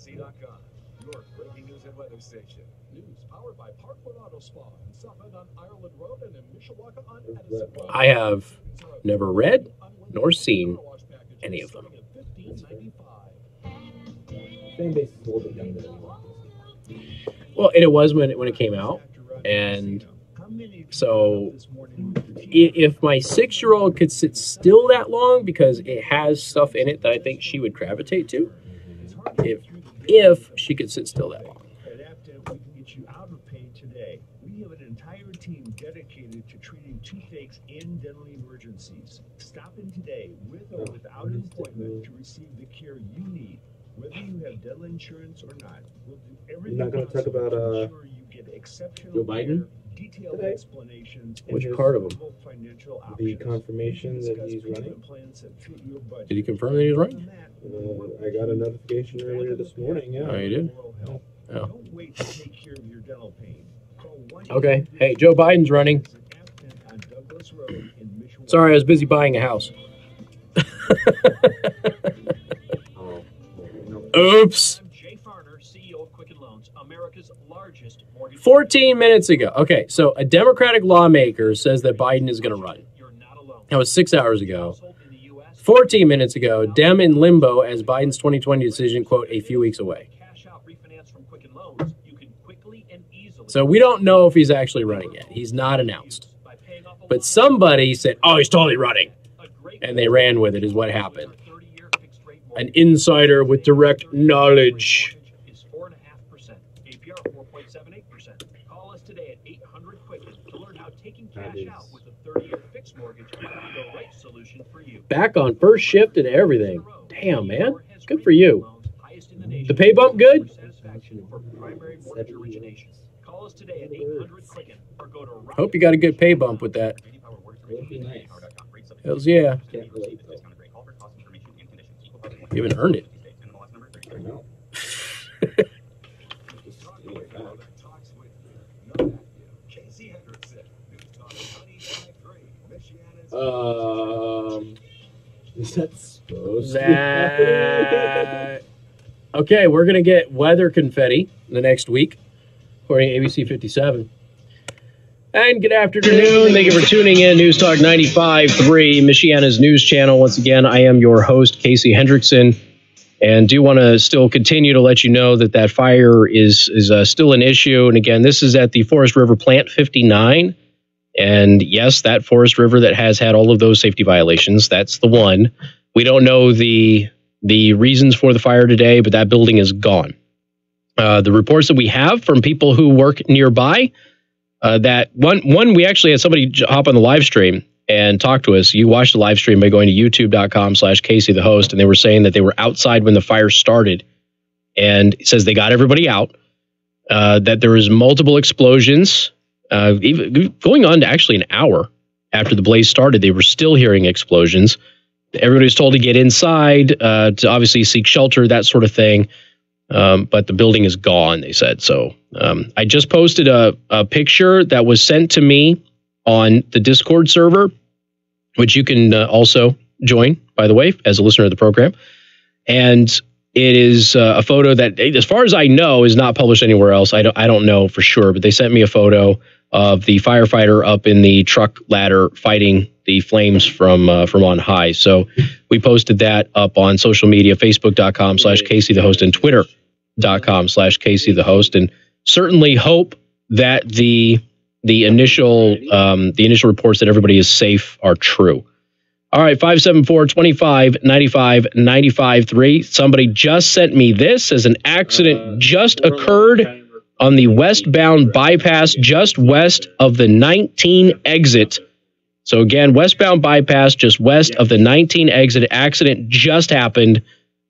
Your breaking news and weather station. News powered by Parkwood Auto Spa in South Bend on Ireland Road and in Mishawaka on Edison Road. I have never read nor seen any of them. Fan base is a little bit younger than Well, and it was when it came out, and so if my 6-year-old could sit still that long because it has stuff in it that I think she would gravitate to, if she could sit still that long. Adaptive, we can get you out of pain today. We have an entire team dedicated to treating toothaches and dental emergencies. Stop in today with or without an appointment to receive the care you need. Whether you have dental insurance or not, we'll do everything You're not going to talk possible about to ensure you get exceptional Joe Biden care, detailed today? explanations, Which and part of him? affordable financial The options. confirmation We can that discuss he's running. payment plans that fit your budget. Did he confirm that he's running? I got a notification earlier this morning. Yeah. Oh, you did? Yeah. Oh. Don't wait to take care of your dental pain. Call 1-800 Okay. Hey, Joe Biden's running. on Douglas Road in Mishawaka. Sorry, I was busy buying a house. Oops. I'm Jay Farner, CEO of Quicken Loans, America's largest mortgage. 14 minutes ago. Okay, so a Democratic lawmaker says that Biden is going to run. That was 6 hours ago. 14 minutes ago, Dem in limbo as Biden's 2020 decision, quote, a few weeks away. Cash out refinance from Quicken Loans, you can quickly and easily. So we don't know if he's actually running yet. He's not announced. But somebody said, oh, he's totally running. And they ran with it, is what happened. An insider with direct knowledge. Is 4.5%. APR 4.78%. Call us today at 800-QUICKEN to learn how taking cash out with a 30-year fixed mortgage is the right solution for you. Back on first shift and everything. Damn, man. Good for you. The pay bump good? Satisfaction for primary mortgage origination. Call us today at 800-QUICKEN or go to Hope you got a good pay bump with that. Hells yeah. You haven't earned it. Is that supposed to be happening? Okay, we're going to get weather confetti the next week, according to ABC 57. And good afternoon. Thank you for tuning in. News Talk 95.3, Michiana's news channel. Once again, I am your host, Casey Hendrickson, and do want to still continue to let you know that that fire is still an issue. And again, this is at the Forest River Plant 59. And yes, that Forest River that has had all of those safety violations, that's the one. We don't know the reasons for the fire today, but that building is gone. The reports that we have from people who work nearby, that one, we actually had somebody hop on the live stream and talk to us. You watched the live stream by going to youtube.com/Casey the host, and they were saying that they were outside when the fire started, and it says they got everybody out, that there was multiple explosions, even going on to actually an hour after the blaze started. They were still hearing explosions. Everybody was told to get inside, to obviously seek shelter, that sort of thing. But the building is gone, they said. So I just posted a picture that was sent to me on the Discord server, which you can also join, by the way, as a listener of the program. And it is a photo that, as far as I know, is not published anywhere else. I don't know for sure, but they sent me a photo of the firefighter up in the truck ladder fighting the flames from on high. So we posted that up on social media, facebook.com/Casey the host and twitter.com/Casey the host, and certainly hope that the initial reports that everybody is safe are true. All right, 574-25-95-95-3. Somebody just sent me this as an accident just occurred on the westbound bypass just west of the 19 exit. So again, westbound bypass just west of the 19 exit. Accident just happened.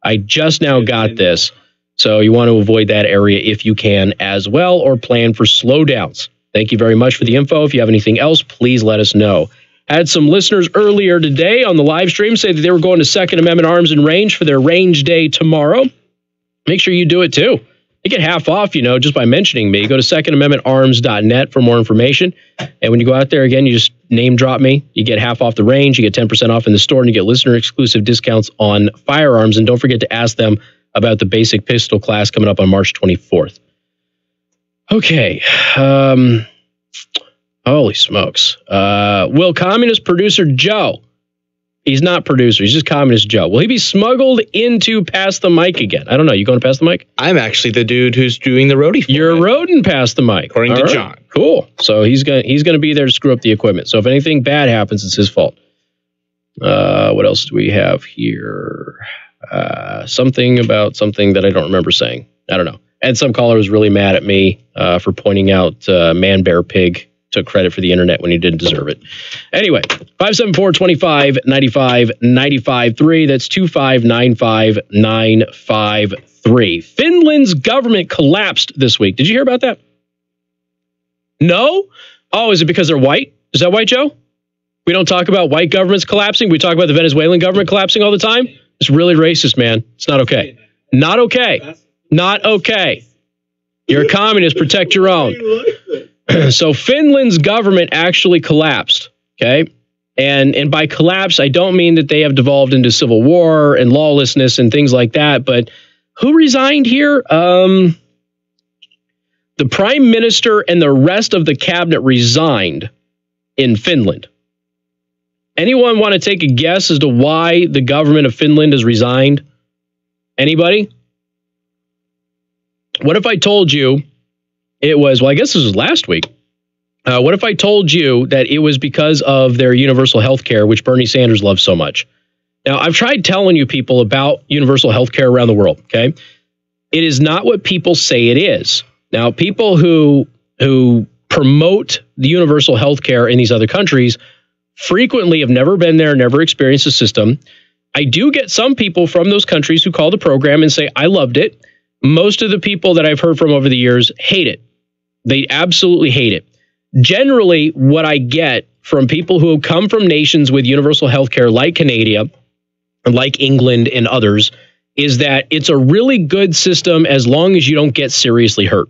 I just now got this. So you want to avoid that area if you can as well, or plan for slowdowns. Thank you very much for the info. If you have anything else, please let us know. Had some listeners earlier today on the live stream say that they were going to Second Amendment Arms and Range for their range day tomorrow. Make sure you do it too. You get half off, just by mentioning me. Go to secondamendmentarms.net for more information. And when you go out there again, you just name drop me. You get half off the range. You get 10% off in the store, and you get listener exclusive discounts on firearms. And don't forget to ask them about the basic pistol class coming up on March 24th. Okay. Holy smokes. Will communist producer Joe, he's not producer, he's just communist Joe, will he be smuggled into Pass the Mic again? I don't know. You going to Pass the Mic? I'm actually the dude who's doing the roadie. You're roading Pass the Mic. According to John. Cool. So he's gonna be there to screw up the equipment. So if anything bad happens, it's his fault. What else do we have here? Something about something that I don't remember saying. I don't know. And some caller was really mad at me for pointing out Man Bear Pig took credit for the internet when he didn't deserve it. Anyway, 574-25-95-95-3. That's 2595953. Finland's government collapsed this week. Did you hear about that? No? Oh, is it because they're white? Is that white, Joe? We don't talk about white governments collapsing. We talk about the Venezuelan government collapsing all the time. It's really racist, man. It's not okay. Not okay. Not okay. You're a communist. Protect your own. So Finland's government actually collapsed. Okay. And by collapse, I don't mean that they have devolved into civil war and lawlessness and things like that. But who resigned here? The prime minister and the rest of the cabinet resigned in Finland. Anyone want to take a guess as to why the government of Finland has resigned? Anybody? What if I told you it was, well, I guess this was last week. What if I told you that it was because of their universal health care, which Bernie Sanders loves so much? Now, I've tried telling you people about universal health care around the world, okay? It is not what people say it is. Now, people who promote the universal health care in these other countries frequently have never been there, never experienced the system. I do get some people from those countries who call the program and say, I loved it. Most of the people that I've heard from over the years hate it. They absolutely hate it. Generally, what I get from people who come from nations with universal health care like Canada, like England and others, is that it's a really good system as long as you don't get seriously hurt.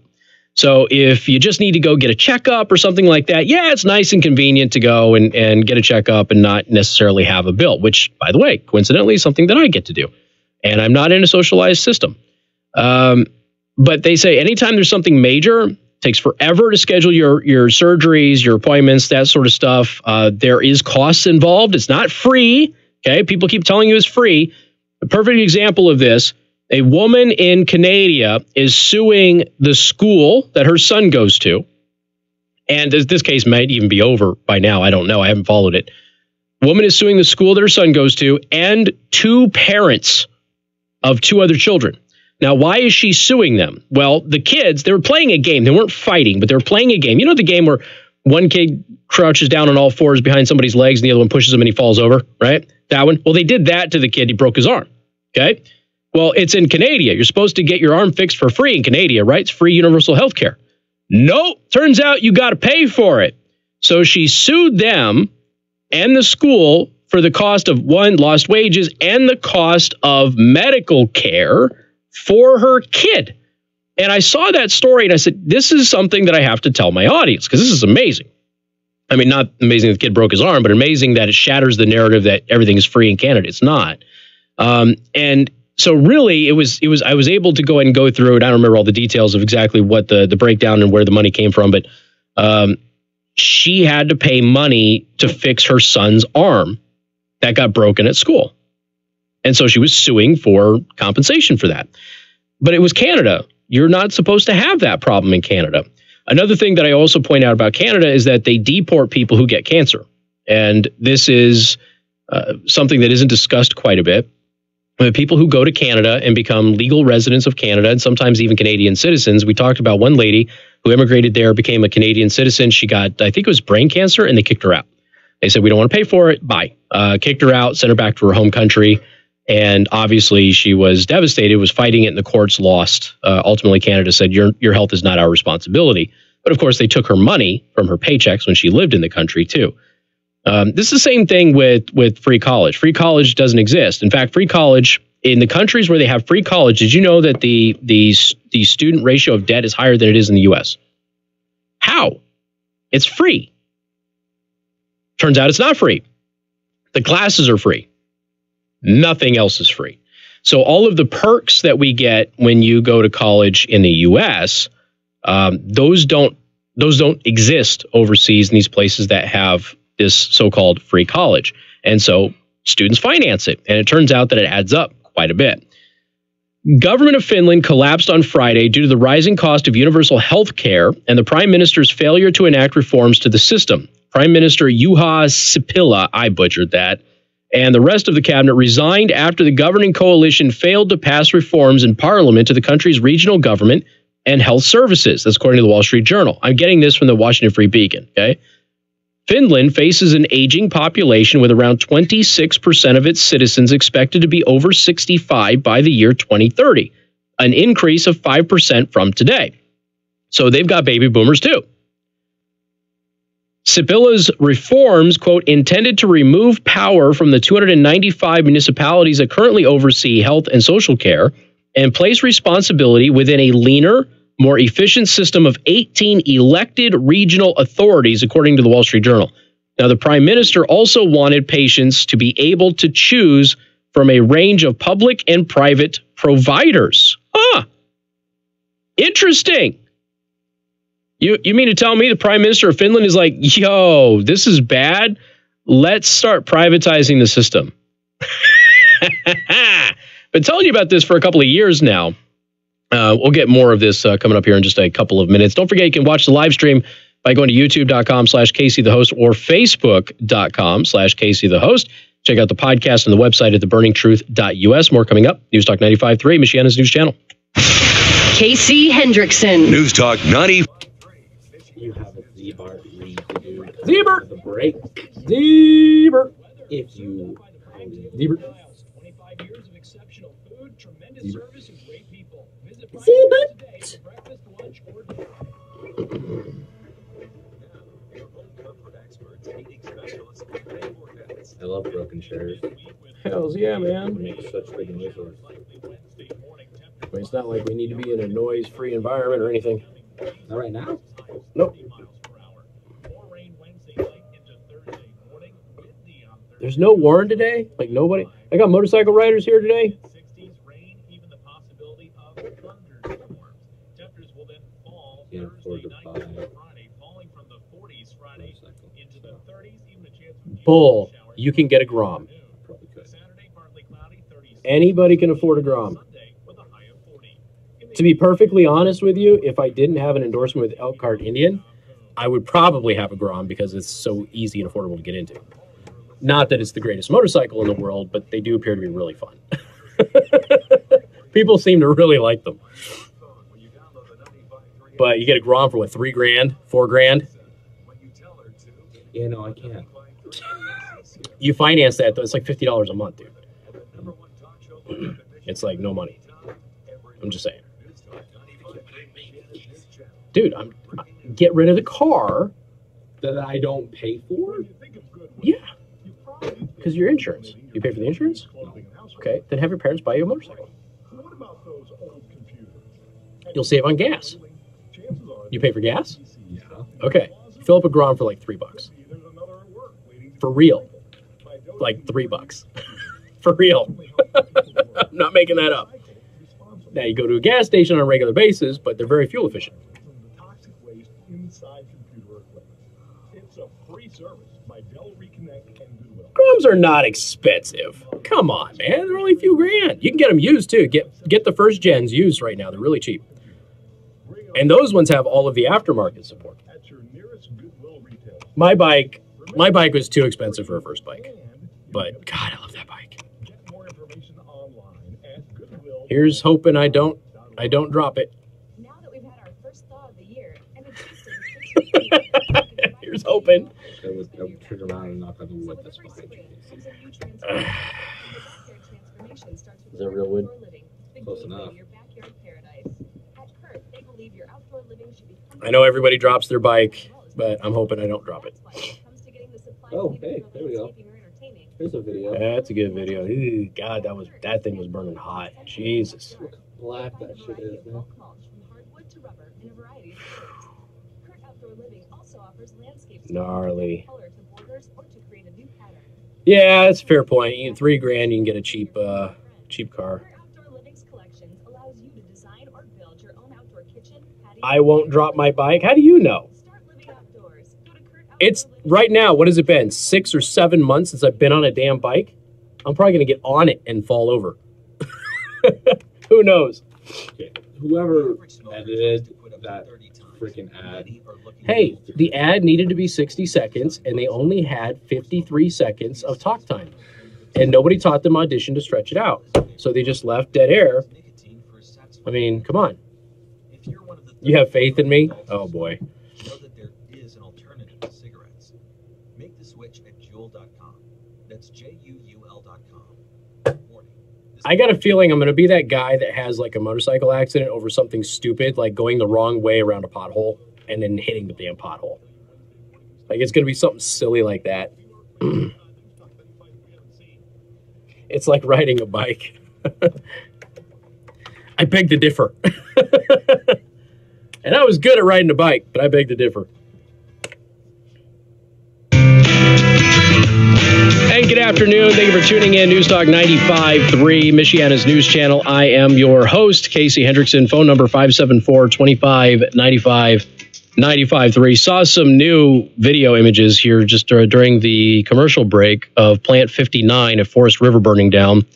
So if you just need to go get a checkup or something like that, yeah, it's nice and convenient to go and get a checkup and not necessarily have a bill, which, by the way, coincidentally, is something that I get to do. And I'm not in a socialized system. But they say anytime there's something major, it takes forever to schedule your surgeries, your appointments, that sort of stuff. There is costs involved. It's not free. Okay. People keep telling you it's free. A perfect example of this, a woman in Canada is suing the school that her son goes to. And this case might even be over by now. I don't know. I haven't followed it. Woman is suing the school that her son goes to and two parents of two other children. Now, why is she suing them? Well, the kids, they were playing a game. They weren't fighting, but they were playing a game. You know the game where one kid crouches down on all fours behind somebody's legs and the other one pushes him and he falls over, right? That one. Well, they did that to the kid. He broke his arm. Okay. Well, it's in Canada. You're supposed to get your arm fixed for free in Canada, right? It's free universal health care. Nope. Turns out you got to pay for it. So she sued them and the school for the cost of, one, lost wages and the cost of medical care for her kid. And I saw that story and I said, this is something that I have to tell my audience because this is amazing. I mean, not amazing that the kid broke his arm, but amazing that it shatters the narrative that everything is free in Canada. It's not. And so really, I was able to go ahead and go through it. I don't remember all the details of exactly what the breakdown and where the money came from, but she had to pay money to fix her son's arm that got broken at school. And so she was suing for compensation for that. But it was Canada. You're not supposed to have that problem in Canada. Another thing that I also point out about Canada is that they deport people who get cancer. And this is something that isn't discussed quite a bit. The people who go to Canada and become legal residents of Canada and sometimes even Canadian citizens. We talked about one lady who immigrated there, became a Canadian citizen. She got, I think it was brain cancer, and they kicked her out. They said, we don't want to pay for it. Bye. Kicked her out, sent her back to her home country. And obviously she was devastated, was fighting it in the courts, lost. Ultimately, Canada said, your health is not our responsibility. But of course, they took her money from her paychecks when she lived in the country, too. This is the same thing with free college. Free college doesn't exist. In fact, free college in the countries where they have free college, did you know that the student ratio of debt is higher than it is in the U.S.? How? It's free. Turns out it's not free. The classes are free. Nothing else is free. So all of the perks that we get when you go to college in the U.S., those don't exist overseas in these places that have this so-called free college. And so students finance it. And it turns out that it adds up quite a bit. Government of Finland collapsed on Friday due to the rising cost of universal health care and the prime minister's failure to enact reforms to the system. Prime Minister Juha Sipilä, I butchered that, and the rest of the cabinet resigned after the governing coalition failed to pass reforms in parliament to the country's regional government and health services. That's according to the Wall Street Journal. I'm getting this from the Washington Free Beacon, okay? Finland faces an aging population with around 26% of its citizens expected to be over 65 by the year 2030, an increase of 5% from today. So they've got baby boomers too. Sipilä's reforms, quote, intended to remove power from the 295 municipalities that currently oversee health and social care and place responsibility within a leaner, more efficient system of 18 elected regional authorities, according to the Wall Street Journal. Now, the prime minister also wanted patients to be able to choose from a range of public and private providers. Interesting. You mean to tell me the prime minister of Finland is like, yo, this is bad? Let's start privatizing the system. Been telling you about this for a couple of years now. We'll get more of this coming up here in just a couple of minutes. Don't forget, you can watch the live stream by going to youtube.com/CaseyTheHost or facebook.com/CaseyTheHost. Check out the podcast and the website at theburningtruth.us. More coming up. News Talk 95.3, Michiana's news channel. Casey Hendrickson. News Talk 90. You have a Zebart read to do. Zebart! The break. Zebart! If you... Zebart. 25 years of exceptional food, tremendous service, and great people. Visit Zebart! today for breakfast, lunch, or dinner. I love broken chairs. Hells yeah, man. It makes such big noises. I mean, it's not like we need to be in a noise-free environment or anything. Not right now? Nope. There's no Warren today? Like nobody? I got motorcycle riders here today? Can't afford to buy. Bull. You can get a Grom. Anybody can afford a Grom. To be perfectly honest with you, if I didn't have an endorsement with Elkhart Indian, I would probably have a Grom because it's so easy and affordable to get into. Not that it's the greatest motorcycle in the world, but they do appear to be really fun. People seem to really like them. But you get a Grom for what, $3,000, $4,000? Yeah, no, I can't. You finance that, though, it's like $50 a month, dude. It's like no money. I'm just saying. Dude, get rid of the car that I don't pay for? Yeah. Because your insurance. You pay for the insurance? Okay, then have your parents buy you a motorcycle. You'll save on gas. You pay for gas? Yeah. Okay. Fill up a Grom for like $3. For real. Like $3. For real. I'm not making that up. Now you go to a gas station on a regular basis, but they're very fuel efficient. Groms are not expensive. Come on, man. They're only a few grand. You can get them used, too. Get the first gens used right now. They're really cheap. And those ones have all of the aftermarket support. My bike was too expensive for a first bike. But, God, I love that bike. Here's hoping I don't drop it. Now that we've had our first thaw of the year, and it's Here's hoping. That would trigger around and knock on the wood that's behind you. Is that real wood? Close enough. I know everybody drops their bike, but I'm hoping I don't drop it. Oh, hey, there we go. Here's a video. That's a good video. Ew, God, that thing was burning hot. Jesus. Look how black that shit is, man. Gnarly. Yeah, that's a fair point. You get $3,000, you can get a cheap car. I won't drop my bike. How do you know? It's right now. What has it been? 6 or 7 months since I've been on a damn bike. I'm probably gonna get on it and fall over. Who knows? Okay. Whoever edited that freaking ad. Hey, the ad needed to be 60 seconds, and they only had 53 seconds of talk time. And nobody taught them Audition to stretch it out. So they just left dead air. I mean, come on. You have faith in me? Oh, boy. Know that there is an alternative to cigarettes. Make the switch at Juul.com. That's JUUL.com. I got a feeling I'm going to be that guy that has like a motorcycle accident over something stupid, like going the wrong way around a pothole and then hitting the damn pothole. Like it's going to be something silly like that. It's like riding a bike. I beg to differ. And I was good at riding a bike, but I beg to differ. Hey, good afternoon. Thank you for tuning in. News Talk 95.3, Michiana's news channel. I am your host, Casey Hendrickson. Phone number 574-25-95-95.3. Saw some new video images here just during the commercial break of Plant 59 at Forest River burning down.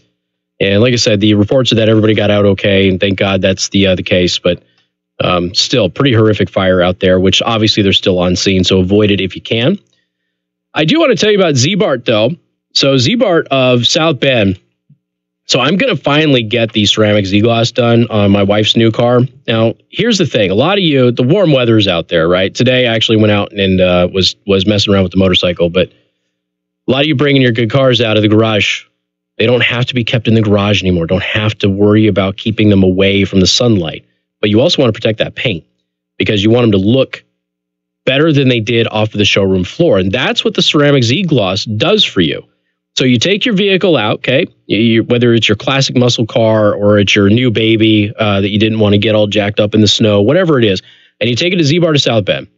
And like I said, the reports are that everybody got out okay, and thank God that's the case. But still, pretty horrific fire out there, which obviously they're still on scene, so avoid it if you can. I do want to tell you about Z-Bart, though. So Z-Bart of South Bend. So I'm going to finally get the ceramic Z-Gloss done on my wife's new car. Now, here's the thing. A lot of you, the warm weather is out there, right? Today, I actually went out and was messing around with the motorcycle, but a lot of you bringing your good cars out of the garage. They don't have to be kept in the garage anymore. Don't have to worry about keeping them away from the sunlight. But you also want to protect that paint because you want them to look better than they did off of the showroom floor. And that's what the ceramic Z-Gloss does for you. So you take your vehicle out, okay, whether it's your classic muscle car or it's your new baby that you didn't want to get all jacked up in the snow, whatever it is, and you take it to Z-Bar to South Bend,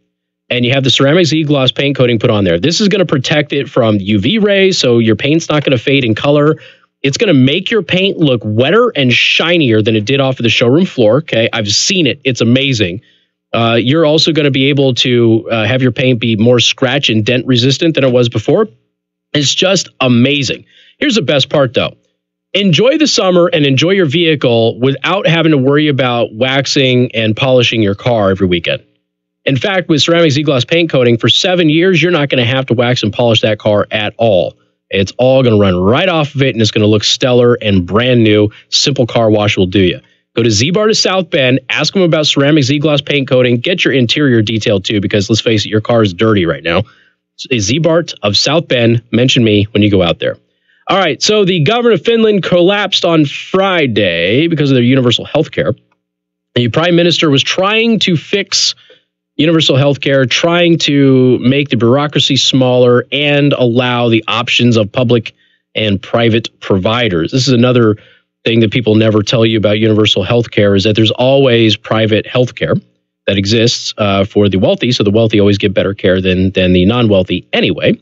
and you have the ceramic Z-Gloss paint coating put on there. This is going to protect it from UV rays, so your paint's not going to fade in color. It's going to make your paint look wetter and shinier than it did off of the showroom floor, okay? I've seen it. It's amazing. You're also going to be able to have your paint be more scratch and dent resistant than it was before. It's just amazing. Here's the best part, though. Enjoy the summer and enjoy your vehicle without having to worry about waxing and polishing your car every weekend. In fact, with ceramic Z-Gloss paint coating, for 7 years, you're not going to have to wax and polish that car at all. It's all going to run right off of it, and it's going to look stellar and brand new. Simple car wash will do you. Go to Z-Bar to South Bend, ask them about ceramic Z-Gloss paint coating, get your interior detailed too, because let's face it, your car is dirty right now. Z-Bart of South Bend, mention me when you go out there. All right, so the government of Finland collapsed on Friday because of their universal health care. The prime minister was trying to fix universal health care, trying to make the bureaucracy smaller and allow the options of public and private providers. This is another thing that people never tell you about universal health care is that there's always private health care that exists for the wealthy. So the wealthy always get better care than the non-wealthy anyway.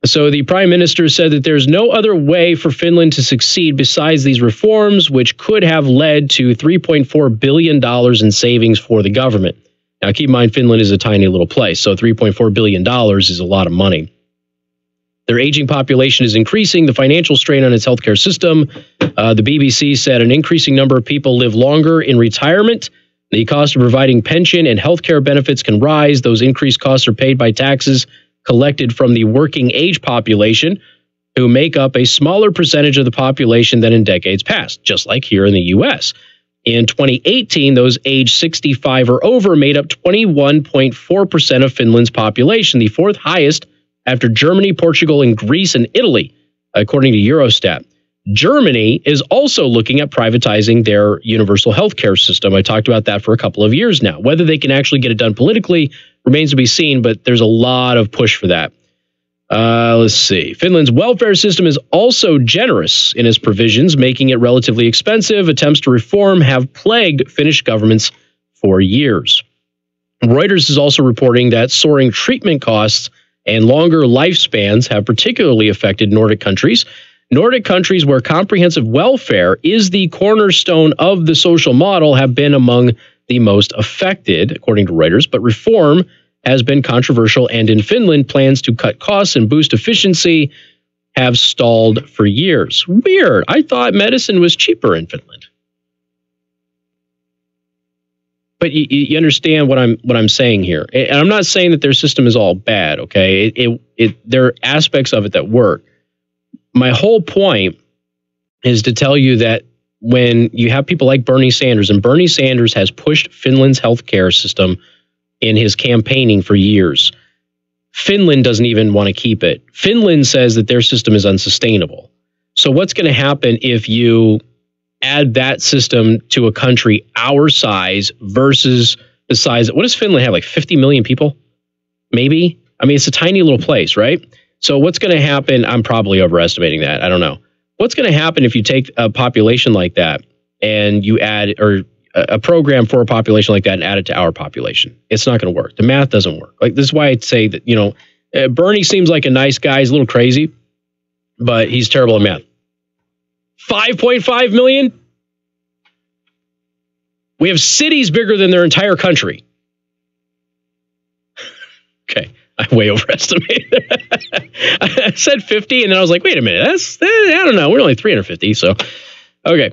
So the prime minister said that there's no other way for Finland to succeed besides these reforms, which could have led to $3.4 billion in savings for the government. Now, keep in mind, Finland is a tiny little place, so $3.4 billion is a lot of money. Their aging population is increasing, the financial strain on its healthcare system. The BBC said an increasing number of people live longer in retirement. The cost of providing pension and healthcare benefits can rise. Those increased costs are paid by taxes collected from the working age population. who make up a smaller percentage of the population than in decades past, just like here in the U.S. In 2018, those age 65 or over made up 21.4% of Finland's population, the fourth highest after Germany, Portugal, and Greece and Italy, according to Eurostat. Germany is also looking at privatizing their universal health care system. I talked about that for a couple of years now. Whether they can actually get it done politically remains to be seen, but there's a lot of push for that. Let's see. Finland's welfare system is also generous in its provisions, making it relatively expensive. Attempts to reform have plagued Finnish governments for years. Reuters is also reporting that soaring treatment costs and longer lifespans have particularly affected Nordic countries. Nordic countries where comprehensive welfare is the cornerstone of the social model have been among the most affected, according to Reuters, but reform has been controversial, and in Finland, plans to cut costs and boost efficiency have stalled for years. Weird. I thought medicine was cheaper in Finland. But you understand what I'm saying here. And I'm not saying that their system is all bad, okay? There are aspects of it that work. My whole point is to tell you that when you have people like Bernie Sanders, and Bernie Sanders has pushed Finland's healthcare system in his campaigning for years, Finland doesn't even want to keep it. Finland says that their system is unsustainable. So what's going to happen if you add that system to a country our size versus the size? What does Finland have, like 50 million people? Maybe? I mean, it's a tiny little place, right? So what's going to happen? I'm probably overestimating that. I don't know. What's going to happen if you take a population like that and you add, or a program for a population like that and add it to our population? It's not going to work. The math doesn't work. Like, this is why I'd say that, Bernie seems like a nice guy. He's a little crazy, but he's terrible at math. 5.5 million? We have cities bigger than their entire country. Okay, I way overestimated. I said 50, and then I was like, wait a minute, I don't know. We're only 350, so okay.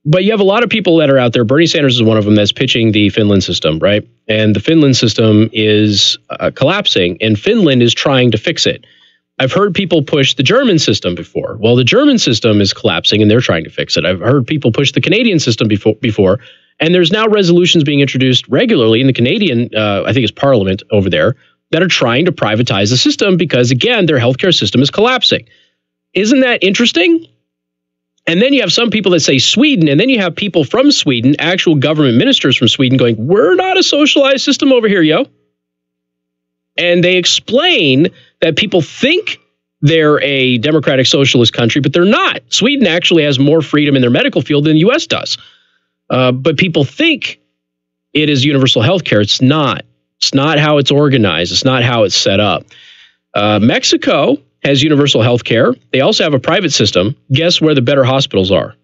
But you have a lot of people that are out there. Bernie Sanders is one of them that's pitching the Finland system, right? And the Finland system is collapsing, and Finland is trying to fix it. I've heard people push the German system before. Well, the German system is collapsing, and they're trying to fix it. I've heard people push the Canadian system before, and there's now resolutions being introduced regularly in the Canadian, I think it's Parliament over there, that are trying to privatize the system because, again, their healthcare system is collapsing. Isn't that interesting? And then you have some people that say Sweden, and then you have people from Sweden, actual government ministers from Sweden going, we're not a socialized system over here, yo. And they explain that people think they're a democratic socialist country, but they're not. Sweden actually has more freedom in their medical field than the U.S. does. But people think it is universal health care. It's not. It's not how it's organized. It's not how it's set up. Mexico has universal health care. They also have a private system. Guess where the better hospitals are?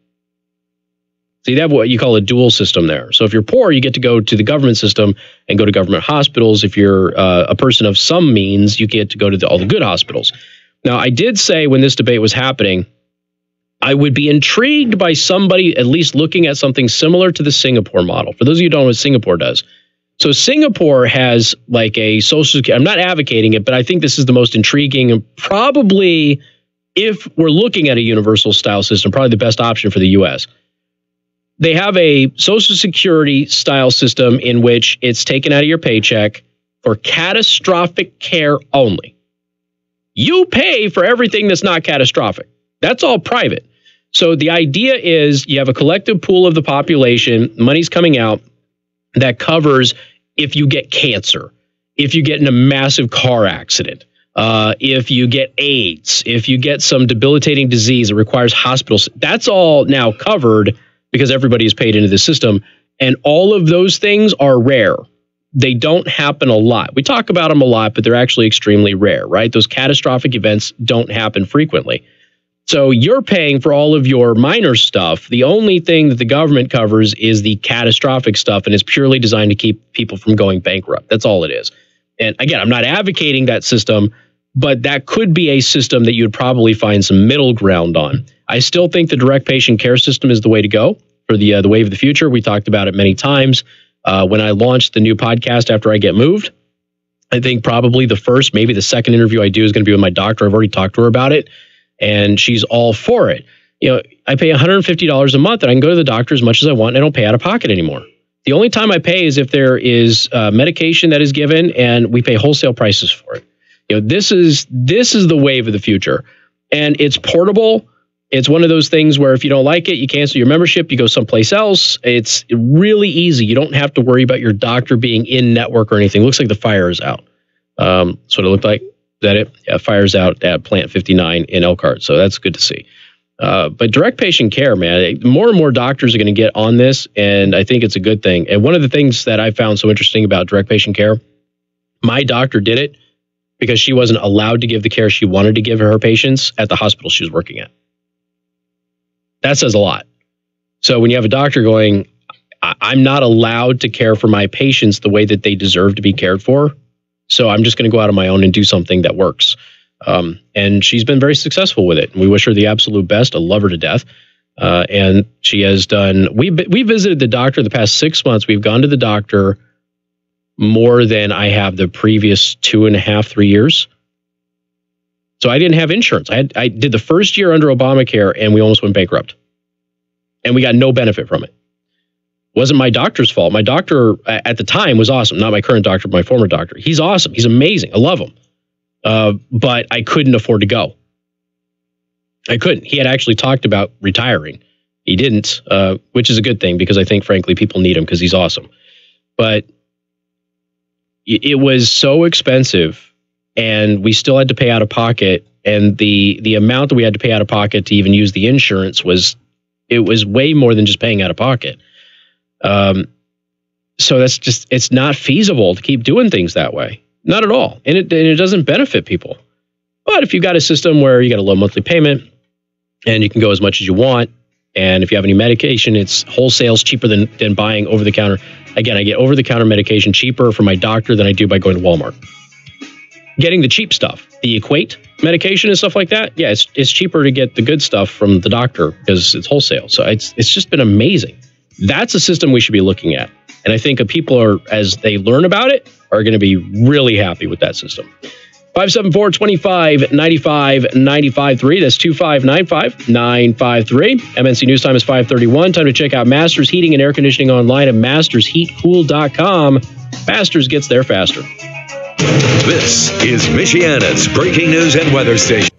So you have what you call a dual system there. So if you're poor, you get to go to the government system and go to government hospitals. If you're a person of some means, you get to go to all the good hospitals. Now, I did say when this debate was happening, I would be intrigued by somebody at least looking at something similar to the Singapore model. For those of you who don't know what Singapore does. So Singapore has like a social security. I'm not advocating it, but I think this is the most intriguing and probably, if we're looking at a universal style system, probably the best option for the U.S. They have a social security style system in which it's taken out of your paycheck for catastrophic care only. You pay for everything that's not catastrophic. That's all private. So the idea is you have a collective pool of the population, money's coming out, that covers if you get cancer, if you get in a massive car accident, if you get AIDS, if you get some debilitating disease that requires hospitals. That's all now covered because everybody is paid into the system. And all of those things are rare. They don't happen a lot. We talk about them a lot, but they're actually extremely rare, right? Those catastrophic events don't happen frequently. So you're paying for all of your minor stuff. The only thing that the government covers is the catastrophic stuff, and it's purely designed to keep people from going bankrupt. That's all it is. And again, I'm not advocating that system, but that could be a system that you'd probably find some middle ground on. I still think the direct patient care system is the way to go for the wave of the future. We talked about it many times when I launched the new podcast after I Get Moved. I think probably the first, maybe the second interview I do is going to be with my doctor. I've already talked to her about it, and she's all for it. You know, I pay $150 a month, and I can go to the doctor as much as I want, and I don't pay out of pocket anymore. The only time I pay is if there is medication that is given, and we pay wholesale prices for it. You know, this is the wave of the future, and it's portable. It's one of those things where if you don't like it, you cancel your membership, you go someplace else. It's really easy. You don't have to worry about your doctor being in network or anything. It looks like the fire is out. That's what it looked like. Is that it? Yeah, fire's out at Plant 59 in Elkhart. So that's good to see. But direct patient care, man, more and more doctors are going to get on this, and I think it's a good thing. And one of the things that I found so interesting about direct patient care, my doctor did it because she wasn't allowed to give the care she wanted to give her patients at the hospital she was working at. That says a lot. So when you have a doctor going, I'm not allowed to care for my patients the way that they deserve to be cared for, so I'm just going to go out on my own and do something that works. And she's been very successful with it. We wish her the absolute best. I love her to death. And she has done, we visited the doctor the past 6 months. We've gone to the doctor more than I have the previous 2.5, 3 years. So I didn't have insurance. I did the first year under Obamacare, and we almost went bankrupt. And we got no benefit from it. Wasn't my doctor's fault. My doctor at the time was awesome. Not my current doctor, but my former doctor. He's awesome. He's amazing. I love him. But I couldn't afford to go. I couldn't. He had actually talked about retiring. He didn't, which is a good thing because I think, frankly, people need him because he's awesome. But it was so expensive, and we still had to pay out of pocket. And the amount that we had to pay out of pocket to even use the insurance was way more than just paying out of pocket. So that's just, it's not feasible to keep doing things that way. Not at all. And it doesn't benefit people. But if you've got a system where you got a low monthly payment and you can go as much as you want, and if you have any medication, it's wholesale's cheaper than buying over the counter. Again, I get over the counter medication cheaper from my doctor than I do by going to Walmart. Getting the cheap stuff, the Equate medication and stuff like that, yeah, it's cheaper to get the good stuff from the doctor because it's wholesale. So it's just been amazing. That's a system we should be looking at. And I think people are, as they learn about it, are going to be really happy with that system. 574-25-95-95-3. That's 2595-953. MNC News Time is 5:31. Time to check out Masters Heating and Air Conditioning online at mastersheatcool.com. Masters gets there faster. This is Michiana's breaking news and weather station.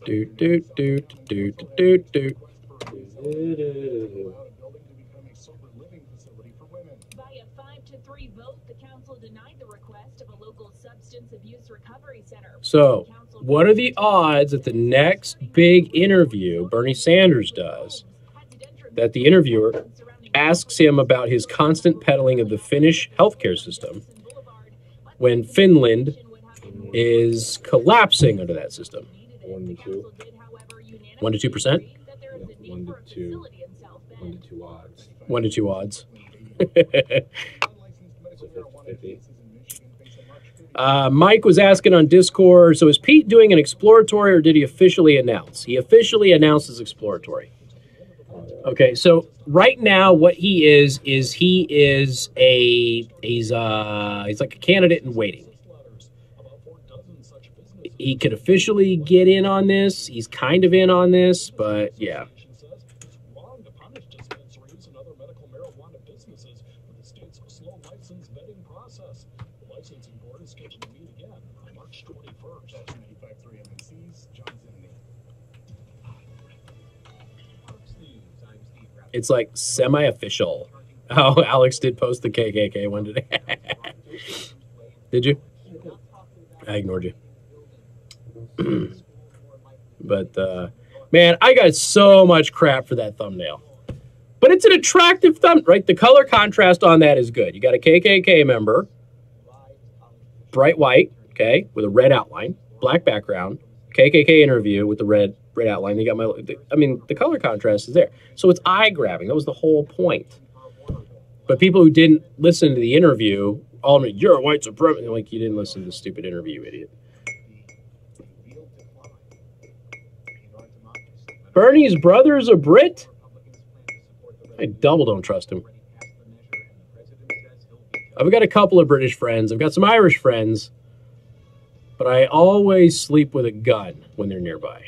Do, do, do, do, do, do. By a 5-3 vote, the council denied the request of a local substance abuse recovery center. So, what are the odds that the next big interview Bernie Sanders does, that the interviewer asks him about his constant peddling of the Finnish healthcare system when Finland is collapsing under that system? 1 to 2. 1 to 2%? 1 to 2. 1 to 2 odds. 1 to 2 odds. Mike was asking on Discord, so is Pete doing an exploratory or did he officially announce? He officially announced his exploratory. Okay, so right now what he is he's like a candidate in waiting. He could officially get in on this. He's kind of in on this, but yeah. It's like semi-official. Oh, Alex did post the KKK one today. Did you? I ignored you. But man, I got so much crap for that thumbnail, but it's an attractive right? The color contrast on that is good. You got a KKK member, bright white, okay, with a red outline, black background, KKK interview with the red outline. You got the color contrast is there, so it's eye grabbing. That was the whole point. But people who didn't listen to the interview all me, you're a white supremacist. Like, you didn't listen to the stupid interview, idiot. Bernie's brother's a Brit? I double don't trust him. I've got a couple of British friends. I've got some Irish friends. But I always sleep with a gun when they're nearby.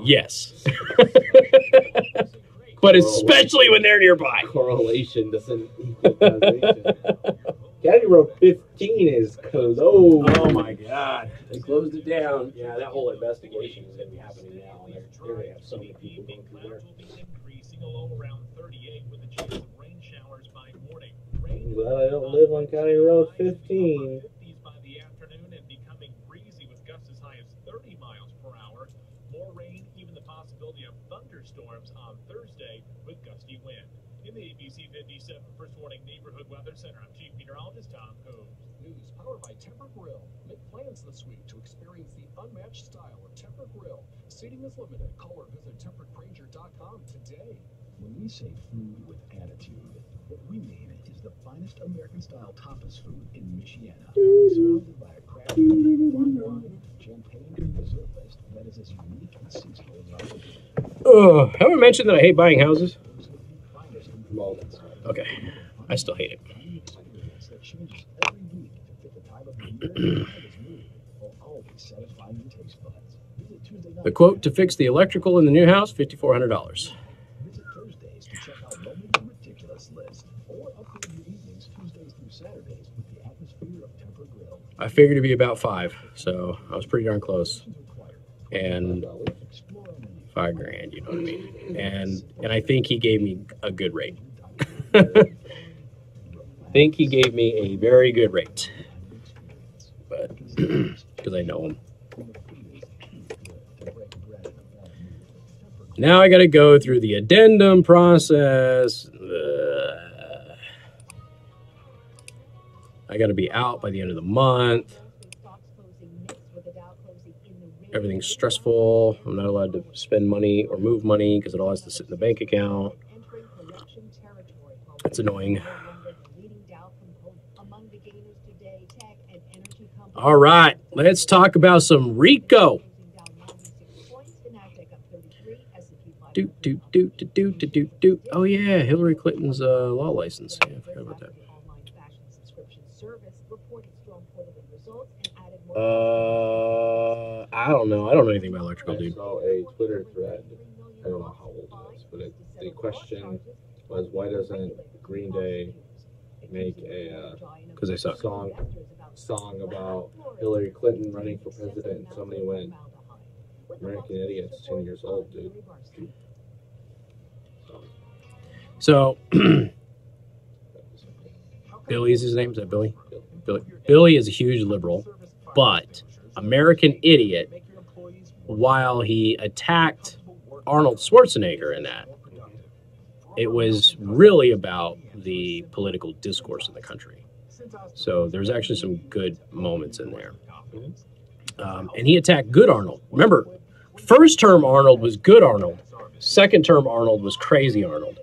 Yes. But especially when they're nearby. Correlation doesn't equal causation. County Road 15 is closed. Oh my God. They closed it down. Yeah, that whole investigation is going to be happening now. And they're going to have so many people being through there. Increasing a low around 38 with a chance of rain showers by morning. I'm glad I don't live on County Road 15. By the afternoon and becoming breezy with gusts as high as 30 miles per hour. More rain, even the possibility of thunderstorms on Thursday with gusty wind. In the ABC 57 First Warning Neighborhood Weather Center, I'm Chief Meteorologist Tom Coombs. News powered by Temper Grill. Make plans this week to experience the unmatched style of Temper Grill. Seating is limited. Call or visit temperedgranger.com today. When we say food with attitude, what we mean is the finest American-style tapas food in Michiana. Surrounded by a crafty, fun wine, champagne, and dessert list that is as unique and seasonal as ours. Have I mentioned that I hate buying houses? Okay. I still hate it. That changes every week to fit the time of the year and its mood, while always satisfying your taste buds. Visit Tuesday night. The quote to fix the electrical in the new house, $5,400. Visit Thursdays to check out Lonely and Ridiculous list, or upgrade your evenings Tuesdays through Saturdays with the atmosphere of Temper Grill. I figured it'd be about 5, so I was pretty darn close. And $5,000, you know what I mean? And I think he gave me a good rate. I think he gave me a very good rate. But because I know him. Now I got to go through the addendum process. I got to be out by the end of the month. Everything's stressful. I'm not allowed to spend money or move money because it all has to sit in the bank account. It's annoying. All right, let's talk about some RICO. Oh yeah, Hillary Clinton's law license. Yeah, I forgot about that. I don't know. I don't know anything about electrical, dude. I saw a Twitter thread. I don't know how old it is, but the question was, why doesn't Green Day make a because they suck. song about Hillary Clinton running for president? And somebody went, American Idiot's 10 years old, dude. So, Billy's his name? Is that Billy? Billy is a huge liberal, but American Idiot, while he attacked Arnold Schwarzenegger in that, it was really about the political discourse in the country. So there's actually some good moments in there. And he attacked good Arnold. Remember, first term Arnold was good Arnold. Second term Arnold was crazy Arnold.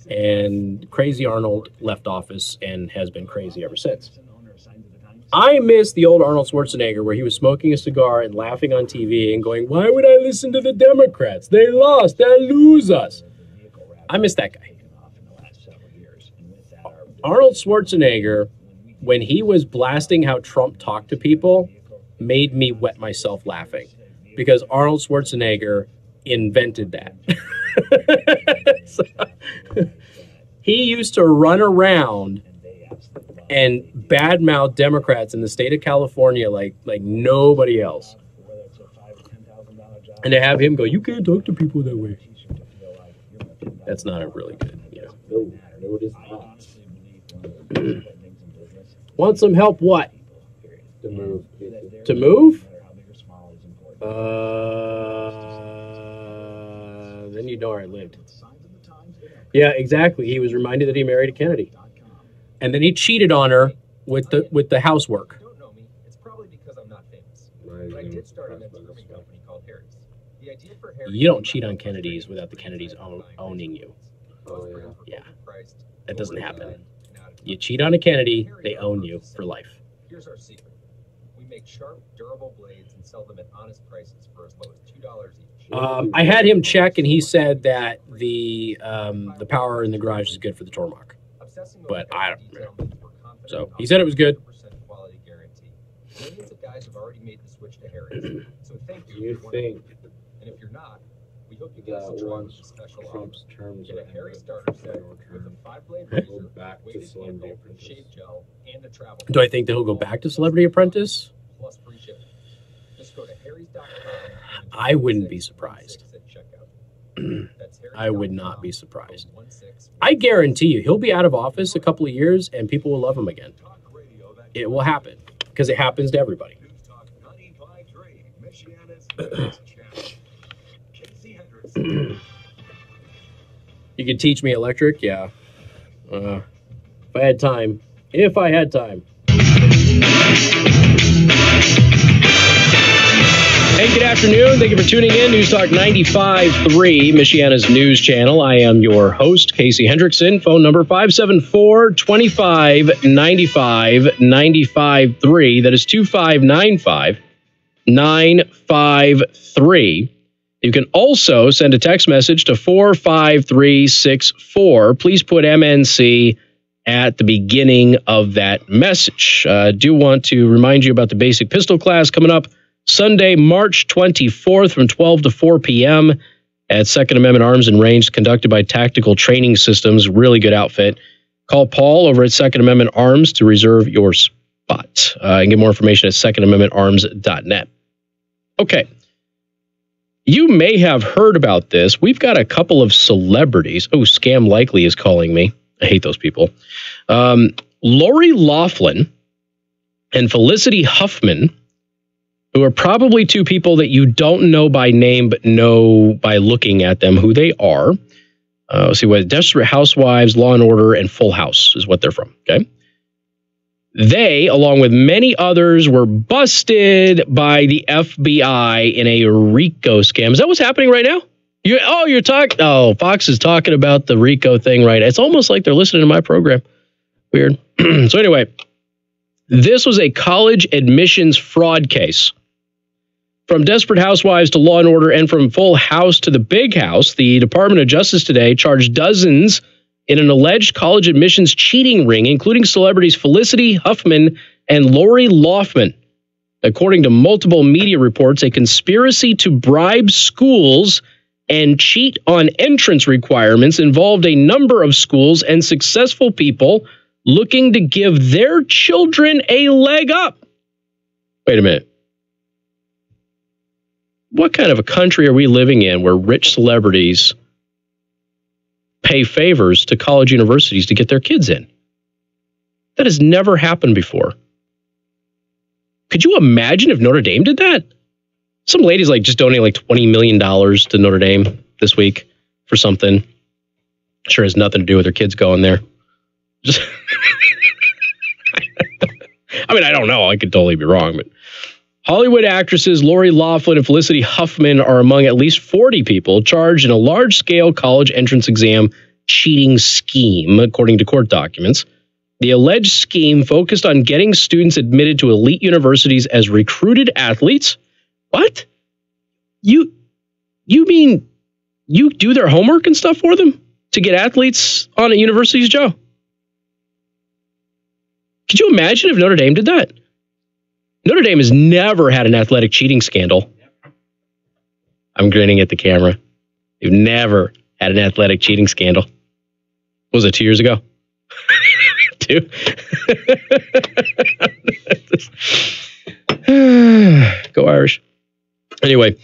And crazy Arnold left office and has been crazy ever since. I miss the old Arnold Schwarzenegger where he was smoking a cigar and laughing on TV and going, why would I listen to the Democrats? They lost. They'll lose us. I miss that guy. Arnold Schwarzenegger, when he was blasting how Trump talked to people, made me wet myself laughing because Arnold Schwarzenegger invented that. So, he used to run around and badmouth Democrats in the state of California like nobody else. And to have him go, you can't talk to people that way. That's not a really good, No, it is not. Want some help what? To move. To move? Then you know where I lived. Yeah, exactly. He was reminded that he married a Kennedy. And then he cheated on her with the housework. Don't know me. It's probably because I'm not famous. But I did start a men's grooming company called Harry's. The idea for Harry's. You don't cheat on Kennedys without the Kennedys owning you. Yeah, that doesn't happen. You cheat on a Kennedy, they own you for life. Here's our secret. We make sharp, durable blades and sell them at honest prices for as low as $2 each. I had him check, and he said that the power in the garage is good for the Tormach. But I don't know. So he said it was good. Quality guarantee. Millions of guys have already made the switch to Harry's. So thank you. You think? And if you're not, we hope you guys that enjoy once the special Trump's offer. terms Get are a Harry ended, starter set with a 5-blade go razor, back to weighted Celebrity handle, Apprentice. shave gel, and a travel. Do I think that he'll go back to Celebrity Apprentice? Plus free shipping. Just go to harrys.com. I wouldn't be surprised. I would not be surprised. I guarantee you, he'll be out of office a couple of years, and people will love him again. It will happen, because it happens to everybody. You could teach me electric? Yeah. If I had time. If I had time. Hey, good afternoon. Thank you for tuning in. News Talk 95.3, Michiana's news channel. I am your host, Casey Hendrickson. Phone number 574-2595-95.3. That is 2595-953. You can also send a text message to 45364. Please put MNC at the beginning of that message. Do want to remind you about the basic pistol class coming up Sunday, March 24th from 12 to 4 p.m. at Second Amendment Arms and Range, conducted by Tactical Training Systems. Really good outfit. Call Paul over at Second Amendment Arms to reserve your spot. And get more information at secondamendmentarms.net. Okay. You may have heard about this. We've got a couple of celebrities. Oh, Scam Likely is calling me. I hate those people. Lori Loughlin and Felicity Huffman, who are probably two people that you don't know by name, but know by looking at them who they are. Let's see what Desperate Housewives, Law and Order, and Full House is what they're from. Okay. They, along with many others, were busted by the FBI in a RICO scam. Is that what's happening right now? You're talking. Oh, Fox is talking about the RICO thing, right? It's almost like they're listening to my program. Weird. So anyway, this was a college admissions fraud case. From Desperate Housewives to Law and Order, and from Full House to the Big House, the Department of Justice today charged dozens in an alleged college admissions cheating ring, including celebrities Felicity Huffman and Lori Loughlin. According to multiple media reports, a conspiracy to bribe schools and cheat on entrance requirements involved a number of schools and successful people looking to give their children a leg up. Wait a minute. What kind of a country are we living in where rich celebrities pay favors to college universities to get their kids in? That has never happened before. Could you imagine if Notre Dame did that? Some ladies like just donating like $20 million to Notre Dame this week for something. Sure has nothing to do with their kids going there. Just I mean, I don't know. I could totally be wrong, but Hollywood actresses Lori Loughlin and Felicity Huffman are among at least 40 people charged in a large-scale college entrance exam cheating scheme, according to court documents. The alleged scheme focused on getting students admitted to elite universities as recruited athletes. What? You mean you do their homework and stuff for them to get athletes on a university's Joe? Could you imagine if Notre Dame did that? Notre Dame has never had an athletic cheating scandal. I'm grinning at the camera. They've never had an athletic cheating scandal. What was it, 2 years ago? 2? Go Irish. Anyway,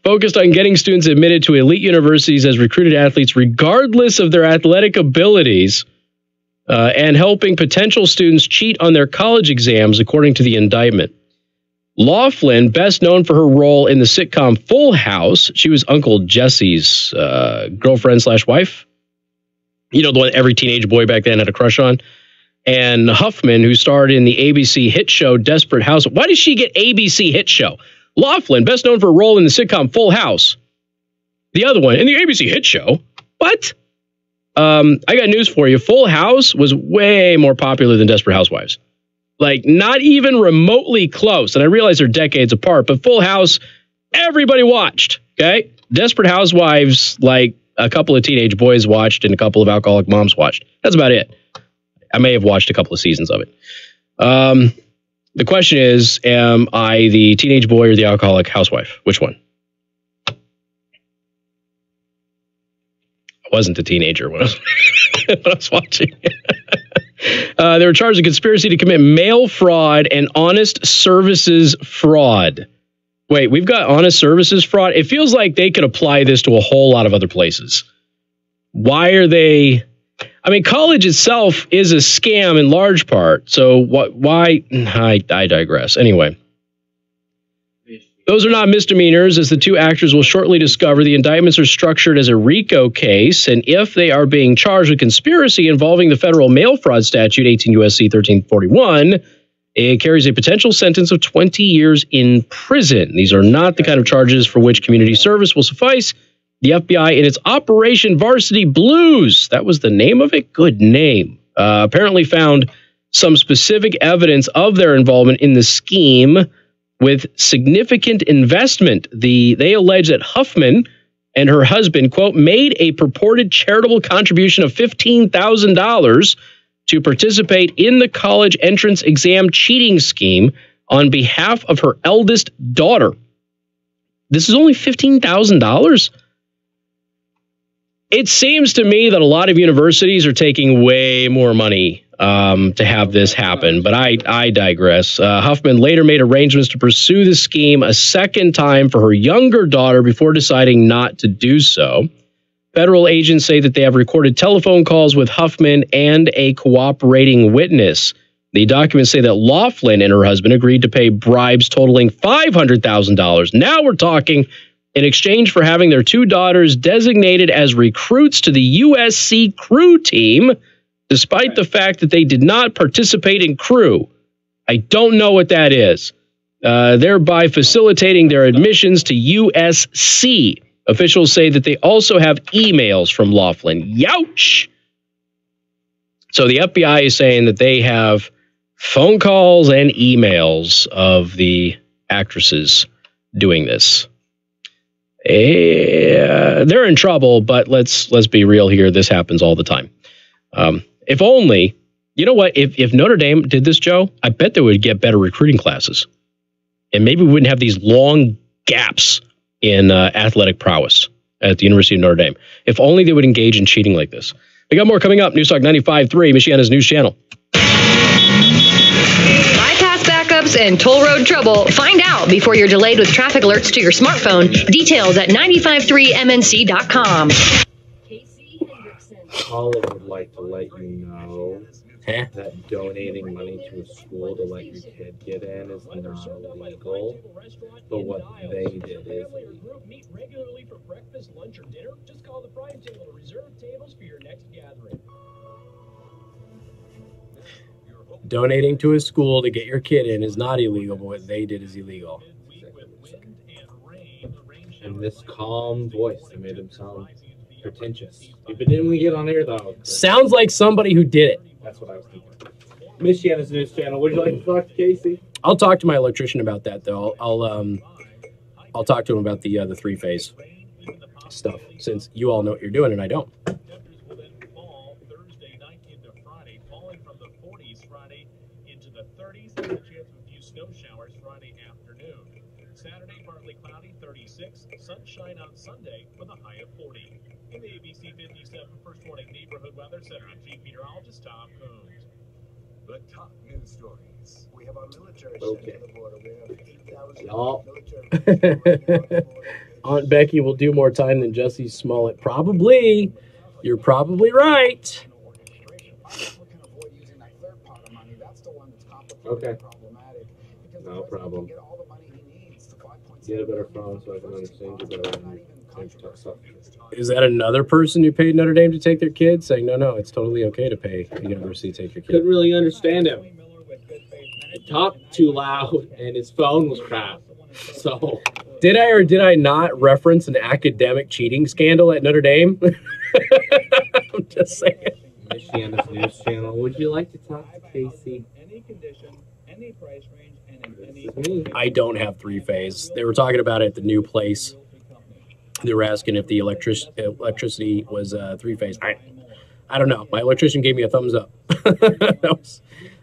focused on getting students admitted to elite universities as recruited athletes, regardless of their athletic abilities, and helping potential students cheat on their college exams, according to the indictment. Loughlin, best known for her role in the sitcom Full House, she was Uncle Jesse's girlfriend/wife. You know, the one every teenage boy back then had a crush on. And Huffman, who starred in the ABC hit show Desperate Housewives. Why did she get ABC hit show? Loughlin, best known for her role in the sitcom Full House. The other one, in the ABC hit show. What? I got news for you. Full House was way more popular than Desperate Housewives. Like, not even remotely close. And I realize they're decades apart, but Full House, everybody watched, okay? Desperate Housewives, like, a couple of teenage boys watched and a couple of alcoholic moms watched. That's about it. I may have watched a couple of seasons of it. The question is, am I the teenage boy or the alcoholic housewife? Which one? I wasn't a teenager when I was watching. They were charged with conspiracy to commit mail fraud and honest services fraud. Wait, we've got honest services fraud? It feels like they could apply this to a whole lot of other places. Why are they... I mean, college itself is a scam in large part. So why? I digress. Anyway. Those are not misdemeanors, as the two actors will shortly discover. The indictments are structured as a RICO case, and if they are being charged with conspiracy involving the federal mail fraud statute, 18 U.S.C. 1341, it carries a potential sentence of 20 years in prison. These are not the kind of charges for which community service will suffice. The FBI, in its Operation Varsity Blues, that was the name of it? Good name. Apparently found some specific evidence of their involvement in the scheme with significant investment. They allege that Huffman and her husband, quote, made a purported charitable contribution of $15,000 to participate in the college entrance exam cheating scheme on behalf of her eldest daughter. This is only $15,000? It seems to me that a lot of universities are taking way more money to have this happen, but I digress. Huffman later made arrangements to pursue the scheme a second time for her younger daughter before deciding not to do so. Federal agents say that they have recorded telephone calls with Huffman and a cooperating witness. The documents say that Laughlin and her husband agreed to pay bribes totaling $500,000. Now we're talking, in exchange for having their two daughters designated as recruits to the USC crew team, despite the fact that they did not participate in crew. I don't know what that is. Thereby facilitating their admissions to USC. Officials say that they also have emails from Laughlin. Youch! So the FBI is saying that they have phone calls and emails of the actresses doing this. They're in trouble, but let's be real here. This happens all the time. If only, you know what? If Notre Dame did this, Joe, I bet they would get better recruiting classes, and maybe we wouldn't have these long gaps in athletic prowess at the University of Notre Dame. If only they would engage in cheating like this. We got more coming up. News Talk 95.3, Michiana's news channel. Bypass backups and toll road trouble. Find out before you're delayed with traffic alerts to your smartphone. Details at 953mnc.com. Colin would like to let you know that donating money to a school to let your kid get in is not illegal, but what they did is meet regularly for breakfast, lunch, or dinner. Just call the Prime Table to reserve tables for your next gathering. Donating to a school to get your kid in is not illegal, but what they did is illegal. In this calm voice, they made him sound pretentious. But then we get on air, though. Sounds like somebody who did it. That's what I was thinking. Michiana's news channel. Would you like to talk to Casey? I'll talk to my electrician about that, though. I'll talk to him about the three-phase stuff, since you all know what you're doing and I don't. Temperatures will then fall Thursday night into Friday, falling from the 40s Friday into the 30s. There's a chance of a few snow showers Friday afternoon. Saturday, partly cloudy, 36. Sunshine on Sunday with a high of 40. In the ABC 57 First Warning Neighborhood Weather Center, I'm Chief Meteorologist Tom Coons. The top news stories. We have our military Okay. sent to the border. We have 8,000 Y'all. military. Aunt Becky will do more time than Jussie Smollett. Probably. You're probably right. Okay. No problem. Get a better phone so I can understand you better. Is that another person who paid Notre Dame to take their kid? Saying, no, it's totally okay to pay the university to take your kid. Couldn't really understand him. He talked too loud and his phone was crap. So Did I or did I not reference an academic cheating scandal at Notre Dame? I'm just saying. Michiana's news channel. Would you like to talk to Casey? Any condition, any price range, and in any... I don't have three-phase. They were talking about it at the new place. They were asking if the electricity was three-phase. I don't know. My electrician gave me a thumbs up. that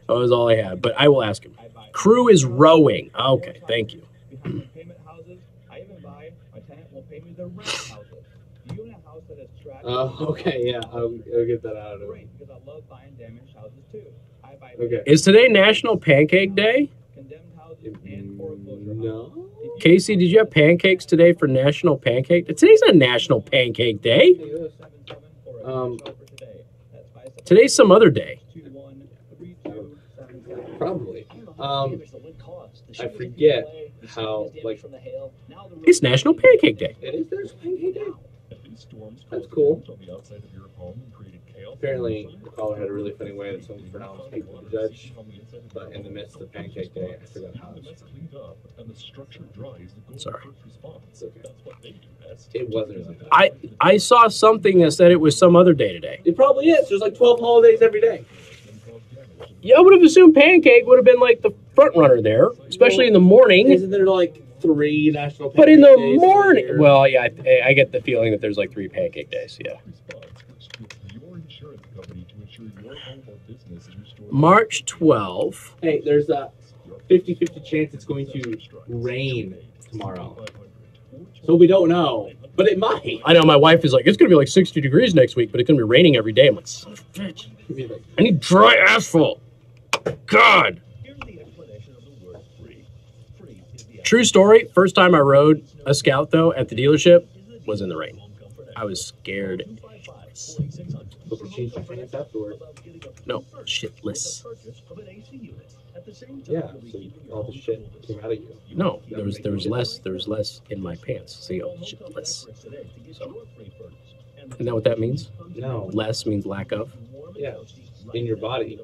was all I had. But I will ask him. Crew is rowing. Okay, thank you. Payment houses, I even buy, my tenant will pay me the rent houses. You in a house that is tracked... Okay, yeah. I'll get that out of it. Great, because I love buying damaged houses too. I buy... Okay. Is today National Pancake Day? No. Casey, did you have pancakes today for National Pancake Day? Today's not National Pancake Day. Today's some other day. Probably. I forget how, like... It's National Pancake Day. It is National Pancake Day? That's cool. Apparently, the caller had a really funny way that someone pronounced people to judge, but in the midst of Pancake Day, I forgot how it's Sorry. It wasn't. I saw something that said it was some other day today. It probably is. There's like 12 holidays every day. Yeah, I would have assumed Pancake would have been like the front runner there, especially in the morning. Isn't there like 3 national pancake But in the days morning, well, yeah, I get the feeling that there's like 3 pancake days. Yeah. March 12th. Hey, there's a 50-50 chance it's going to rain tomorrow. So we don't know, but it might. I know my wife is like, it's going to be like 60 degrees next week, but it's going to be raining every day. I'm like, son of a bitch. I need dry asphalt. God. True story. First time I rode a Scout, though, at the dealership was in the rain. I was scared. No, shitless. Yeah, so all the shit came out of you. No, there was less in my pants. See, oh, shitless. So, isn't that what that means? No. Less means lack of. Yeah, in your body.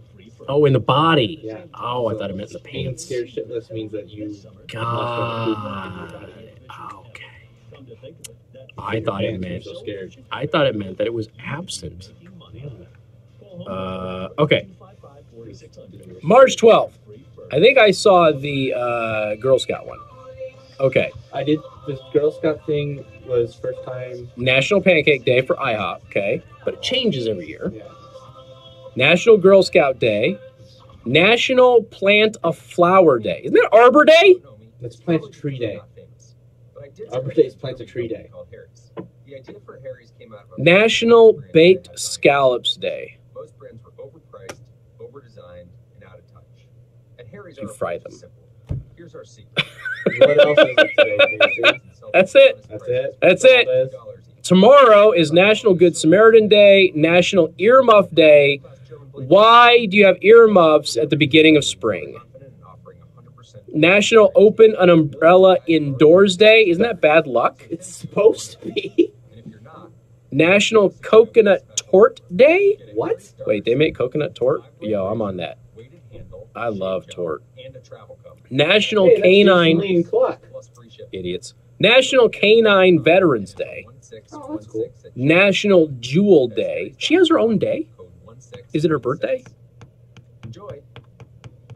Oh, in the body. Yeah. Oh, I thought it meant in the Being pants. scared shitless means that you God. Okay. I thought it meant that it was absent. Okay. March 12th. I think I saw the Girl Scout one. Okay. I did. This Girl Scout thing was first time. National Pancake Day for IHOP. Okay. But it changes every year. Yeah. National Girl Scout Day. National Plant a Flower Day. Isn't that Arbor Day? That's Plant a Tree Day. Arbor Day is Plant a Tree Day. The idea for Harry's came out of National Baked Scallops Day. most brands were overpriced, overdesigned, and out of touch. At Harry's, You our fry approach is them. simple. Here's our secret. What else is it today, Casey? That's it. That's it? That's it. Tomorrow is National Good Samaritan Day, National Earmuff Day. Why do you have earmuffs at the beginning of spring? National Open an Umbrella Indoors Day. Isn't that bad luck? It's supposed to be. National Coconut Tort Day? What? Wait, they make coconut tort? Yo, I'm on that. I love tort. National Hey, that's Canine... Celine Cluck. Idiots. National Canine Veterans Day. Oh, that's cool. National Jewel Day. She has her own day? Is it her birthday? Enjoy.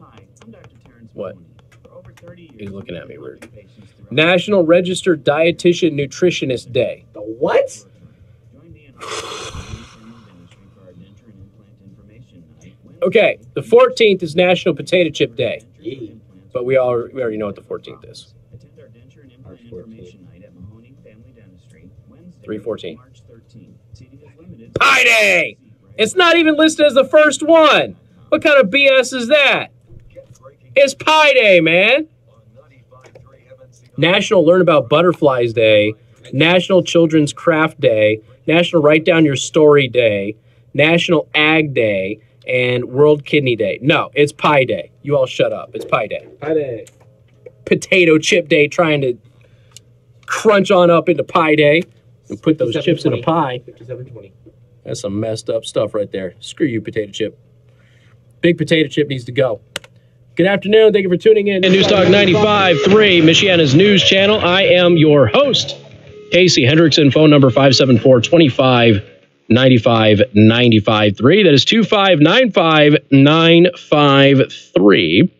Hi, I'm Dr. Terrence What? Mahoney. For over 30 years, He's looking at me weird. patients throughout National Registered Dietitian Nutritionist Day. The what? Join me in our family dentistry for our denture and implant information night. Okay, the 14th is National Potato Chip Day. But we already know what the 14th is. Attend our denture and implant information night at Mahoney Family Dentistry Wednesday, 3/14. March 13th. Seating is limited. Pie Day! It's not even listed as the first one. What kind of BS is that? It's Pie Day, man. National Learn About Butterflies Day. National Children's Craft Day. National Write Down Your Story Day. National Ag Day. And World Kidney Day. No, it's Pie Day. You all shut up. It's Pie Day. Pie Day. Potato Chip Day, trying to crunch on up into Pie Day and put those chips in a pie. 5720. That's some messed up stuff right there. Screw you, potato chip. Big potato chip needs to go. Good afternoon. Thank you for tuning in. News Talk 95.3, Michiana's news channel. I am your host, Casey Hendrickson. Phone number 574-25-95-95.3. That is 2595-953.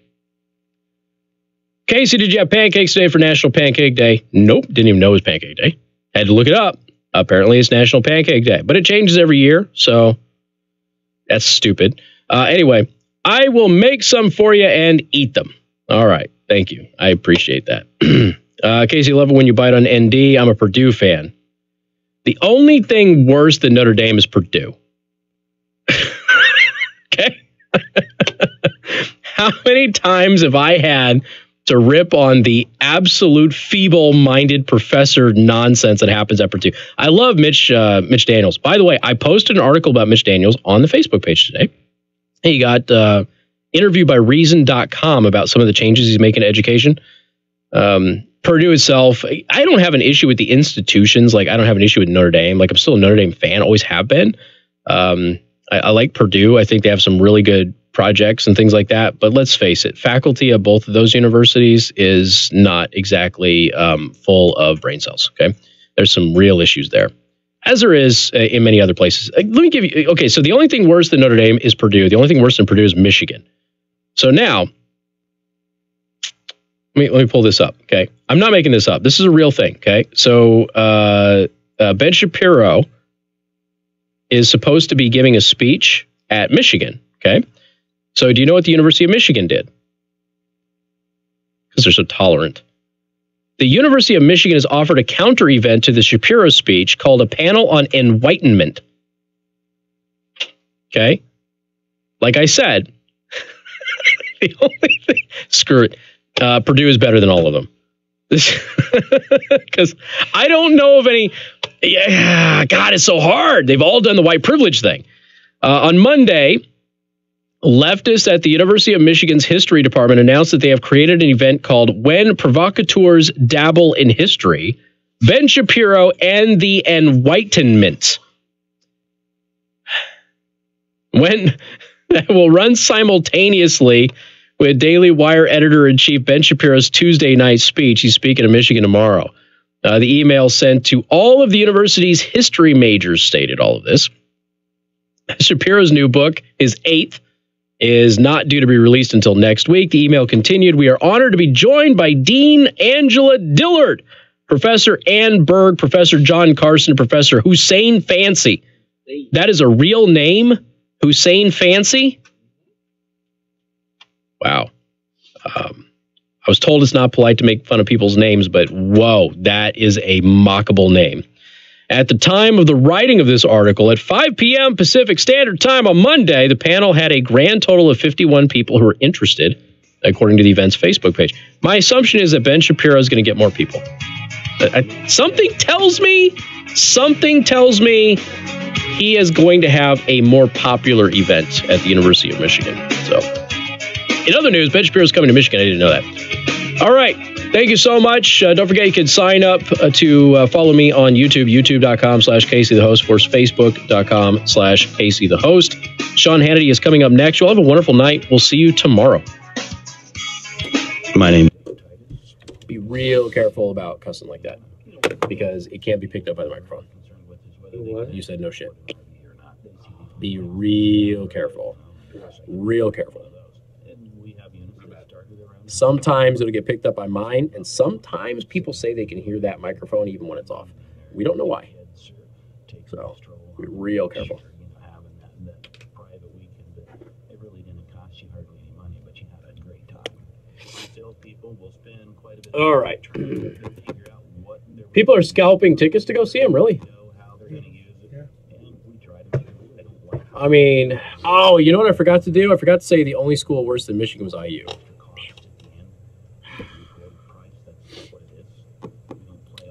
Casey, did you have pancakes today for National Pancake Day? Nope. Didn't even know it was Pancake Day. Had to look it up. Apparently, it's National Pancake Day. But it changes every year, so that's stupid. Anyway, I will make some for you and eat them. All right. Thank you. I appreciate that. Casey, love it when you bite on ND. I'm a Purdue fan. The only thing worse than Notre Dame is Purdue. Okay? How many times have I had to rip on the absolute feeble-minded professor nonsense that happens at Purdue? I love Mitch Daniels. By the way, I posted an article about Mitch Daniels on the Facebook page today. He got interviewed by Reason.com about some of the changes he's making to education. Purdue itself, I don't have an issue with the institutions. Like, I don't have an issue with Notre Dame. Like, I'm still a Notre Dame fan, always have been. I like Purdue. I think they have some really good projects and things like that. But let's face it, faculty of both of those universities is not exactly full of brain cells. Okay, there's some real issues there, as there is in many other places. Let me give you. Okay, so the only thing worse than Notre Dame is Purdue. The only thing worse than Purdue is Michigan. So now, let me pull this up. Okay, I'm not making this up. This is a real thing. Okay, so Ben Shapiro is supposed to be giving a speech at Michigan. Okay. So do you know what the University of Michigan did? Because they're so tolerant. The University of Michigan has offered a counter event to the Shapiro speech called a panel on enlightenment. Okay? Like I said, the only thing, screw it. Purdue is better than all of them. Because I don't know of any. Yeah, God, it's so hard. They've all done the white privilege thing. On Monday, leftists at the University of Michigan's history department announced that they have created an event called When Provocateurs Dabble in History, Ben Shapiro and the Enlightenment. When that will run simultaneously with Daily Wire editor-in-chief Ben Shapiro's Tuesday night speech. He's speaking to Michigan tomorrow. The email sent to all of the university's history majors stated all of this. Shapiro's new book, his 8th, is not due to be released until next week. The email continued, we are honored to be joined by Dean Angela Dillard, Professor Ann Berg, Professor John Carlson, Professor Hussein Fancy. That is a real name? Hussein Fancy? Wow. I was told it's not polite to make fun of people's names, but whoa, that is a mockable name. At the time of the writing of this article, at 5 p.m. Pacific Standard Time on Monday, the panel had a grand total of 51 people who were interested, according to the event's Facebook page. My assumption is that Ben Shapiro is going to get more people. Something tells me he is going to have a more popular event at the University of Michigan. So, in other news, Ben Shapiro is coming to Michigan. I didn't know that. All right. Thank you so much. Don't forget you can sign up to follow me on YouTube, youtube.com/Casey the Host, or facebook.com/Casey the Host. Sean Hannity is coming up next. You'll have a wonderful night. We'll see you tomorrow. My name. Be real careful about cussing like that because it can't be picked up by the microphone. What? You said no shit. Be real careful. Real careful. Sometimes it'll get picked up by mine, and sometimes people say they can hear that microphone even when it's off. We don't know why. So, be real careful. All right. People are scalping tickets to go see him, really? I mean, oh, you know what I forgot to do? I forgot to say the only school worse than Michigan was IU.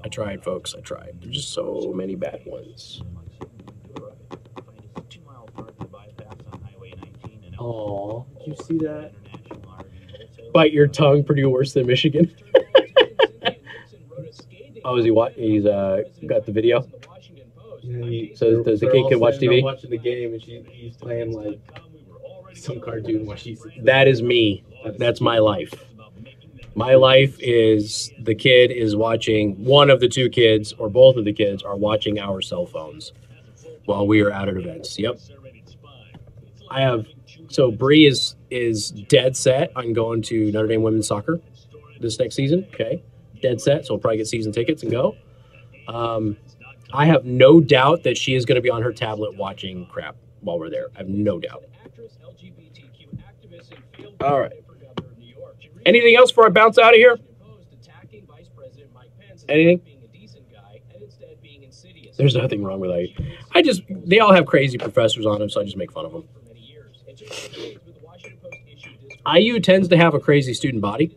I tried, folks. I tried. There's just so many bad ones. Oh, did you see that? Bite your tongue, Purdue worse than Michigan. Oh, is he he's got the video? Yeah, so does the kid can watch TV? Watching the game, and he's playing like some cartoon while she's. That is me. That's my life. My life is the kid is watching, one of the two kids or both of the kids are watching our cell phones while we are out at events. Yep. So Bree is dead set on going to Notre Dame women's soccer this next season. Okay. Dead set. So we'll probably get season tickets and go. I have no doubt that she is going to be on her tablet watching crap while we're there. I have no doubt. All right. Anything else before I bounce out of here? Anything? There's nothing wrong with that. They all have crazy professors on them, so I just make fun of them. IU tends to have a crazy student body,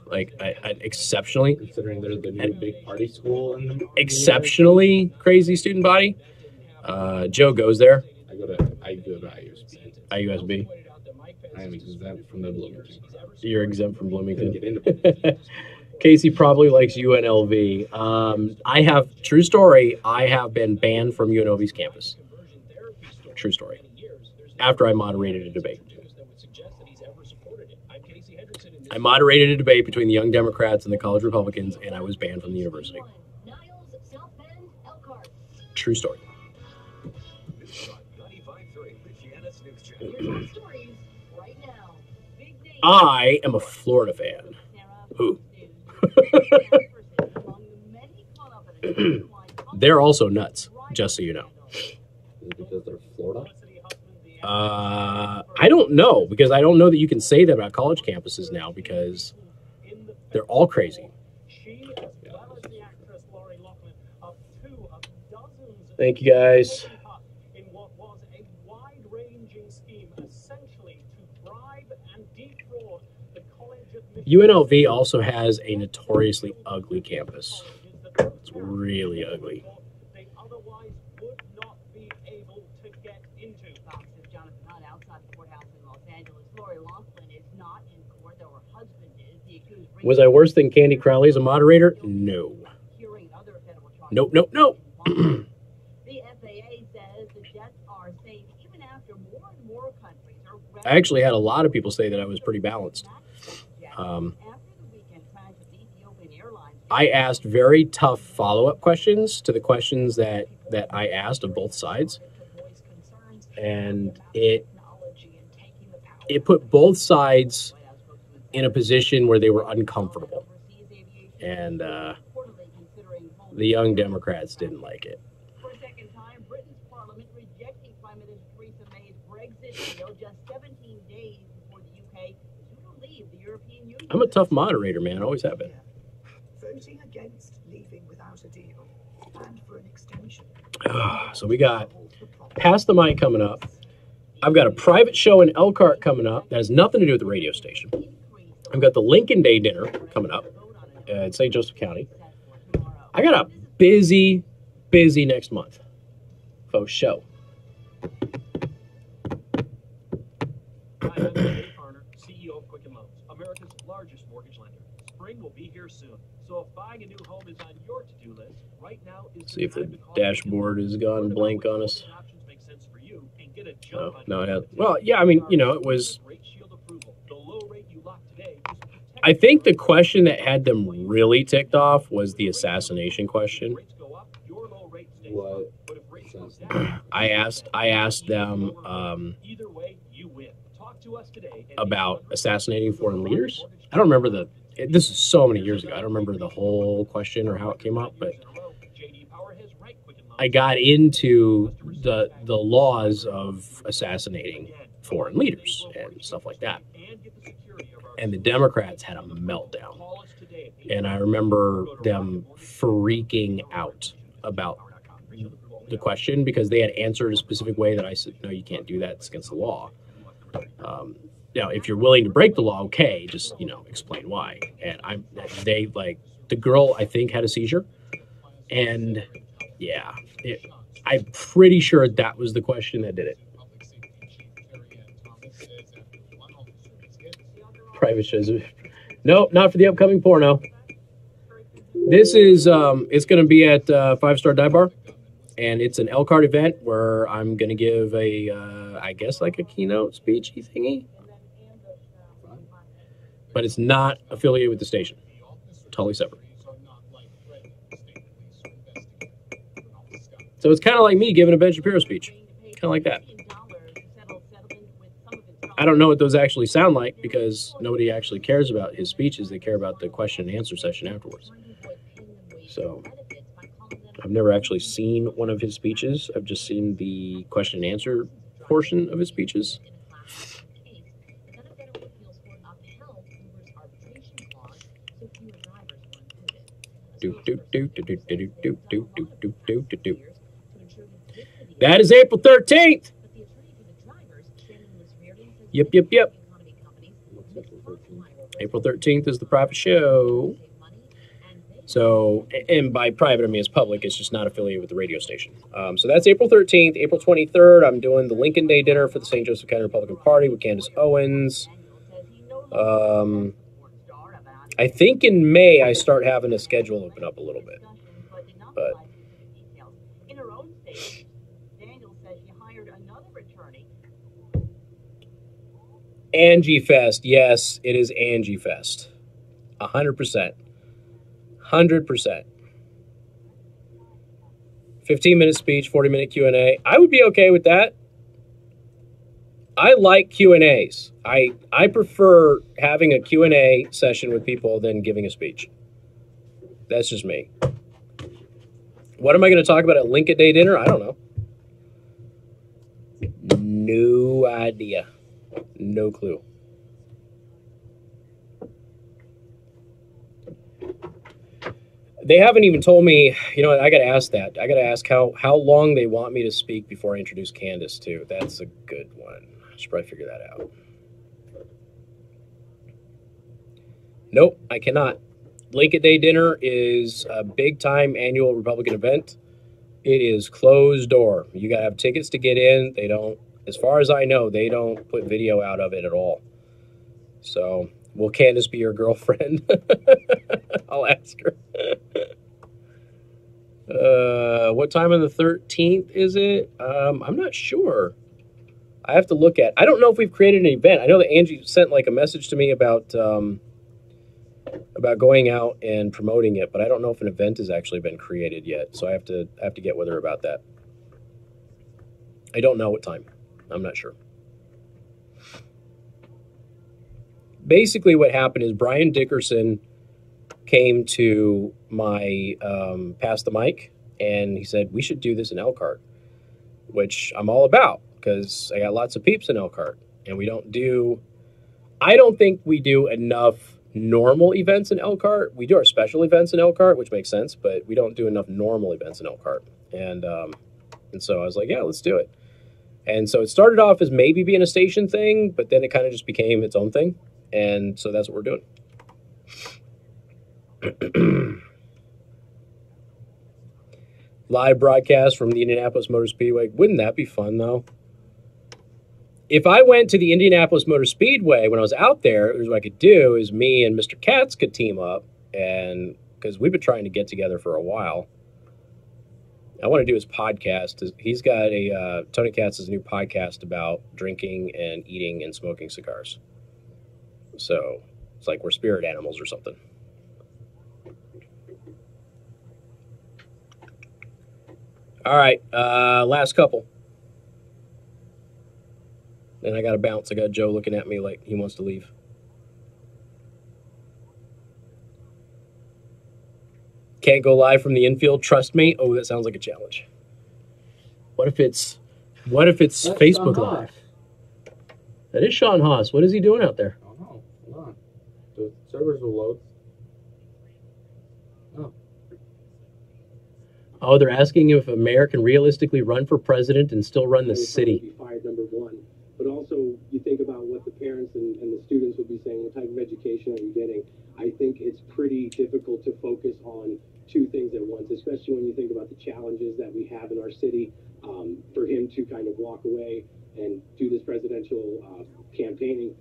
like exceptionally. Considering they're the new big party school in the exceptionally crazy student body. Joe goes there. I go to IUSB. IUSB. I am exempt from the Bloomington. You're exempt from Bloomington. Get into Casey probably likes UNLV. I have, true story, I have been banned from UNLV's campus. True story. After I moderated a debate. I moderated a debate between the Young Democrats and the College Republicans, and I was banned from the university. True story. I am a Florida fan. Who? They're also nuts, just so you know. Because they're Florida? I don't know, because I don't know that you can say that about college campuses now, because they're all crazy. Thank you, guys. UNLV also has a notoriously ugly campus. It's really ugly. Was I worse than Candy Crowley as a moderator? No. Nope, nope, nope. The FAA says the jets are safe even after more and more countries are. I actually had a lot of people say that I was pretty balanced. I asked very tough follow-up questions to the questions that I asked of both sides. And it put both sides in a position where they were uncomfortable. And the Young Democrats didn't like it. For a second time, Britain's parliament rejecting Prime Minister Theresa May's Brexit deal just 17 days before the UK is due to leave the European Union. I'm a tough moderator, man. I always have been. Voting against leaving without a deal and for an extension. So we got Pass the Mic coming up. I've got a private show in Elkhart coming up that has nothing to do with the radio station. I've got the Lincoln Day dinner coming up in St. Joseph County. I got a busy next month. Faux show. Hi, I'm Dave Harner, CEO of Quicken Loans, America's largest mortgage lender. Spring will be here soon, so if buying a new home is on your to-do list, right now is See if the dashboard has gone blank on us. No, it hasn't. Well, yeah, I mean, it was. I think the question that had them really ticked off was the assassination question. What? I asked them about assassinating foreign leaders. I don't remember this is so many years ago. I don't remember the whole question or how it came up, but I got into the laws of assassinating foreign leaders and stuff like that. And the Democrats had a meltdown. And I remember them freaking out about the question because they had answered a specific way that I said, no, you can't do that. It's against the law. Now, if you're willing to break the law, okay, just, explain why. And the girl, I think, had a seizure. And yeah, I'm pretty sure that was the question that did it. Private shows. No, not for the upcoming porno. This is, it's going to be at 5-Star Dive Bar. And it's an Elkhart event where I'm going to give I guess like a keynote speechy thingy. but it's not affiliated with the station. Totally separate. So it's kind of like me giving a Ben Shapiro speech. Kind of like that. I don't know what those actually sound like because nobody actually cares about his speeches. They care about the question and answer session afterwards. So I've never actually seen one of his speeches. I've just seen the question and answer portion of his speeches. That is April 13th. Yep. April 13th is the private show. So, and by private, I mean it's public. It's just not affiliated with the radio station. So that's April 13th. April 23rd, I'm doing the Lincoln Day dinner for the St. Joseph County Republican Party with Candace Owens. I think in May I start having a schedule open up a little bit. But Angie Fest, yes, it is Angie Fest. 100%. 100%. 15-minute speech, 40-minute Q&A. I would be okay with that. I like Q&As. I prefer having a Q&A session with people than giving a speech. That's just me. What am I going to talk about at Lincoln Day dinner? I don't know. No idea. No clue. They haven't even told me, you know what, I got to ask that. I got to ask how long they want me to speak before I introduce Candace, too. That's a good one. I should probably figure that out. Nope, I cannot. Lincoln Day dinner is a big-time annual Republican event. It is closed door. You got to have tickets to get in. They don't, as far as I know, they don't put video out of it at all. So, will Candace be your girlfriend? I'll ask her. What time on the 13th is it? I'm not sure. I have to look at. I don't know if we've created an event. I know that Angie sent like a message to me about going out and promoting it, but I don't know if an event has actually been created yet. So I have to get with her about that. I don't know what time. I'm not sure. Basically, what happened is Brian Dickerson came to my Pass the Mic, and he said, we should do this in Elkhart, which I'm all about because I got lots of peeps in Elkhart, and I don't think we do enough normal events in Elkhart. We do our special events in Elkhart, which makes sense, but we don't do enough normal events in Elkhart. And so I was like, yeah, let's do it. And so it started off as maybe being a station thing, but then it kind of just became its own thing. And so that's what we're doing. Live broadcast from the Indianapolis Motor Speedway. Wouldn't that be fun, though? If I went to the Indianapolis Motor Speedway when I was out there, here's what I could do is me and Mr. Katz could team up, and because we've been trying to get together for a while. I want to do his podcast. He's got Tony Katz's new podcast about drinking and eating and smoking cigars. So it's like we're spirit animals or something. All right, last couple. Then I got to bounce. I got Joe looking at me like he wants to leave. Can't go live from the infield. Trust me. Oh, that sounds like a challenge. What if it's Facebook Live? That is Sean Haas. What is he doing out there? I don't know. Hold on. The servers will load. Oh, they're asking if a mayor can realistically run for president and still run the city. Be fired, number one. But also, you think about what the parents and the students would be saying, what type of education are you getting? I think it's pretty difficult to focus on two things at once, especially when you think about the challenges that we have in our city. For him to kind of walk away and do this presidential campaigning,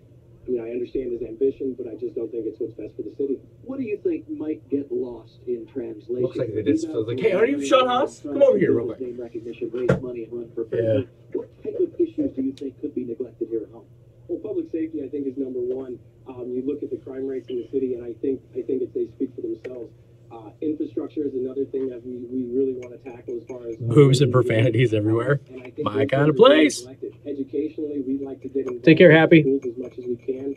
I mean, I understand his ambition, but I just don't think it's what's best for the city. What do you think might get lost in translation? Looks like they just feels like, hey, aren't you Sean Haas? Come over here real quick. Name recognition, raise money, and run for president. Yeah. What type of issues do you think could be neglected here at home? Well, public safety, I think, is number one. You look at the crime rates in the city, and I think they speak for themselves. Infrastructure is another thing that we really want to tackle as far as Boobs and profanities everywhere. My kind of place. Educationally, we'd like to get involved Take care, in Happy. schools as much as we can.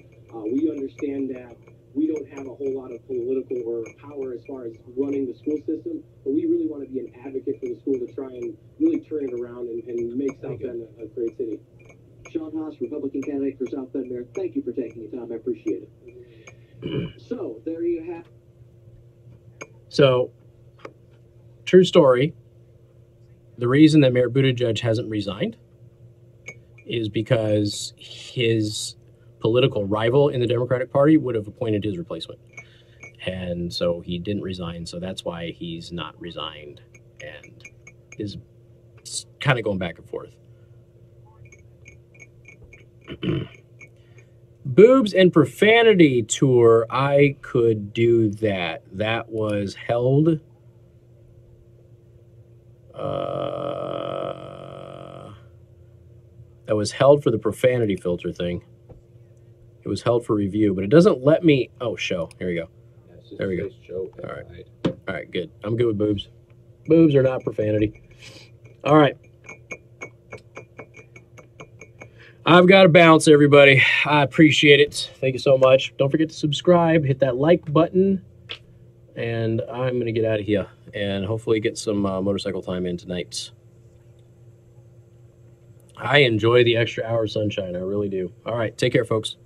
We understand that we don't have a whole lot of political or power as far as running the school system, but we really want to be an advocate for the school to try and really turn it around and make South Bend a great city. Sean Haas, Republican candidate for South Bend Mayor. Thank you for taking the time. I appreciate it. So there you have. So, true story. The reason that Mayor Buttigieg hasn't resigned is because his political rival in the Democratic Party would have appointed his replacement. And so he didn't resign. So that's why he's not resigned and is kind of going back and forth. Boobs and Profanity Tour. I could do that. That was held. That was held for the profanity filter thing. It was held for review, but it doesn't let me. Oh, show. Here we go. There we go. All right. All right, good. I'm good with boobs. Boobs are not profanity. All right. I've got to bounce, everybody. I appreciate it. Thank you so much. Don't forget to subscribe. Hit that like button. And I'm going to get out of here and hopefully get some motorcycle time in tonight. I enjoy the extra hour of sunshine. I really do. All right. Take care, folks.